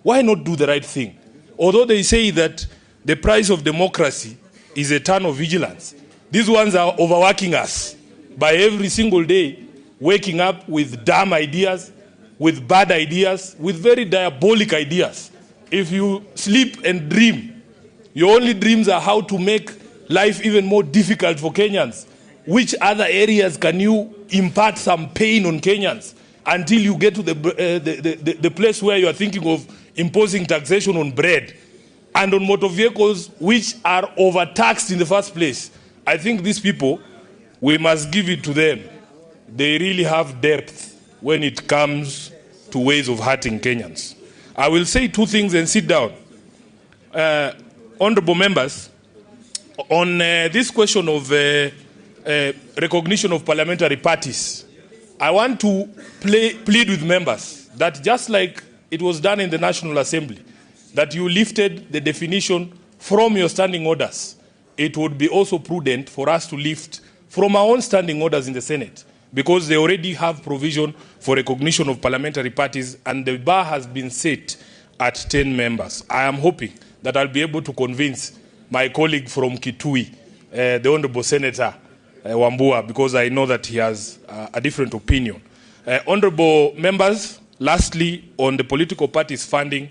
Why not do the right thing? Although they say that the price of democracy is a ton of vigilance, these ones are overworking us by every single day, waking up with dumb ideas, with bad ideas, with very diabolic ideas. If you sleep and dream, your only dreams are how to make life even more difficult for Kenyans. Which other areas can you impart some pain on Kenyans until you get to the place where you are thinking of imposing taxation on bread and on motor vehicles, which are overtaxed in the first place? I think these people, we must give it to them. They really have depth when it comes to ways of hurting Kenyans. I will say two things and sit down. Honorable members, on this question of recognition of parliamentary parties, I want to plead with members that just like it was done in the National Assembly, that you lifted the definition from your standing orders, it would be also prudent for us to lift from our own standing orders in the Senate, because they already have provision for recognition of parliamentary parties, and the bar has been set at 10 members. I am hoping that I'll be able to convince my colleague from Kitui, the Honorable Senator Wambua, because I know that he has a different opinion. Honorable members, lastly, on the political parties funding,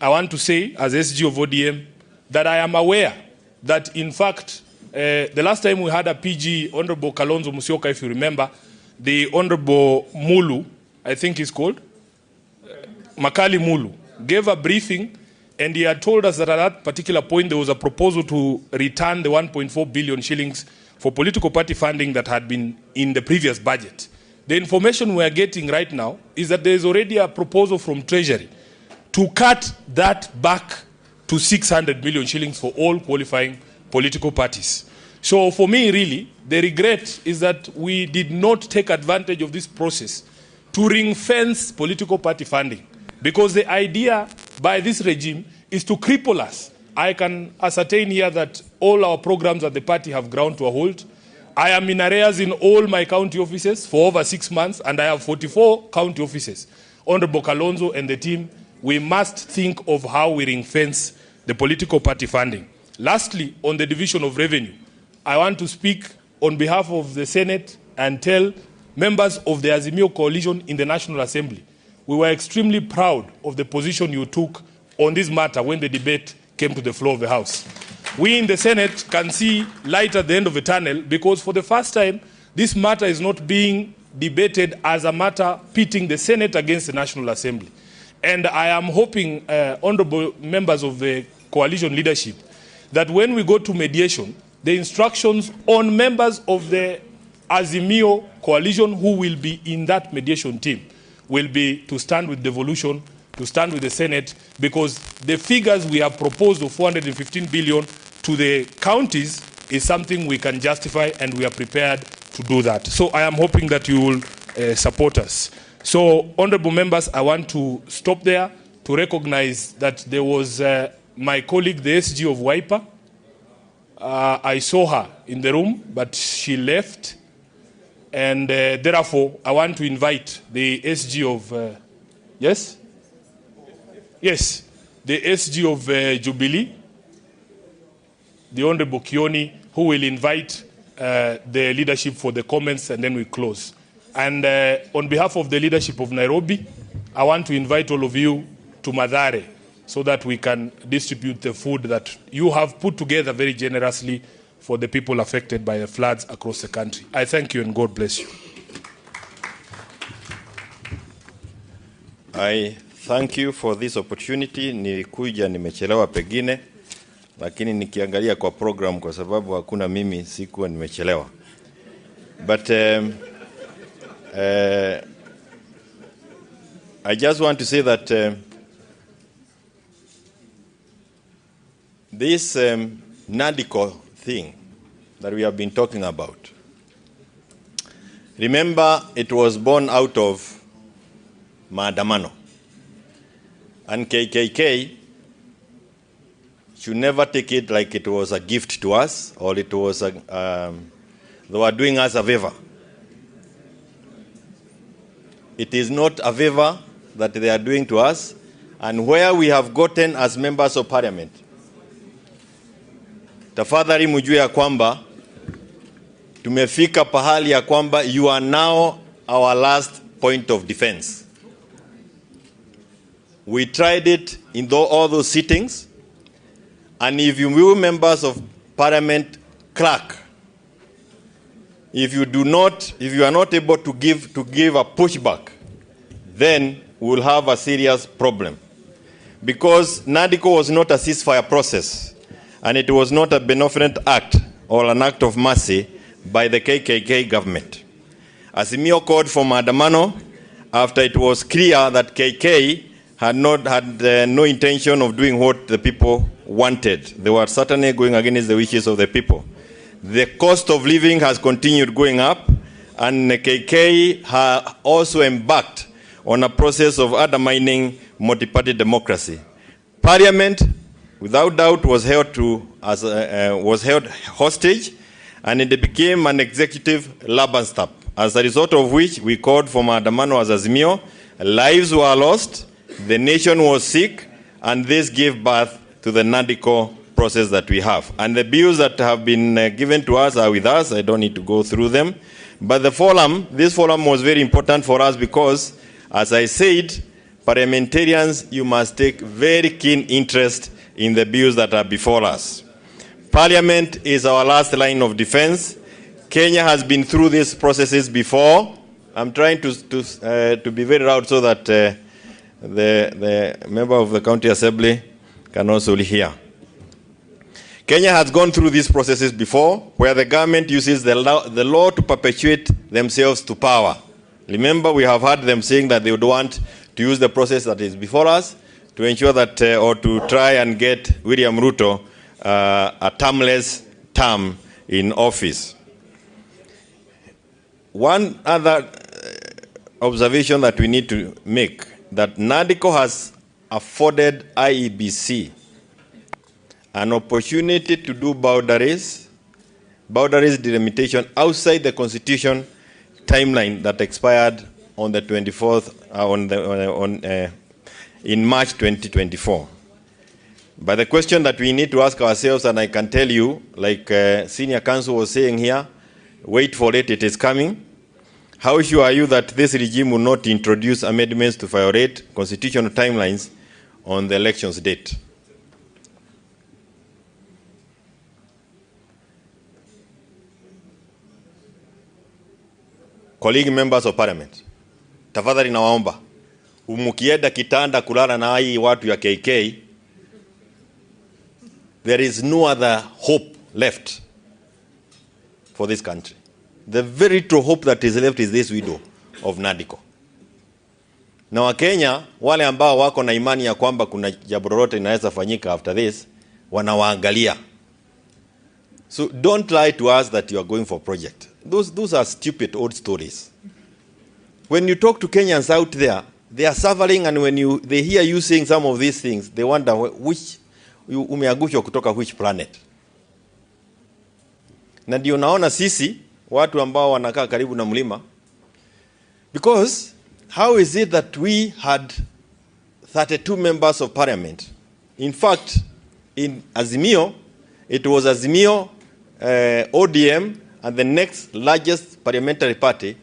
I want to say, as SG of ODM, that I am aware that, in fact, the last time we had a PG, Honorable Kalonzo Musyoka, if you remember, the Honorable Mulu, I think he's called, Makali Mulu, gave a briefing, and he had told us that at that particular point there was a proposal to return the 1.4 billion shillings for political party funding that had been in the previous budget. The information we are getting right now is that there is already a proposal from Treasury to cut that back to 600 million shillings for all qualifying political parties. So for me, really, the regret is that we did not take advantage of this process to ring-fence political party funding, because the idea by this regime is to cripple us. I can ascertain here that all our programs at the party have ground to a halt. I am in arrears in all my county offices for over 6 months, and I have 44 county offices. Honorable Kalonzo and the team, we must think of how we ring-fence the political party funding. Lastly, on the division of revenue, I want to speak on behalf of the Senate and tell members of the Azimio coalition in the National Assembly, we were extremely proud of the position you took on this matter when the debate came to the floor of the House. We in the Senate can see light at the end of the tunnel, because for the first time, this matter is not being debated as a matter pitting the Senate against the National Assembly. And I am hoping, honorable members of the coalition leadership, that when we go to mediation, the instructions on members of the Azimio coalition who will be in that mediation team will be to stand with devolution, to stand with the Senate, because the figures we have proposed of 415 billion to the counties is something we can justify, and we are prepared to do that. So I am hoping that you will support us. So, honorable members, I want to stop there to recognize that there was my colleague, the SG of Wiper. I saw her in the room, but she left. And therefore, I want to invite the SG of, yes? Yes, the SG of Jubilee, the Honorable Kioni, who will invite the leadership for the comments, and then we close. And on behalf of the leadership of Nairobi, I want to invite all of you to Mathare so that we can distribute the food that you have put together very generously for the people affected by the floods across the country. I thank you and God bless you. I thank you for this opportunity. Nilikuja nimechelewa pengine, lakini nikiangalia kwa program, kwa sababu hakuna mimi, sikuwa nimechelewa. But I just want to say that this Nadco thing that we have been talking about, remember, it was born out of maandamano. And KKK should never take it like it was a gift to us, or it was they were doing us a favor. It is not a favor that they are doing to us, and where we have gotten as members of parliament, tafadhali mjue ya kwamba tumefika pahali ya kwamba you are now our last point of defense. We tried it in all those sittings, and if you members of parliament crack, if you are not able to give a pushback, then we will have a serious problem. Because Nadco was not a ceasefire process, and it was not a benevolent act or an act of mercy by the KKK government. Azimio called for maandamano after it was clear that KK had no intention of doing what the people wanted. They were certainly going against the wishes of the people. The cost of living has continued going up, and KK has also embarked on a process of undermining multi-party democracy. Parliament, without doubt, was held hostage, and it became an executive rubber stamp. As a result of which, we called for maandamano as Azimio. Lives were lost, the nation was sick, and this gave birth to the Nadco process that we have. And the bills that have been given to us are with us. I don't need to go through them. But this forum was very important for us because, as I said, parliamentarians, you must take very keen interest in the bills that are before us. Parliament is our last line of defense. Kenya has been through these processes before. I'm trying to be very loud so that the member of the county assembly can also hear. Kenya has gone through these processes before, where the government uses the law to perpetuate themselves to power. Remember, we have heard them saying that they would want to use the process that is before us to ensure that, or to try and get William Ruto a termless term in office. One other observation that we need to make, that Nadco has afforded IEBC an opportunity to do boundaries delimitation outside the constitution timeline that expired on the 24th, in March 2024. But the question that we need to ask ourselves, and I can tell you, like senior counsel was saying here, wait for it, it is coming. How sure are you that this regime will not introduce amendments to violate constitutional timelines on the elections date? Colleague members of parliament, tafadhali nawaomba, umukienda kitanda kulala na hii watu ya KK, there is no other hope left for this country. The very true hope that is left is this widow of Nadco. Na Wakenya, wale ambao wako na imani ya kwamba kuna jambo lolote linaweza fanyika after this, wanawaangalia. So don't lie to us that you are going for project. Those are stupid old stories. When you talk to Kenyans out there, they are suffering, and when they hear you saying some of these things, they wonder which umeangushwa kutoka which planet. Na ndio naona sisi watu ambao wanakaa karibu na mlima, because how is it that we had 32 members of parliament? In fact, in Azimio, it was Azimio, ODM, and the next largest parliamentary party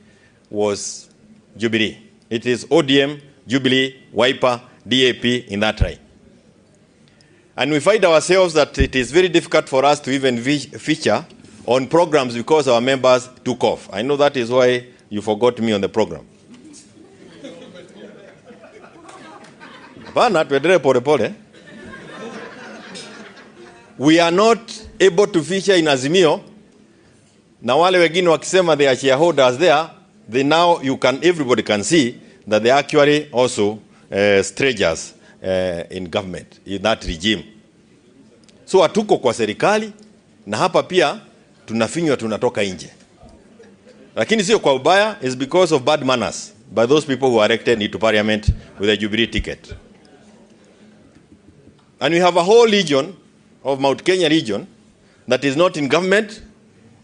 was Jubilee. It is ODM, Jubilee, Wiper, DAP in that right. And we find ourselves that it is very difficult for us to even feature on programs because our members took off. I know that is why you forgot me on the program. We are not able to feature in Azimio. Na wale wengine wakisema they are shareholders there, everybody can see that they are actually also strangers in government, in that regime. So hatuko kwa serikali, na hapa pia tunafinywa tunatoka nje. Lakini sio kwa ubaya, is because of bad manners by those people who are elected into parliament with a Jubilee ticket. And we have a whole region of Mount Kenya region that is not in government.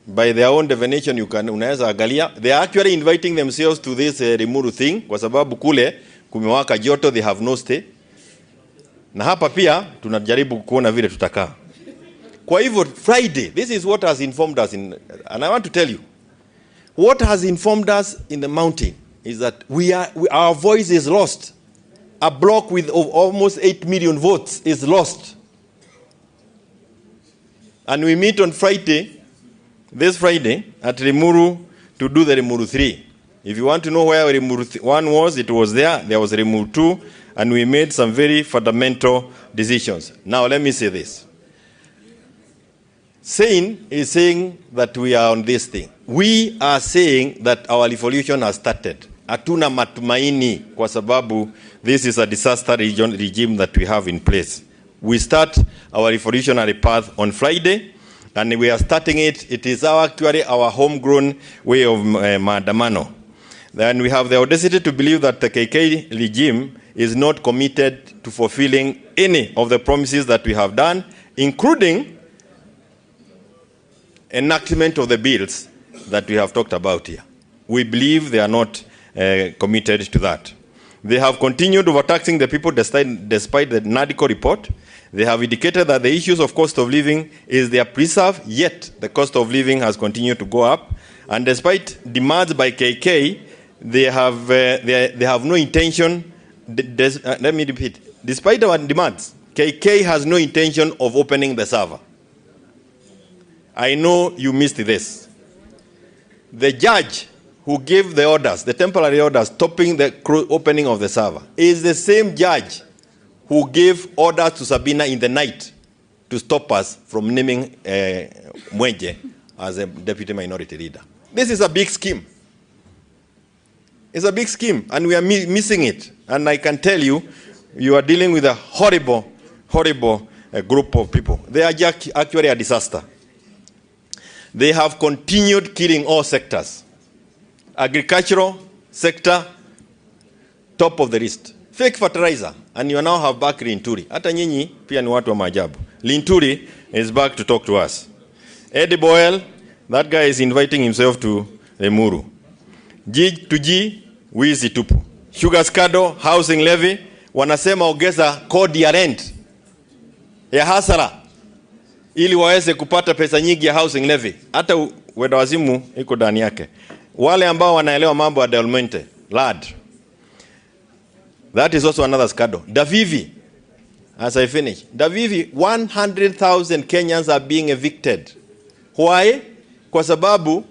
By their own definition, unaweza angalia, they are actually inviting themselves to this Limuru thing, kwa sababu kule kumewaka joto, they have no stay. Na hapa pia tunajaribu kuona vile tutakaa. Kwa hivyo Friday, this is what has informed us and I want to tell you, what has informed us in the mountain is that our voice is lost. A block with almost 8 million votes is lost. And we meet on Friday, this Friday, at Limuru to do the Limuru 3. If you want to know where Limuru 1 was, it was there. There was Limuru 2, and we made some very fundamental decisions. Now, let me say this. Sane is saying that we are on this thing. We are saying that our revolution has started. Hatuna matumaini kwa sababu this is a disaster regime that we have in place. We start our revolutionary path on Friday, and we are starting it. It is actually our homegrown way of maandamano. Then we have the audacity to believe that the KK regime is not committed to fulfilling any of the promises that we have done, including enactment of the bills that we have talked about here. We believe they are not committed to that. They have continued overtaxing the people despite the Nadco report. They have indicated that the issues of cost of living is their preserve, yet the cost of living has continued to go up. And despite demands by KK, they have no intention, let me repeat, despite our demands, KK has no intention of opening the server. I know you missed this. The judge who gave the orders, the temporary orders, stopping the opening of the server, is the same judge who gave orders to Sabina in the night to stop us from naming Mwenje as a deputy minority leader. This is a big scheme. It's a big scheme, and we are missing it. And I can tell you, you are dealing with a horrible, horrible group of people. They are actually a disaster. They have continued killing all sectors. Agricultural sector, top of the list. Fake fertilizer, and you now have back Linturi. Hata nyinyi pia ni watu wa maajabu. Linturi is back to talk to us. Eddie Boyle, that guy is inviting himself to Lemuru. G2G, wizi tupu. Sugar scandal, housing levy, wanasema ongeza kodi ya rent ya hasara ili waweze kupata pesa nyingi ya housing levy. Hata wenda wazimu iko ndani yake. Wale ambao wanaelewa mambo ya development, lad. That is also another scandal. Davivi, as I finish. Davivi, 100,000 Kenyans are being evicted. Why? Kwa sababu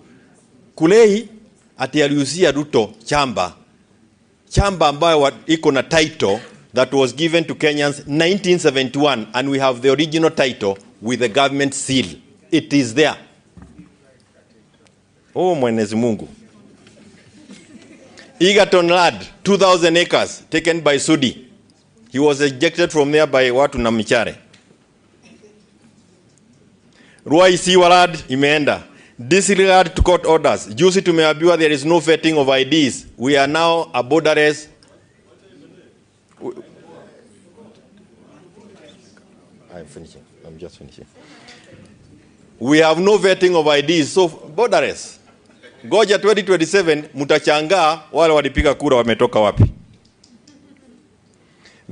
Kulei ati aliuzia Ruto chamba ambayo iko na title that was given to Kenyans 1971, and we have the original title with the government seal. It is there. Oh, Mwenyezi Mungu. Egerton Lad, 2,000 acres taken by Sudi. He was ejected from there by watu na Michare. Ruai Siwalad imeenda. Disregard to court orders. Juzi tumeambiwa there is no vetting of IDs. We are now a borderless. I'm finishing. I'm just finishing. We have no vetting of IDs, so borderless. Goja 2027 mutachangaa wale walipiga kura wametoka wapi.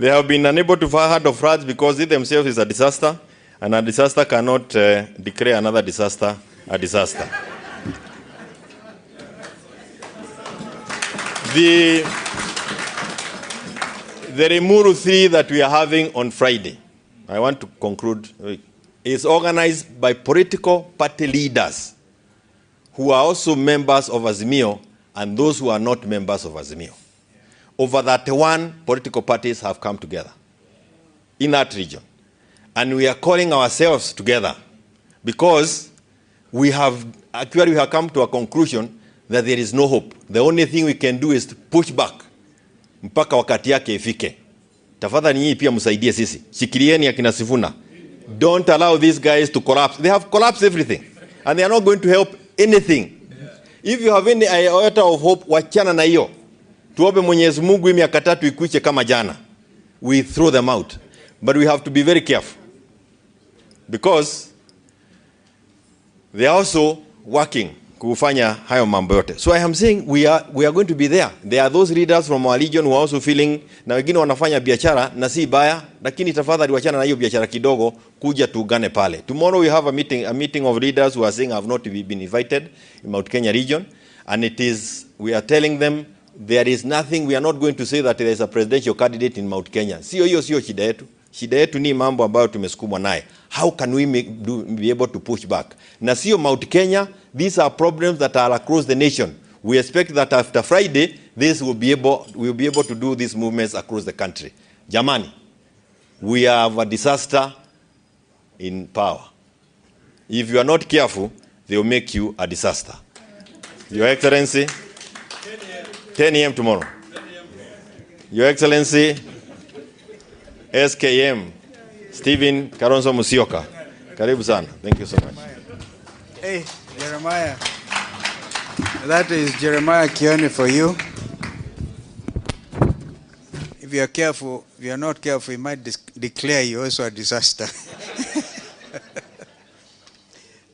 They have been unable to fire of floods because it themselves is a disaster, and a disaster cannot declare another disaster a disaster. The Lemuru 3 that we are having on Friday, I want to conclude, is organized by political party leaders who are also members of Azimio and those who are not members of Azimio. Over 31 political parties have come together in that region. And we are calling ourselves together because we have come to a conclusion that there is no hope. The only thing we can do is to push back mpaka wakati yake ifike. Tafadhali nyinyi pia msaidie sisi. Shikilieni akina Sifuna. Don't allow these guys to collapse. They have collapsed everything. And they are not going to help anything. If you have any iota of hope, wachana na hiyo. Tuombe Mwenyezi Mungu hii miaka 3 ikuiche kama jana. We throw them out. But we have to be very careful. Because they are also working kufanya hayo mambo yote. So I am saying we are going to be there. There are those leaders from our region who are also feeling na wengine wanafanya biashara na si baya, lakini tafadhali wachana na hiyo biashara kidogo, kuja tuungane pale. Tomorrow we have a meeting of leaders who are saying have not been invited in Mount Kenya region, and we are telling them there is nothing. We are not going to say that there is a presidential candidate in Mount Kenya. Sio shida yetu. Shida yetu ni mambo ambayo tumesukumwa naye. How can we be able to push back? Na sio Mount Kenya, these are problems that are across the nation. We expect that after Friday, we'll be able to do these movements across the country. Jamani, we have a disaster in power. If you are not careful, they will make you a disaster. Your Excellency, 10 a.m. tomorrow. Your Excellency, SKM, Stephen Karonzo Musyoka. Karibu sana. Thank you so much. Hey, Jeremiah. That is Jeremiah Kioni for you. If you are careful, if you are not careful, he might declare you also a disaster.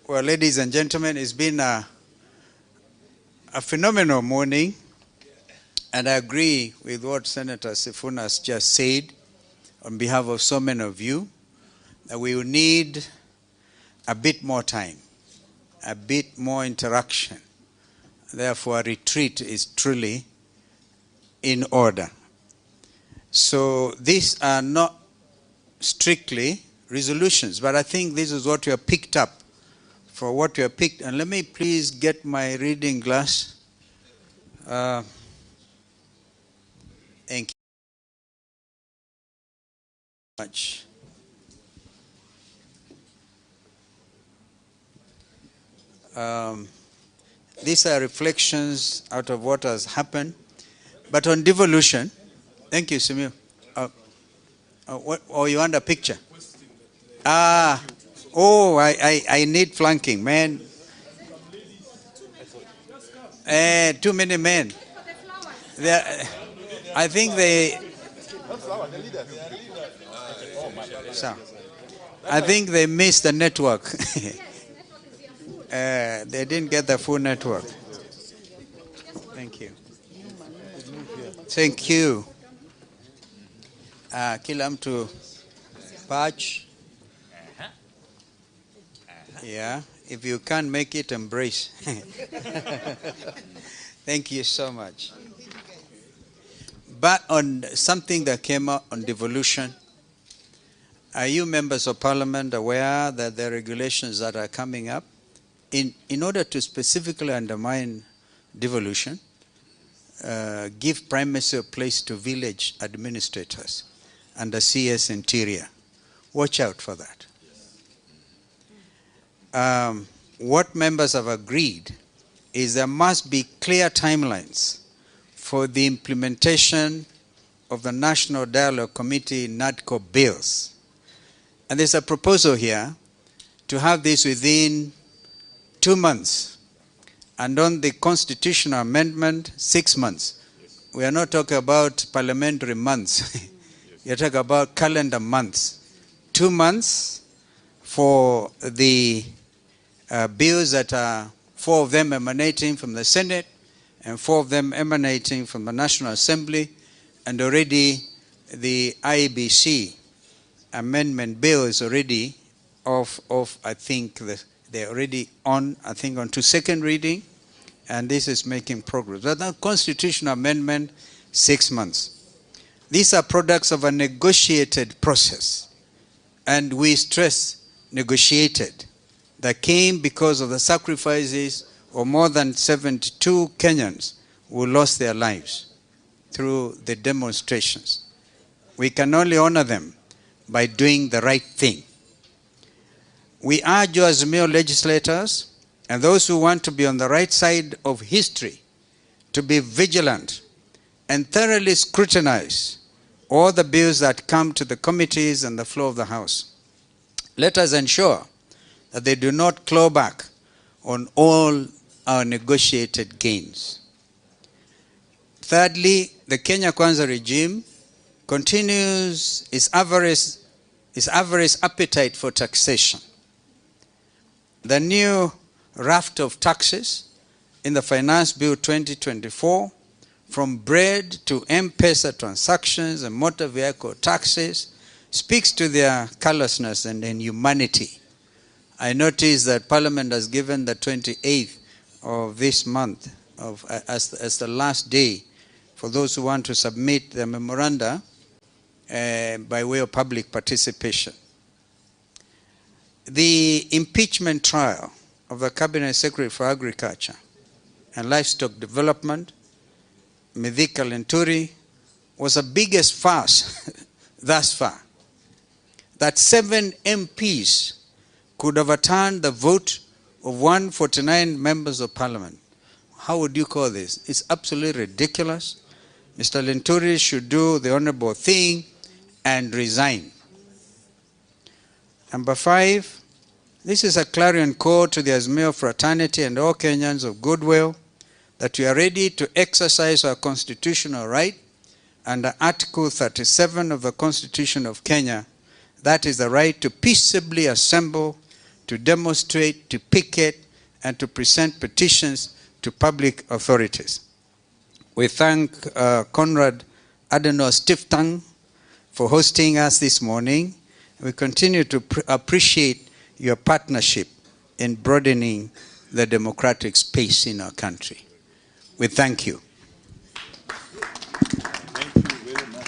Well, ladies and gentlemen, it's been a phenomenal morning, and I agree with what Senator Sifuna has just said on behalf of so many of you, that we will need a bit more time, a bit more interaction. Therefore, a retreat is truly in order. So these are not strictly resolutions, but I think this is what you have picked up for what you have picked. And let me please get my reading glass. Thank you much. These are reflections out of what has happened. But on devolution, thank you, Simil. You want a picture? I need flanking, man. Too many men. I think they missed the network. They didn't get the full network. Thank you. Thank you. Kila mtu patch. Yeah, if you can't make it, embrace. Thank you so much. But on something that came out on devolution, are you members of parliament aware that there are regulations that are coming up in order to specifically undermine devolution, give primacy of place to village administrators under CS Interior? Watch out for that. What members have agreed is there must be clear timelines for the implementation of the National Dialogue Committee Nadco bills. And there's a proposal here to have this within 2 months. And on the constitutional amendment, 6 months. We are not talking about parliamentary months. You're talking about calendar months. 2 months for the bills that are 4 of them emanating from the Senate and 4 of them emanating from the National Assembly, and already the IBC amendment bill is already I think they're already on to second reading, and this is making progress. But the constitutional amendment, 6 months. These are products of a negotiated process, and we stress negotiated, that came because of the sacrifices of more than 72 Kenyans who lost their lives through the demonstrations. We can only honor them by doing the right thing. We urge you as Azimio legislators and those who want to be on the right side of history to be vigilant and thoroughly scrutinize all the bills that come to the committees and the floor of the House. Let us ensure that they do not claw back on all our negotiated gains. Thirdly, the Kenya Kwanza regime continues its avarice appetite for taxation. The new raft of taxes in the Finance Bill 2024, from bread to M-Pesa transactions and motor vehicle taxes, speaks to their callousness and inhumanity. I notice that Parliament has given the 28th of this month as the last day for those who want to submit their memoranda by way of public participation. The impeachment trial of the Cabinet Secretary for Agriculture and Livestock Development, Mithika Linturi, was the biggest farce thus far. That 7 MPs could overturn the vote of 149 members of Parliament how would you call this? It's absolutely ridiculous. Mr. Lenturi should do the honorable thing and resign. Number 5, this is a clarion call to the Azimio fraternity and all Kenyans of goodwill that we are ready to exercise our constitutional right under Article 37 of the Constitution of Kenya. That is the right to peaceably assemble, to demonstrate, to picket, and to present petitions to public authorities. We thank Conrad Adenauer Stiftung for hosting us this morning. We continue to appreciate your partnership in broadening the democratic space in our country. We thank you. Thank you very much.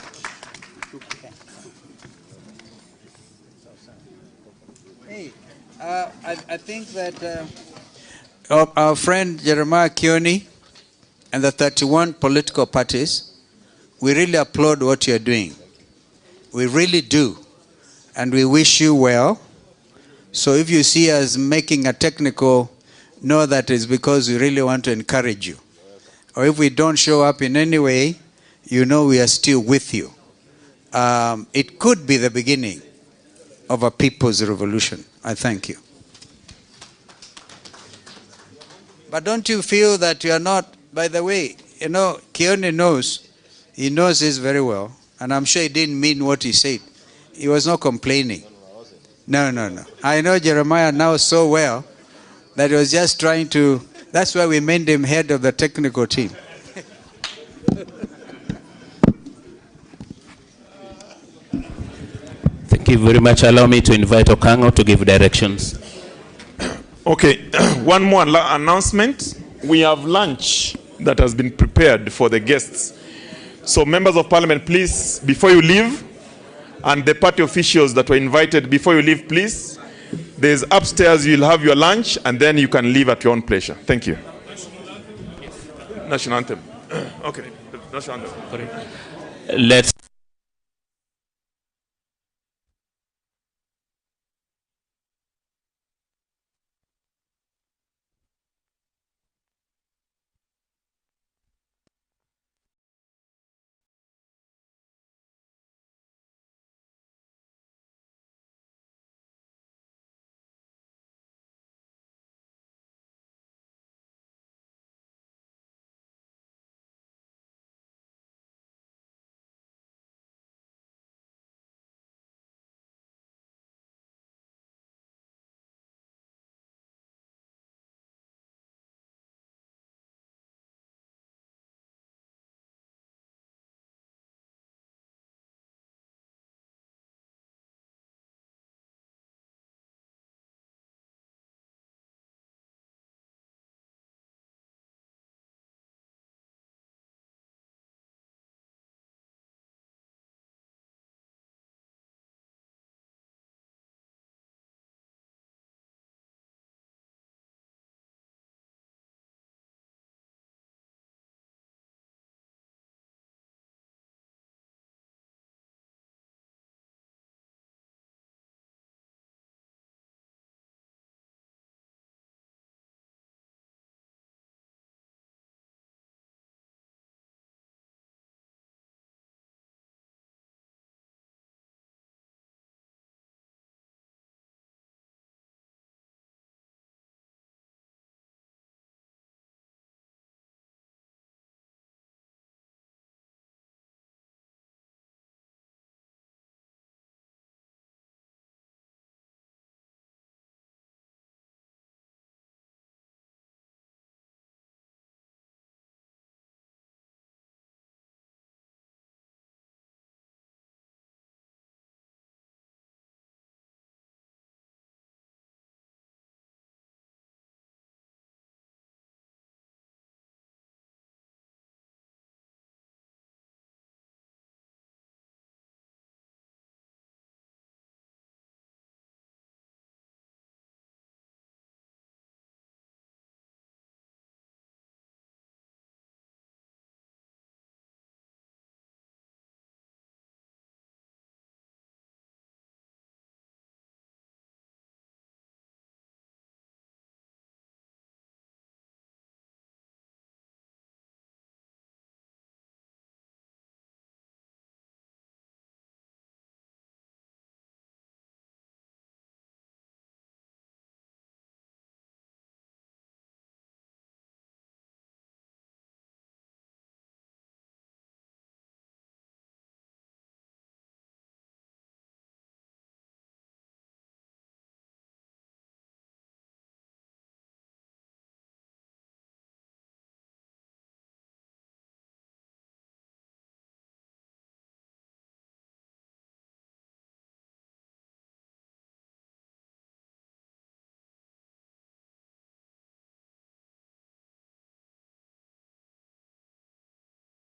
Hey, I think that our friend Jeremiah Kioni and the 31 political parties, we really applaud what you're doing. We really do. And we wish you well. So if you see us making a technical, know that it's because we really want to encourage you. Or if we don't show up in any way, you know we are still with you. It could be the beginning of a people's revolution. I thank you. But don't you feel that you are not, by the way, you know, Kioni knows, he knows this very well, and I'm sure he didn't mean what he said. He was not complaining. No. I know Jeremiah now so well that he was just trying to, that's why we made him head of the technical team. Thank you very much. Allow me to invite Okango to give directions. Okay, one more announcement. We have lunch that has been prepared for the guests. So members of parliament, please, before you leave, and the party officials that were invited, before you leave, please, there's upstairs, you'll have your lunch, and then you can leave at your own pleasure. Thank you. National anthem. Okay, national anthem. Let's